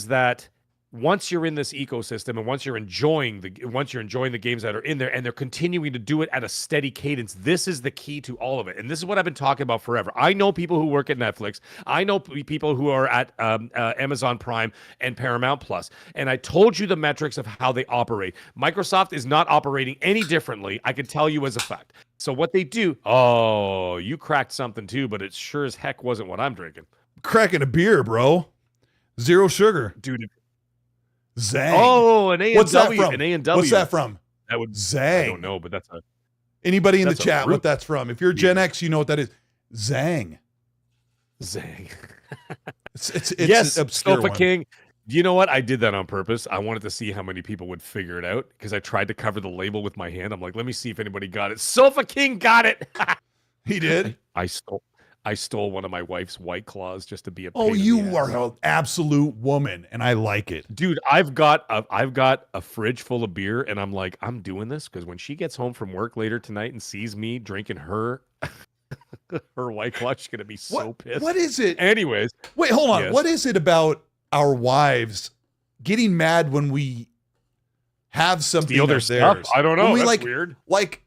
that once you're in this ecosystem and once you're enjoying the games that are in there and they're continuing to do it at a steady cadence, this is the key to all of it. And this is what I've been talking about forever. I know people who work at Netflix. I know people who are at Amazon Prime and Paramount Plus. And I told you the metrics of how they operate. Microsoft is not operating any differently. I can tell you as a fact. So what they do, you cracked something too, but it sure as heck wasn't what I'm drinking. Cracking a beer, bro. Zero sugar. Dude, Zang. Oh, an A&W. What's that from? An A&W. What's that from? That would Zang. I don't know, but that's anybody in the chat what that's from. If you're Gen X, you know what that is. Zang. It's yes, an obscure Sofa one. King. You know what? I did that on purpose. I wanted to see how many people would figure it out because I tried to cover the label with my hand. I'm like, let me see if anybody got it. Sofa King got it. He did. I stole one of my wife's White Claws just to be a. Oh, you are an absolute woman, and I like it, dude. I've got a fridge full of beer, and I'm like, I'm doing this because when she gets home from work later tonight and sees me drinking her White Claw, she's gonna be so pissed. What is it? Anyways, wait, hold on. Yes. What is it about our wives getting mad when we have something steal their of stuff? theirs? I don't know. That's weird. Like.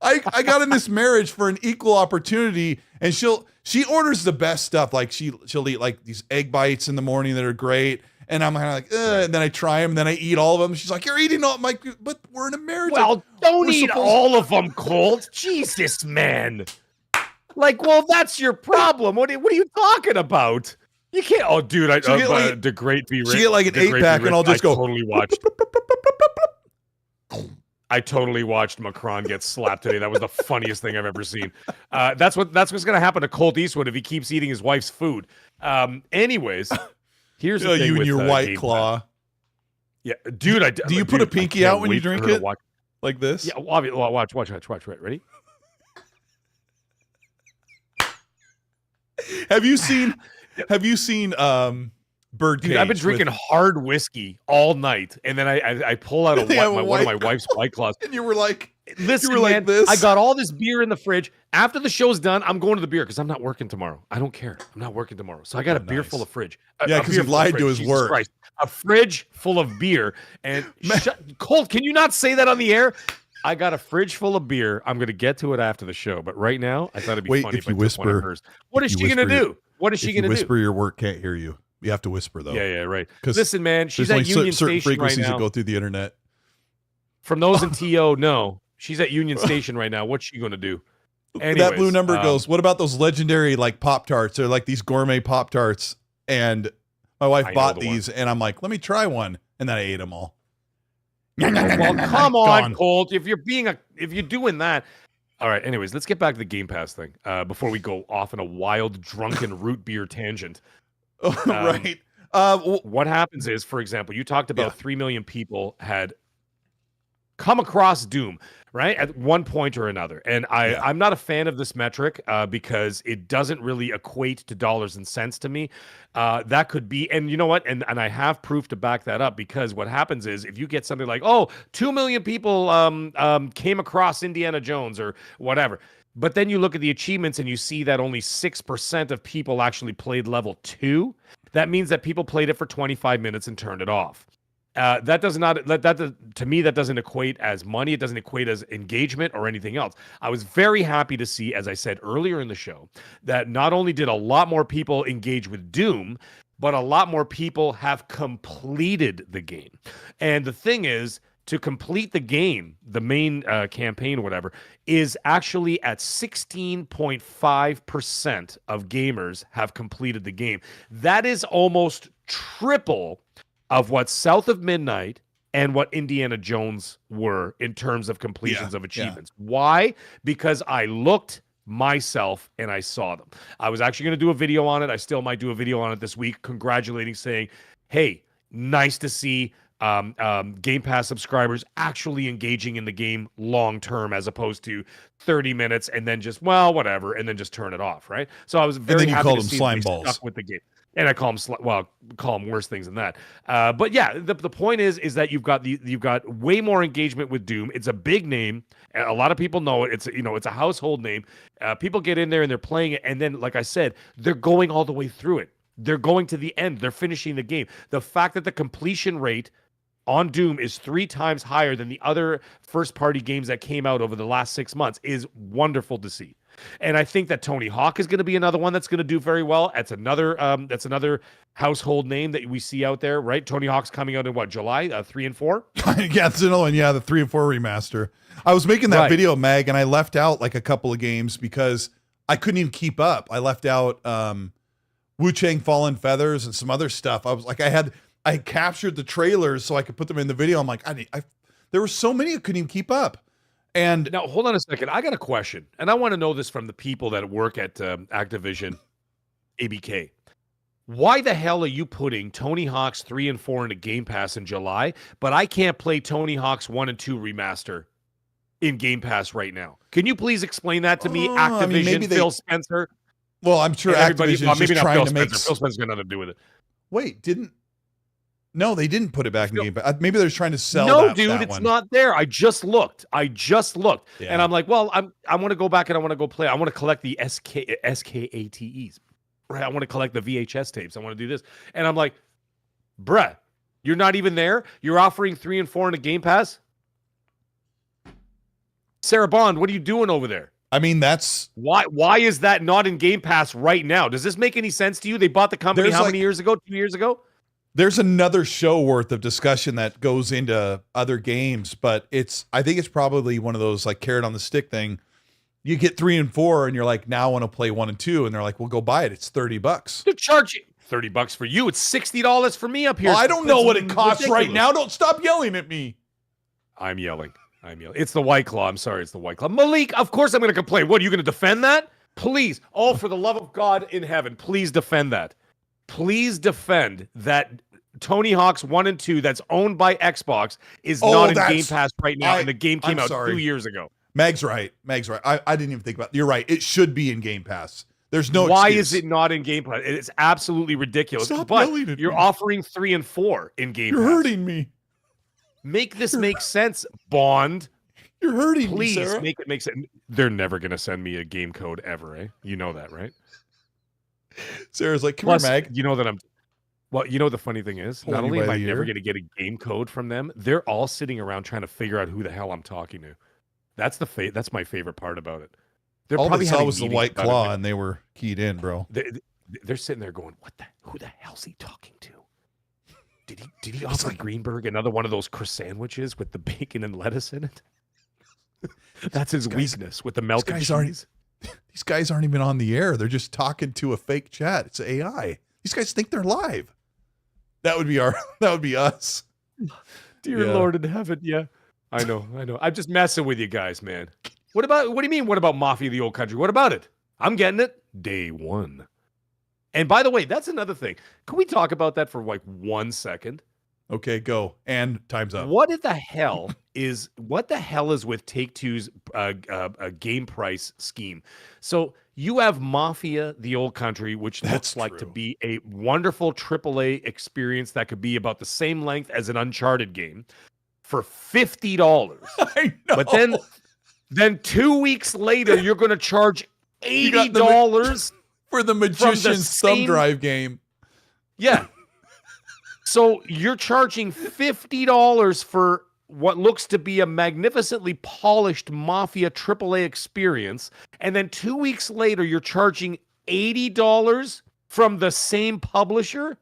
I got in this marriage for an equal opportunity, and she orders the best stuff. Like she'll eat like these egg bites in the morning that are great, and I'm kind of like, and then I try them, and then I eat all of them. She's like, "You're eating all my," but we're in a marriage. Well, like, don't eat all of them, Colt. Jesus, man. Like, well, that's your problem. What are you talking about? You can't. Oh, dude, the Great Be Rich. She get like an 8-pack, and I'll just go totally watched. I totally watched Macron get slapped today. That was the funniest thing I've ever seen. That's what's going to happen to Colt Eastwood if he keeps eating his wife's food. Anyways, here's the thing you with and your White Game Claw. Pass. Yeah, dude. Do you put a pinky out when you drink it? Like this? Yeah, watch. Ready? Have you seen Birdcage? Dude, I've been drinking hard whiskey all night, and then I pull out one of my wife's White Claws. And you were like, listen, man, this. I got all this beer in the fridge. After the show's done, I'm going to the beer because I'm not working tomorrow. I don't care. I'm not working tomorrow. So I got a beer full of fridge. Yeah, because you lied to his Jesus work. Christ. A fridge full of beer. And Colt, can you not say that on the air? I got a fridge full of beer. I'm going to get to it after the show. But right now, I thought it'd be funny if you whisper. What is she going to do? What is she going to do? Whisper, your work can't hear you. You have to whisper, though. Yeah, right. Listen, man, she's at Union certain Station right frequencies now. that go through the internet. From those in TO, no. She's at Union Station right now. What's she going to do? Anyways, that blue number goes, what about those legendary like Pop-Tarts? They're like these gourmet Pop-Tarts. And my wife bought these, and I'm like, let me try one. And then I ate them all. Well, come on, Colt. If you're doing that. All right. Anyways, let's get back to the Game Pass thing before we go off in a wild, drunken root beer tangent. Right. What happens is, for example, you talked about 3 million people had come across Doom, right, at one point or another. And I'm not a fan of this metric because it doesn't really equate to dollars and cents to me. That could be, and you know what? And I have proof to back that up, because what happens is if you get something like, 2 million people came across Indiana Jones or whatever, but then you look at the achievements and you see that only 6% of people actually played level 2, that means that people played it for 25 minutes and turned it off. That does not, to me, that doesn't equate as money. It doesn't equate as engagement or anything else. I was very happy to see, as I said earlier in the show, that not only did a lot more people engage with Doom, but a lot more people have completed the game. And the thing is, to complete the game, the main campaign or whatever, is actually at 16.5% of gamers have completed the game. That is almost triple of what South of Midnight and what Indiana Jones were in terms of completions of achievements. Why? Because I looked myself and I saw them. I was actually going to do a video on it. I still might do a video on it this week, congratulating, saying, hey, nice to see Game Pass subscribers actually engaging in the game long term, as opposed to 30 minutes and then just, whatever, and then just turn it off, right? So I was very happy to see them stuck with the game. And I call them worse things than that. But yeah, the point is that you've got way more engagement with Doom. It's a big name. A lot of people know it. It's a household name. People get in there and they're playing it, and then, like I said, they're going all the way through it. They're going to the end. They're finishing the game. The fact that the completion rate on Doom is 3 times higher than the other first-party games that came out over the last 6 months is wonderful to see. And I think that Tony Hawk is going to be another one that's going to do very well. That's another household name that we see out there, right? Tony Hawk's coming out in what, July? 3 and 4? Yeah, that's another one. Yeah, the 3 and 4 remaster. I was making that video, Mag, and I left out like a couple of games because I couldn't even keep up. I left out Wu-Chang Fallen Feathers and some other stuff. I was like, I captured the trailers so I could put them in the video. I'm like, there were so many I couldn't even keep up. And now, hold on a second. I got a question, and I want to know this from the people that work at Activision ABK. Why the hell are you putting Tony Hawk's 3 and 4 into Game Pass in July, but I can't play Tony Hawk's 1 and 2 remaster in Game Pass right now? Can you please explain that to me, Activision, Phil Spencer? Well, I'm sure Activision is just trying to make... Phil Spencer's got nothing to do with it. Wait, No, they didn't put it back in Game Pass. Maybe they're trying to sell that it's not there. I just looked. And I'm like, well, I want to go back and I want to go play. I want to collect the SKATEs. Right? I want to collect the VHS tapes. I want to do this. And I'm like, bruh, you're not even there? You're offering 3 and 4 in a Game Pass? Sarah Bond, what are you doing over there? I mean, that's... Why is that not in Game Pass right now? Does this make any sense to you? They bought the company many years ago? 2 years ago? There's another show worth of discussion that goes into other games, but I think it's probably one of those like carrot on the stick thing. You get 3 and 4 and you're like, now I want to play 1 and 2. And they're like, well, go buy it. It's $30. They're charging $30 for you. It's $60 for me up here. Well, I don't know what it costs right now. Don't stop yelling at me. I'm yelling. It's the White Claw. I'm sorry, it's the White Claw. Malik, of course I'm going to complain. What, are you going to defend that? Please. Oh, for the love of God in heaven, please defend that. Please defend that Tony Hawk's 1 and 2 that's owned by Xbox is not in Game Pass right now, and the game came out 2 years ago. Meg's right. I didn't even think about it. You're right. It should be in Game Pass. There's no Why excuse. is it not in Game Pass? It's absolutely ridiculous. Stop but yelling at you're me. offering 3 and 4 in Game Pass. You're hurting me. Make this make sense, Bond. You're hurting me, Please Sarah. make it make sense. They're never going to send me a game code ever, eh? You know that, right? Sarah's like, come Plus, here, Mag. you know that I'm... Well, you know the funny thing is, not only am I never going to get a game code from them, they're all sitting around trying to figure out who the hell I'm talking to. That's that's my favorite part about it. They're all probably they saw was the White Claw, and they were keyed in, bro. They're sitting there going, who the hell's he talking to? Did he offer Greenberg another one of those croissant sandwiches with the bacon and lettuce in it? That's his weakness with the melted cheese. These guys aren't even on the air. They're just talking to a fake chat. It's AI. These guys think they're live. That would be us. Dear Lord in heaven, yeah. I know. I'm just messing with you guys, man. What do you mean, what about Mafia the Old Country? What about it? I'm getting it day 1. And by the way, that's another thing. Can we talk about that for like 1 second? Okay, go. And time's up. What the hell is with Take-Two's game price scheme? So you have Mafia the Old Country, which looks like to be a wonderful AAA experience that could be about the same length as an Uncharted game for $50. I know. But then 2 weeks later, you're going to charge $80 for the Magician's Thumb Drive game. Yeah. So you're charging $50 for what looks to be a magnificently polished Mafia AAA experience, and then 2 weeks later, you're charging $80 from the same publisher?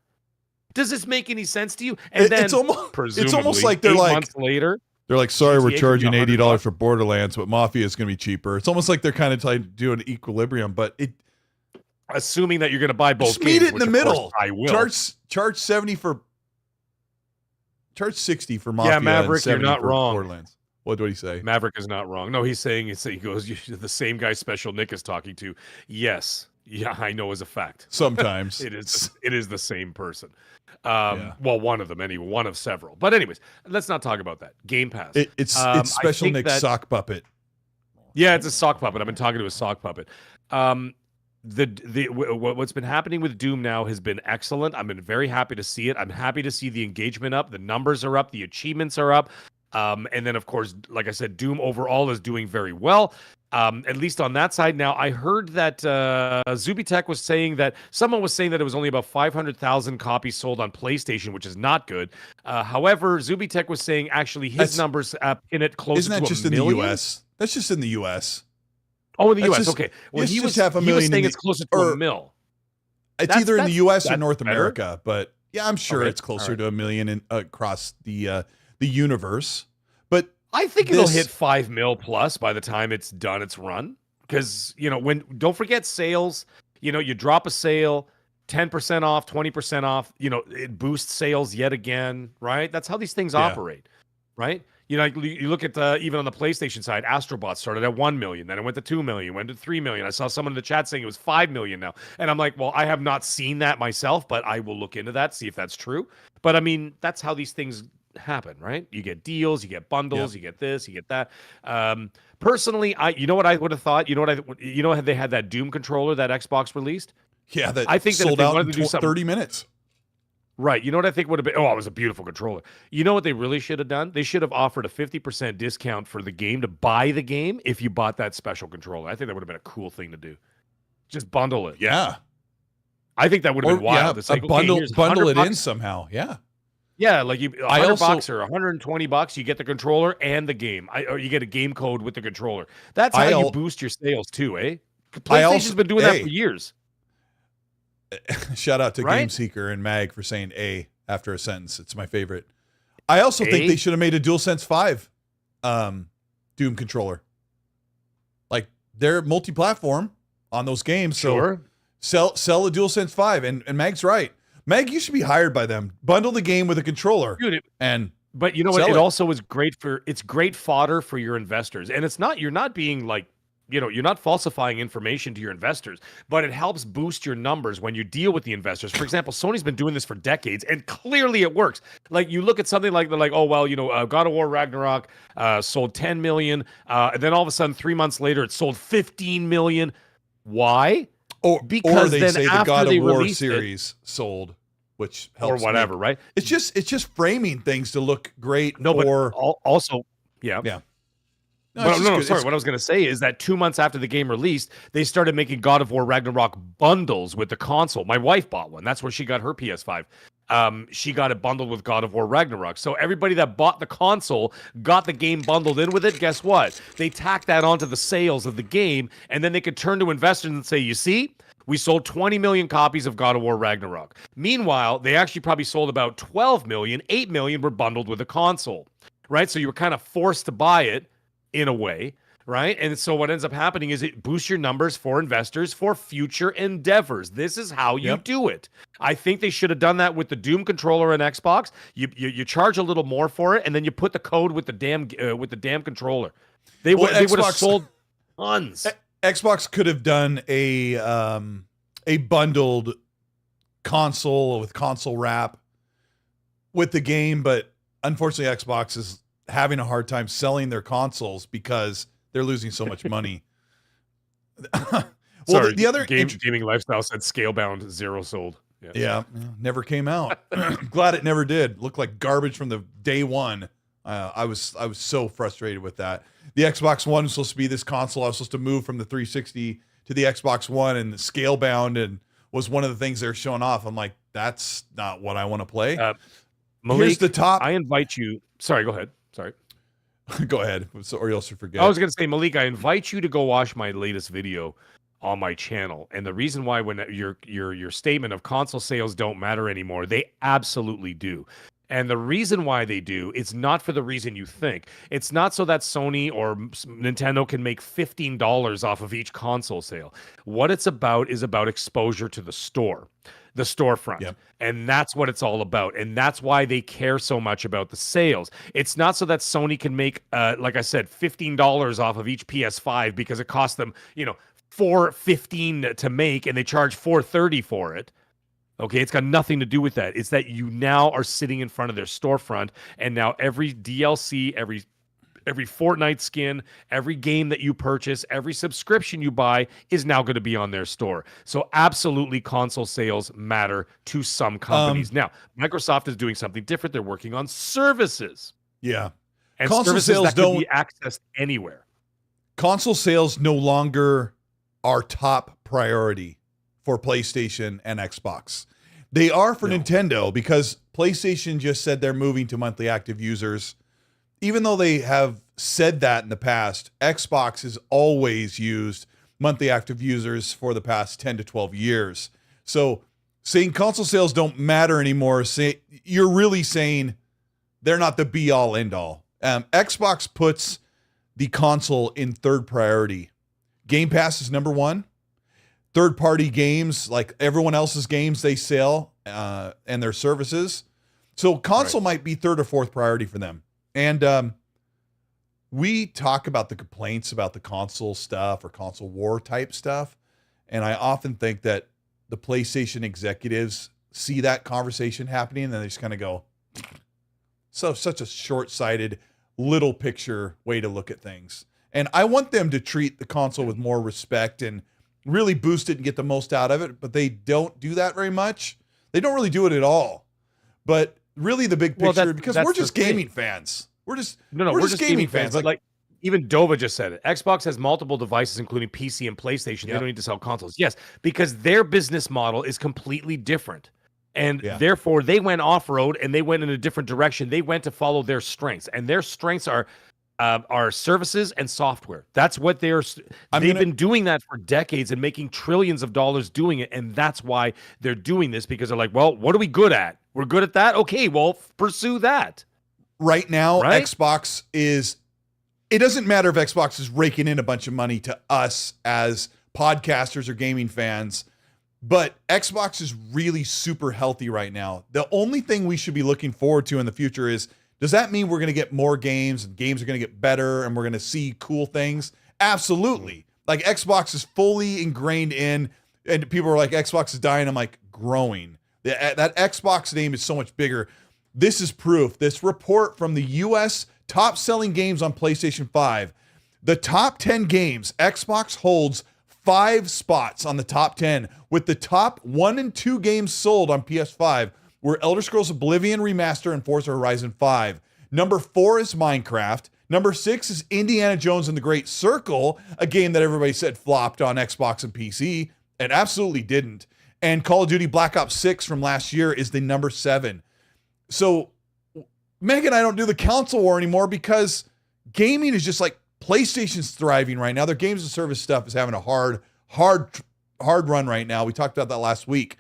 Does this make any sense to you? And then, it's almost like they're 8 like months later, they're like, sorry, we're charging $80 $100 for Borderlands, but Mafia is going to be cheaper. It's almost like they're kind of like doing equilibrium, but assuming that you're going to buy both just games, meet it in the middle. I will charge 70 for. Charge 60 for Mafia. Yeah, Maverick, and you're not wrong. Borderlands. What do he say? Maverick is not wrong. No, he's saying he goes, the same guy Special Nick is talking to. Yes. Yeah, I know as a fact. Sometimes. It is the same person. Well, one of them anyway, one of several. But anyways, let's not talk about that. Game Pass. It's Special Nick's sock puppet. Yeah, it's a sock puppet. I've been talking to a sock puppet. What's been happening with Doom now has been excellent. I've been very happy to see it. I'm happy to see the engagement up, the numbers are up, the achievements are up, and then of course, like I said, Doom overall is doing very well. At least on that side. Now, I heard that Zubitech was saying that someone was saying that it was only about 500,000 copies sold on PlayStation, which is not good. However, Zubitech was saying actually his numbers in it closer to 1 million. Isn't that just in the U.S.? That's just in the U.S. Oh, in the U.S. Okay. Well, he was saying it's closer to $1 million. It's either in the U.S. or North America, but yeah, I'm sure it's closer to $1 million across the universe. But I think it'll hit 5 mil plus by the time it's done its run. Because don't forget sales. You drop a sale, 10% off, 20% off. It boosts sales yet again, right? That's how these things operate, right? You look at even on the PlayStation side, Astrobot started at 1 million, then it went to 2 million, went to 3 million. I saw someone in the chat saying it was 5 million now. And I'm like, well, I have not seen that myself, but I will look into that, see if that's true. But I mean, that's how these things happen, right? You get deals, you get bundles, you get this, you get that. Personally, you know what I would have thought? You know how they had that Doom controller that Xbox released? Yeah, that I think sold that out in 30 minutes. Right. You know what I think would have been? Oh, it was a beautiful controller. You know what they really should have done? They should have offered a 50% discount for the game to buy the game if you bought that special controller. I think that would have been a cool thing to do. Just bundle it. Yeah. I think that would have been wild. Yeah, it's like, bundle it in somehow. Yeah. Yeah, like $100 or $120, you get the controller and the game. Or you get a game code with the controller. That's how you boost your sales too, eh? PlayStation's been doing that for years. Shout out to Game Seeker and Mag for saying A after a sentence. It's my favorite. I also think they should have made a DualSense 5 Doom controller. Like they're multi-platform on those games. Sure. So sell a DualSense 5 and Mag's right. Mag, you should be hired by them. Bundle the game with a controller. Dude, and But you know what? Sell It it. also is it's great fodder for your investors. And you're not being like, you're not falsifying information to your investors, but it helps boost your numbers when you deal with the investors. For example, Sony's been doing this for decades, and clearly it works. Like you look at something like oh well, God of War Ragnarok sold 10 million, and then all of a sudden 3 months later it sold 15 million. Why? Or Because they then say the after God they of War released series sold, which or helps whatever, right? It's just framing things to look great. No, but or also, yeah. yeah. No, But it's just no, good. sorry. What I was going to say is that 2 months after the game released, they started making God of War Ragnarok bundles with the console. My wife bought one. That's where she got her PS5. She got it bundled with God of War Ragnarok. So everybody that bought the console got the game bundled in with it. Guess what? They tacked that onto the sales of the game, and then they could turn to investors and say, you see, we sold 20 million copies of God of War Ragnarok. Meanwhile, they actually probably sold about 12 million. 8 million were bundled with the console, right? So you were kind of forced to buy it in a way, right? And so what ends up happening is it boosts your numbers for investors for future endeavors. This is how you do it. I think they should have done that with the Doom controller and Xbox. You charge a little more for it, and then you put the code with the damn controller. They would have sold tons. Xbox could have done a bundled console with console wrap with the game, but unfortunately Xbox is having a hard time selling their consoles because they're losing so much money. Well, sorry, the other gaming lifestyle said Scalebound 0 sold. Yeah, never came out. Glad it never did. Looked like garbage from the day one. I was so frustrated with that. The Xbox One was supposed to be this console. I was supposed to move from the 360 to the Xbox One, and the Scalebound and was one of the things they're showing off. I'm like, that's not what I want to play. Malik, here's the top. I invite you. Sorry, go ahead. Sorry. Go ahead, or you'll forget. I was going to say, Malik, I invite you to go watch my latest video on my channel. And the reason why, when your statement of console sales don't matter anymore, they absolutely do. And the reason why they do, it's not for the reason you think. It's not so that Sony or Nintendo can make $15 off of each console sale. What it's about is about exposure to the store, the storefront. Yep. And that's what it's all about. And that's why they care so much about the sales. It's not so that Sony can make, like I said, $15 off of each PS5 because it costs them, $4.15 to make and they charge $4.30 for it. Okay, it's got nothing to do with that. It's that you now are sitting in front of their storefront, and now every DLC, every Fortnite skin, every game that you purchase, every subscription you buy is now going to be on their store. So absolutely, console sales matter to some companies. Now, Microsoft is doing something different. They're working on services. Yeah. And console services sales that can be accessed anywhere. Console sales no longer are top priority for PlayStation and Xbox. They are for Nintendo because PlayStation just said they're moving to monthly active users. Even though they have said that in the past, Xbox has always used monthly active users for the past 10 to 12 years. So saying console sales don't matter anymore, you're really saying they're not the be all end all. Xbox puts the console in third priority. Game Pass is number one. Third-party games, like everyone else's games they sell and their services. So console might be third or fourth priority for them. And we talk about the complaints about the console stuff or console war type stuff. And I often think that the PlayStation executives see that conversation happening and they just kind of go, so such a short-sighted little picture way to look at things. And I want them to treat the console with more respect and really boost it and get the most out of it, but they don't do that very much. They don't really do it at all. But really the big picture, because we're just gaming fans. We're just gaming fans. But like even Dova just said it. Xbox has multiple devices, including PC and PlayStation. They don't need to sell consoles. Yes, because their business model is completely different. And therefore they went off-road and they went in a different direction. They went to follow their strengths. And their strengths are services and software. That's what they've been doing that for decades and making trillions of dollars doing it. And that's why they're doing this, because they're like, well, what are we good at? We're good at that. Okay, well, pursue that. Right now, Xbox is, it doesn't matter if Xbox is raking in a bunch of money to us as podcasters or gaming fans, but Xbox is really super healthy right now. The only thing we should be looking forward to in the future is Does that mean we're going to get more games and games are going to get better and we're going to see cool things? Absolutely. Like Xbox is fully ingrained in, and people are like, Xbox is dying. I'm like, growing. That Xbox name is so much bigger. This is proof. This report from the US top selling games on PlayStation 5, the top 10 games, Xbox holds 5 spots on the top 10, with the top 1 and 2 games sold on PS5 were Elder Scrolls Oblivion Remaster and Forza Horizon 5. Number 4 is Minecraft. Number 6 is Indiana Jones and the Great Circle, a game that everybody said flopped on Xbox and PC. It absolutely didn't. And Call of Duty Black Ops 6 from last year is the number 7. So Meg and I don't do the console war anymore because gaming is just like PlayStation's thriving right now. Their games and service stuff is having a hard run right now. We talked about that last week.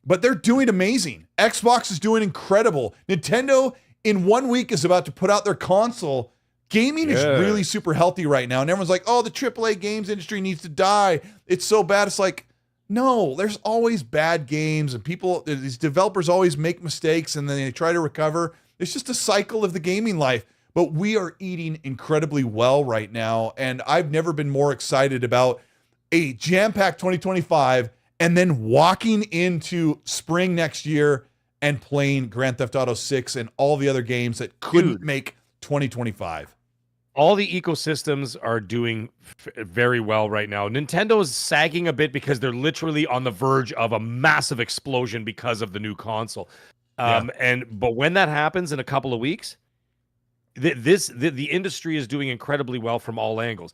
But they're doing amazing. Xbox is doing incredible. Nintendo in 1 week is about to put out their console. Gaming is really super healthy right now. And everyone's like, oh, the AAA games industry needs to die. It's so bad. It's like, no, there's always bad games and these developers always make mistakes and then they try to recover. It's just a cycle of the gaming life. But we are eating incredibly well right now. And I've never been more excited about a jam-packed 2025 and then walking into spring next year and playing Grand Theft Auto 6 and all the other games that couldn't make 2025. All the ecosystems are doing very well right now. Nintendo is sagging a bit because they're literally on the verge of a massive explosion because of the new console. But when that happens in a couple of weeks, the industry is doing incredibly well from all angles.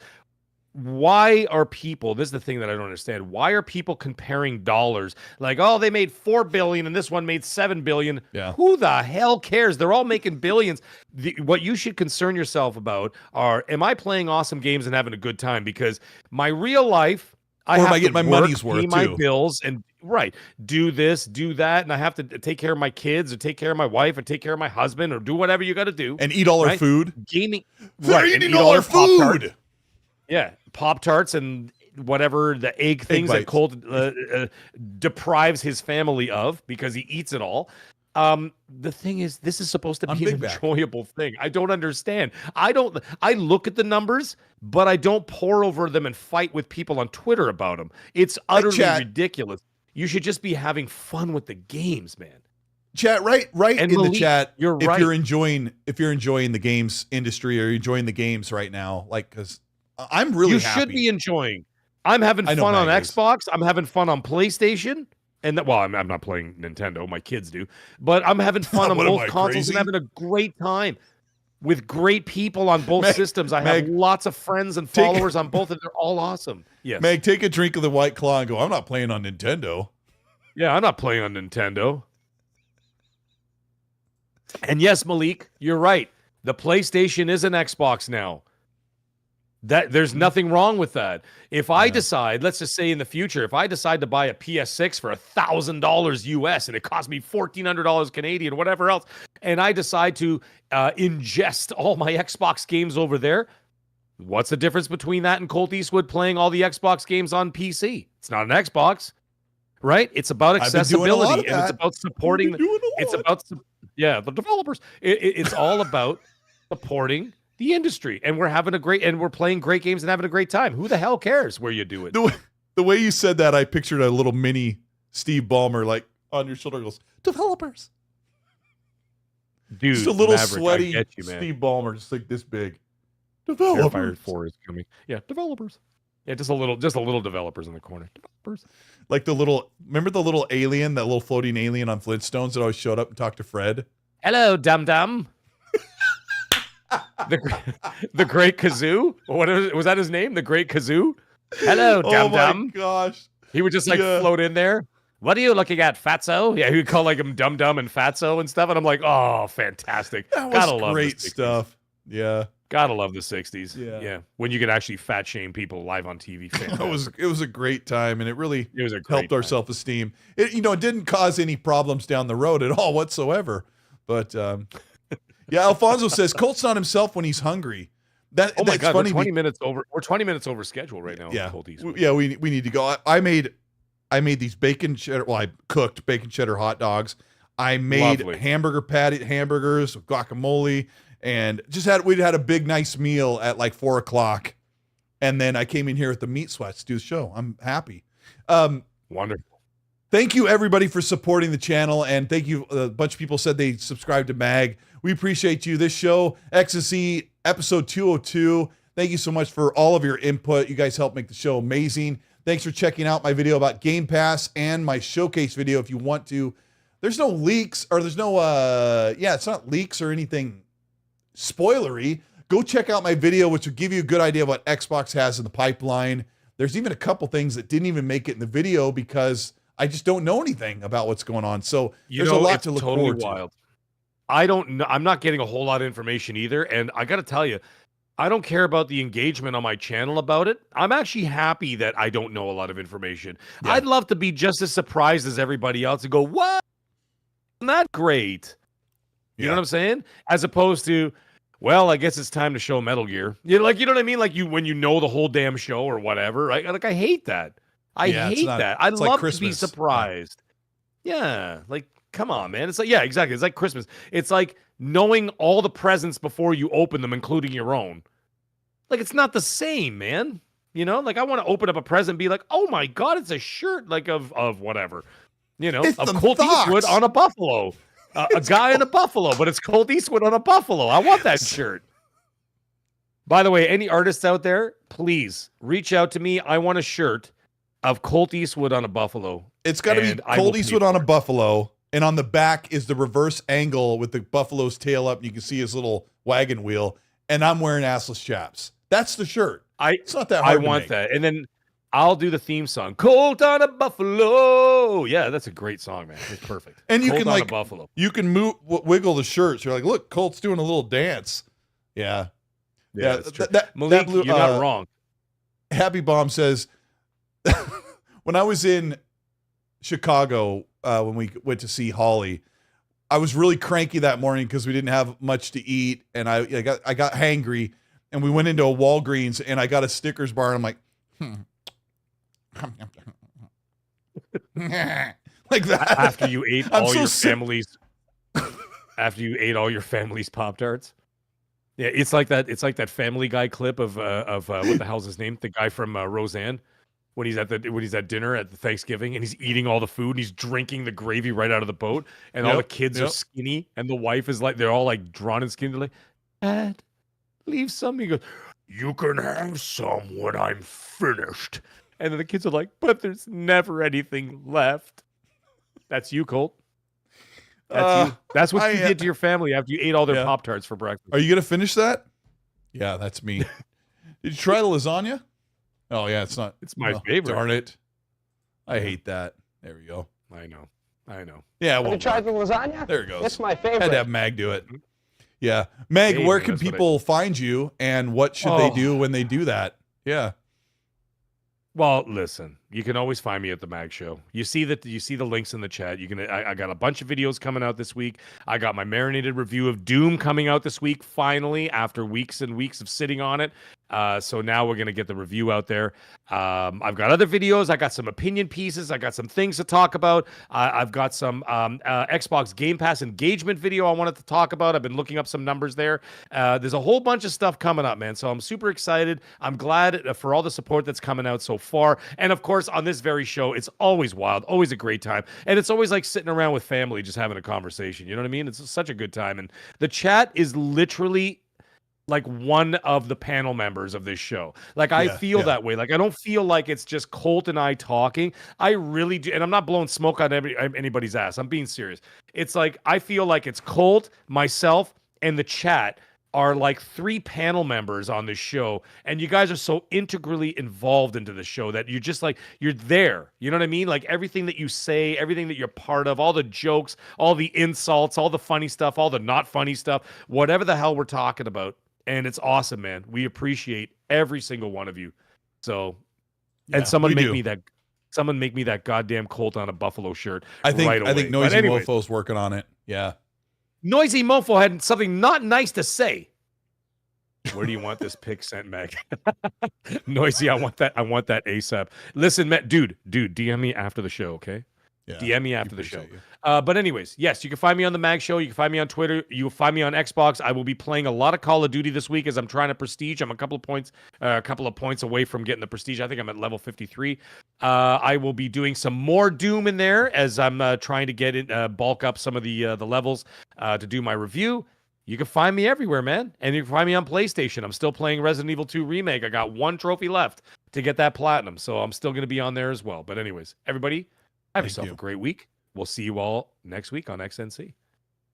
Why are people, this is the thing that I don't understand, why are people comparing dollars? Like, oh, they made 4 billion and this one made 7 billion. Yeah. Who the hell cares? They're all making billions. What you should concern yourself about are, am I playing awesome games and having a good time? Because my real life, I have to get my money's worth pay my too. bills and do this, do that, and I have to take care of my kids or take care of my wife or take care of my husband or do whatever you got to do. And eat all our food. Gaming. They're eating all our food. Yeah, Pop-Tarts and whatever the egg things that Colt deprives his family of because he eats it all. The thing is, this is supposed to be an enjoyable thing. I don't understand. I look at the numbers, but I don't pore over them and fight with people on Twitter about them. It's utterly ridiculous. You should just be having fun with the games, man. Chat, right and in Malik, the chat. You're if right. you're enjoying the games industry or you're enjoing the games right now, like, because I'm really happy. You should be enjoying. I'm having fun on Xbox. I'm having fun on PlayStation. And I'm not playing Nintendo. My kids do. But I'm having fun on both consoles and having a great time with great people on both systems. I have lots of friends and followers on both, and they're all awesome. Yes. Meg, take a drink of the White Claw and go, I'm not playing on Nintendo. Yeah, I'm not playing on Nintendo. And yes, Malik, you're right. The PlayStation is an Xbox now. There's nothing wrong with that. If I decide, let's just say in the future, if I decide to buy a PS6 for $1,000 US and it costs me $1,400 Canadian, or whatever else, and I decide to ingest all my Xbox games over there, what's the difference between that and Colteastwood playing all the Xbox games on PC? It's not an Xbox, right? It's about accessibility and it's about supporting. The developers. It's all about supporting the industry, and we're playing great games and having a great time. Who the hell cares where you do it? The way you said that, I pictured a little mini Steve Ballmer, like on your shoulder, goes, developers. Dude, just a little Maverick, sweaty Steve Ballmer, just like this big. Developers. Fire 4 is coming. Yeah, developers. Yeah, just a little developers in the corner. Developers. Like remember the little alien, that little floating alien on Flintstones that always showed up and talked to Fred? Hello, dum-dum. The Great Kazoo? Was that his name? The Great Kazoo? Hello, Dum Dum. Oh my gosh. He would just float in there. What are you looking at, Fatso? Yeah, he would call him Dum Dum and Fatso and stuff. And I'm like, oh, fantastic. That was great stuff. Yeah. Gotta love the 60s. Yeah. When you could actually fat shame people live on TV. It was a great time, and it really helped our self-esteem. It didn't cause any problems down the road at all whatsoever. But yeah, Alfonso says Colt's not himself when he's hungry. That's God, funny. We're 20 minutes over. We're 20 minutes over schedule right now. Yeah, we need to go. I made these bacon cheddar. Well, I cooked bacon cheddar hot dogs. I made Lovely. hamburgers with guacamole, and we'd had a big nice meal at like 4:00, and then I came in here with the meat sweats to do the show. I'm happy. Wonderful. Thank you everybody for supporting the channel, and thank you. A bunch of people said they subscribed to Mag. We appreciate you. This show, Ecstasy, episode 202. Thank you so much for all of your input. You guys help make the show amazing. Thanks for checking out my video about Game Pass and my showcase video if you want to. There's no leaks, or there's no, it's not leaks or anything spoilery. Go check out my video, which will give you a good idea of what Xbox has in the pipeline. There's even a couple things that didn't even make it in the video because I just don't know anything about what's going on. So there's a lot to look forward to. I don't know. I'm not getting a whole lot of information either. And I got to tell you, I don't care about the engagement on my channel about it. I'm actually happy that I don't know a lot of information. Yeah. I'd love to be just as surprised as everybody else and go, what? Isn't that great? You know what I'm saying? As opposed to, well, I guess it's time to show Metal Gear. You know what I mean? Like when you know the whole damn show or whatever, right? Like I hate that. I hate that. I'd love to be surprised. Yeah. Like, come on, man. It's like, yeah, exactly. It's like Christmas. It's like knowing all the presents before you open them, including your own. Like, it's not the same, man. You know, like I want to open up a present and be like, oh my God, it's a shirt like of whatever. You know, it's of Colteastwood on a buffalo. A guy in a buffalo, but it's Colteastwood on a buffalo. I want that shirt. By the way, any artists out there, please reach out to me. I want a shirt of Colteastwood on a buffalo. It's got to be Colteastwood on a buffalo, and on the back is the reverse angle with the buffalo's tail up, and you can see his little wagon wheel, and I'm wearing assless chaps. That's the shirt. It's not that hard. I want that. And then I'll do the theme song. Colt on a buffalo. Yeah, that's a great song, man. It's perfect. And you Colt can on like a buffalo. You can wiggle the shirts. You're like, look, Colt's doing a little dance. Yeah. Yeah, that's true. Malik, you're not wrong. Happy Bomb says, when I was in Chicago, when we went to see Holly, I was really cranky that morning because we didn't have much to eat, and I got hangry, and we went into a Walgreens, and I got a Snickers bar, and I'm like, like that. After you ate all your family's, after you ate all your family's Pop-Tarts. Yeah, it's like that Family Guy clip of what the hell's his name? The guy from Roseanne, when he's at dinner at the Thanksgiving and he's eating all the food and he's drinking the gravy right out of the boat, and all the kids are skinny and the wife is like, they're all like drawn and skinny. They're like, Dad, leave some. He goes, you can have some when I'm finished. And then the kids are like, but there's never anything left. That's you, Colt. That's you. That's what you did to your family after you ate all their Pop-Tarts for breakfast. Are you going to finish that? Yeah, that's me. Did you try the lasagna? Oh, yeah, it's not. It's my favorite. Darn it. I hate that. There we go. I know. Yeah, well, have you tried the lasagna? There it goes. It's my favorite. Had to have Mag do it. Yeah. Mag, where can people find you, and what should they do when they do that? Yeah. Well, listen, you can always find me at the Mag Show. You see the links in the chat. I got a bunch of videos coming out this week. I got my marinated review of Doom coming out this week, finally, after weeks and weeks of sitting on it. So now we're going to get the review out there. I've got other videos. I got some opinion pieces. I got some things to talk about. I've got some Xbox Game Pass engagement video I wanted to talk about. I've been looking up some numbers there. There's a whole bunch of stuff coming up, man. So I'm super excited. I'm glad for all the support that's coming out so far. And of course, on this very show, it's always wild, always a great time. And it's always like sitting around with family, just having a conversation. You know what I mean? It's such a good time. And the chat is literally like one of the panel members of this show. Like I feel that way. Like I don't feel like it's just Colt and I talking. I really do. And I'm not blowing smoke on anybody's ass. I'm being serious. It's like, I feel like it's Colt, myself, and the chat are like three panel members on this show. And you guys are so integrally involved into the show that you're just like, you're there. You know what I mean? Like everything that you say, everything that you're part of, all the jokes, all the insults, all the funny stuff, all the not funny stuff, whatever the hell we're talking about. And it's awesome, man. We appreciate every single one of you. So, and someone make me that goddamn Colt on a buffalo shirt. I think Noisy anyway, Mofo's working on it. Yeah. Noisy Mofo had something not nice to say. Where do you want this pic sent, Meg? Noisy, I want that ASAP. Listen, Matt, dude, DM me after the show, okay? DM me after the show. appreciate But anyways, yes, you can find me on the Mag Show. You can find me on Twitter. You can find me on Xbox. I will be playing a lot of Call of Duty this week as I'm trying to prestige. I'm a couple of points away from getting the prestige. I think I'm at level 53. I will be doing some more Doom in there as I'm trying to get it, bulk up some of the levels to do my review. You can find me everywhere, man. And you can find me on PlayStation. I'm still playing Resident Evil 2 Remake. I got one trophy left to get that platinum, so I'm still going to be on there as well. But anyways, everybody, have yourself a great week. We'll see you all next week on XNC.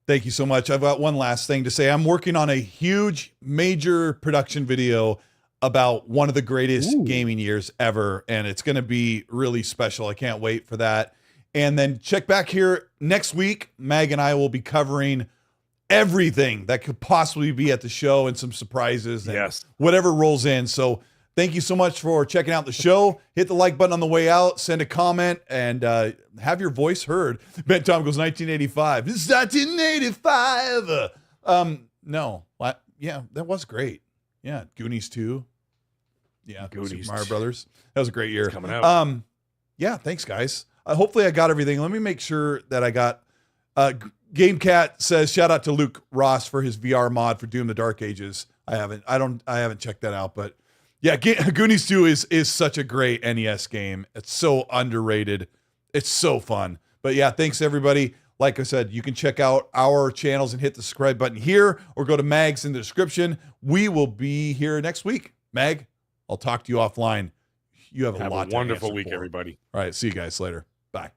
Thank you so much. I've got one last thing to say. I'm working on a huge, major production video about one of the greatest gaming years ever, and it's going to be really special. I can't wait for that. And then check back here next week. Mag and I will be covering everything that could possibly be at the show and some surprises and whatever rolls in. So thank you so much for checking out the show. Hit the like button on the way out, send a comment, and have your voice heard. Ben Tom goes 1985. It's 1985. No. Yeah, that was great. Yeah, Goonies 2. Yeah, Goonies Super Mario Brothers. That was a great year. It's coming out. Yeah, thanks, guys. Hopefully I got everything. Let me make sure that I got... GameCat says, shout out to Luke Ross for his VR mod for Doom the Dark Ages. I haven't checked that out, but yeah, Goonies 2 is such a great NES game. It's so underrated. It's so fun. But yeah, thanks everybody. Like I said, you can check out our channels and hit the subscribe button here or go to Mag's in the description. We will be here next week. Mag, I'll talk to you offline. You have a lot a wonderful week, everybody. All right, see you guys later. Bye.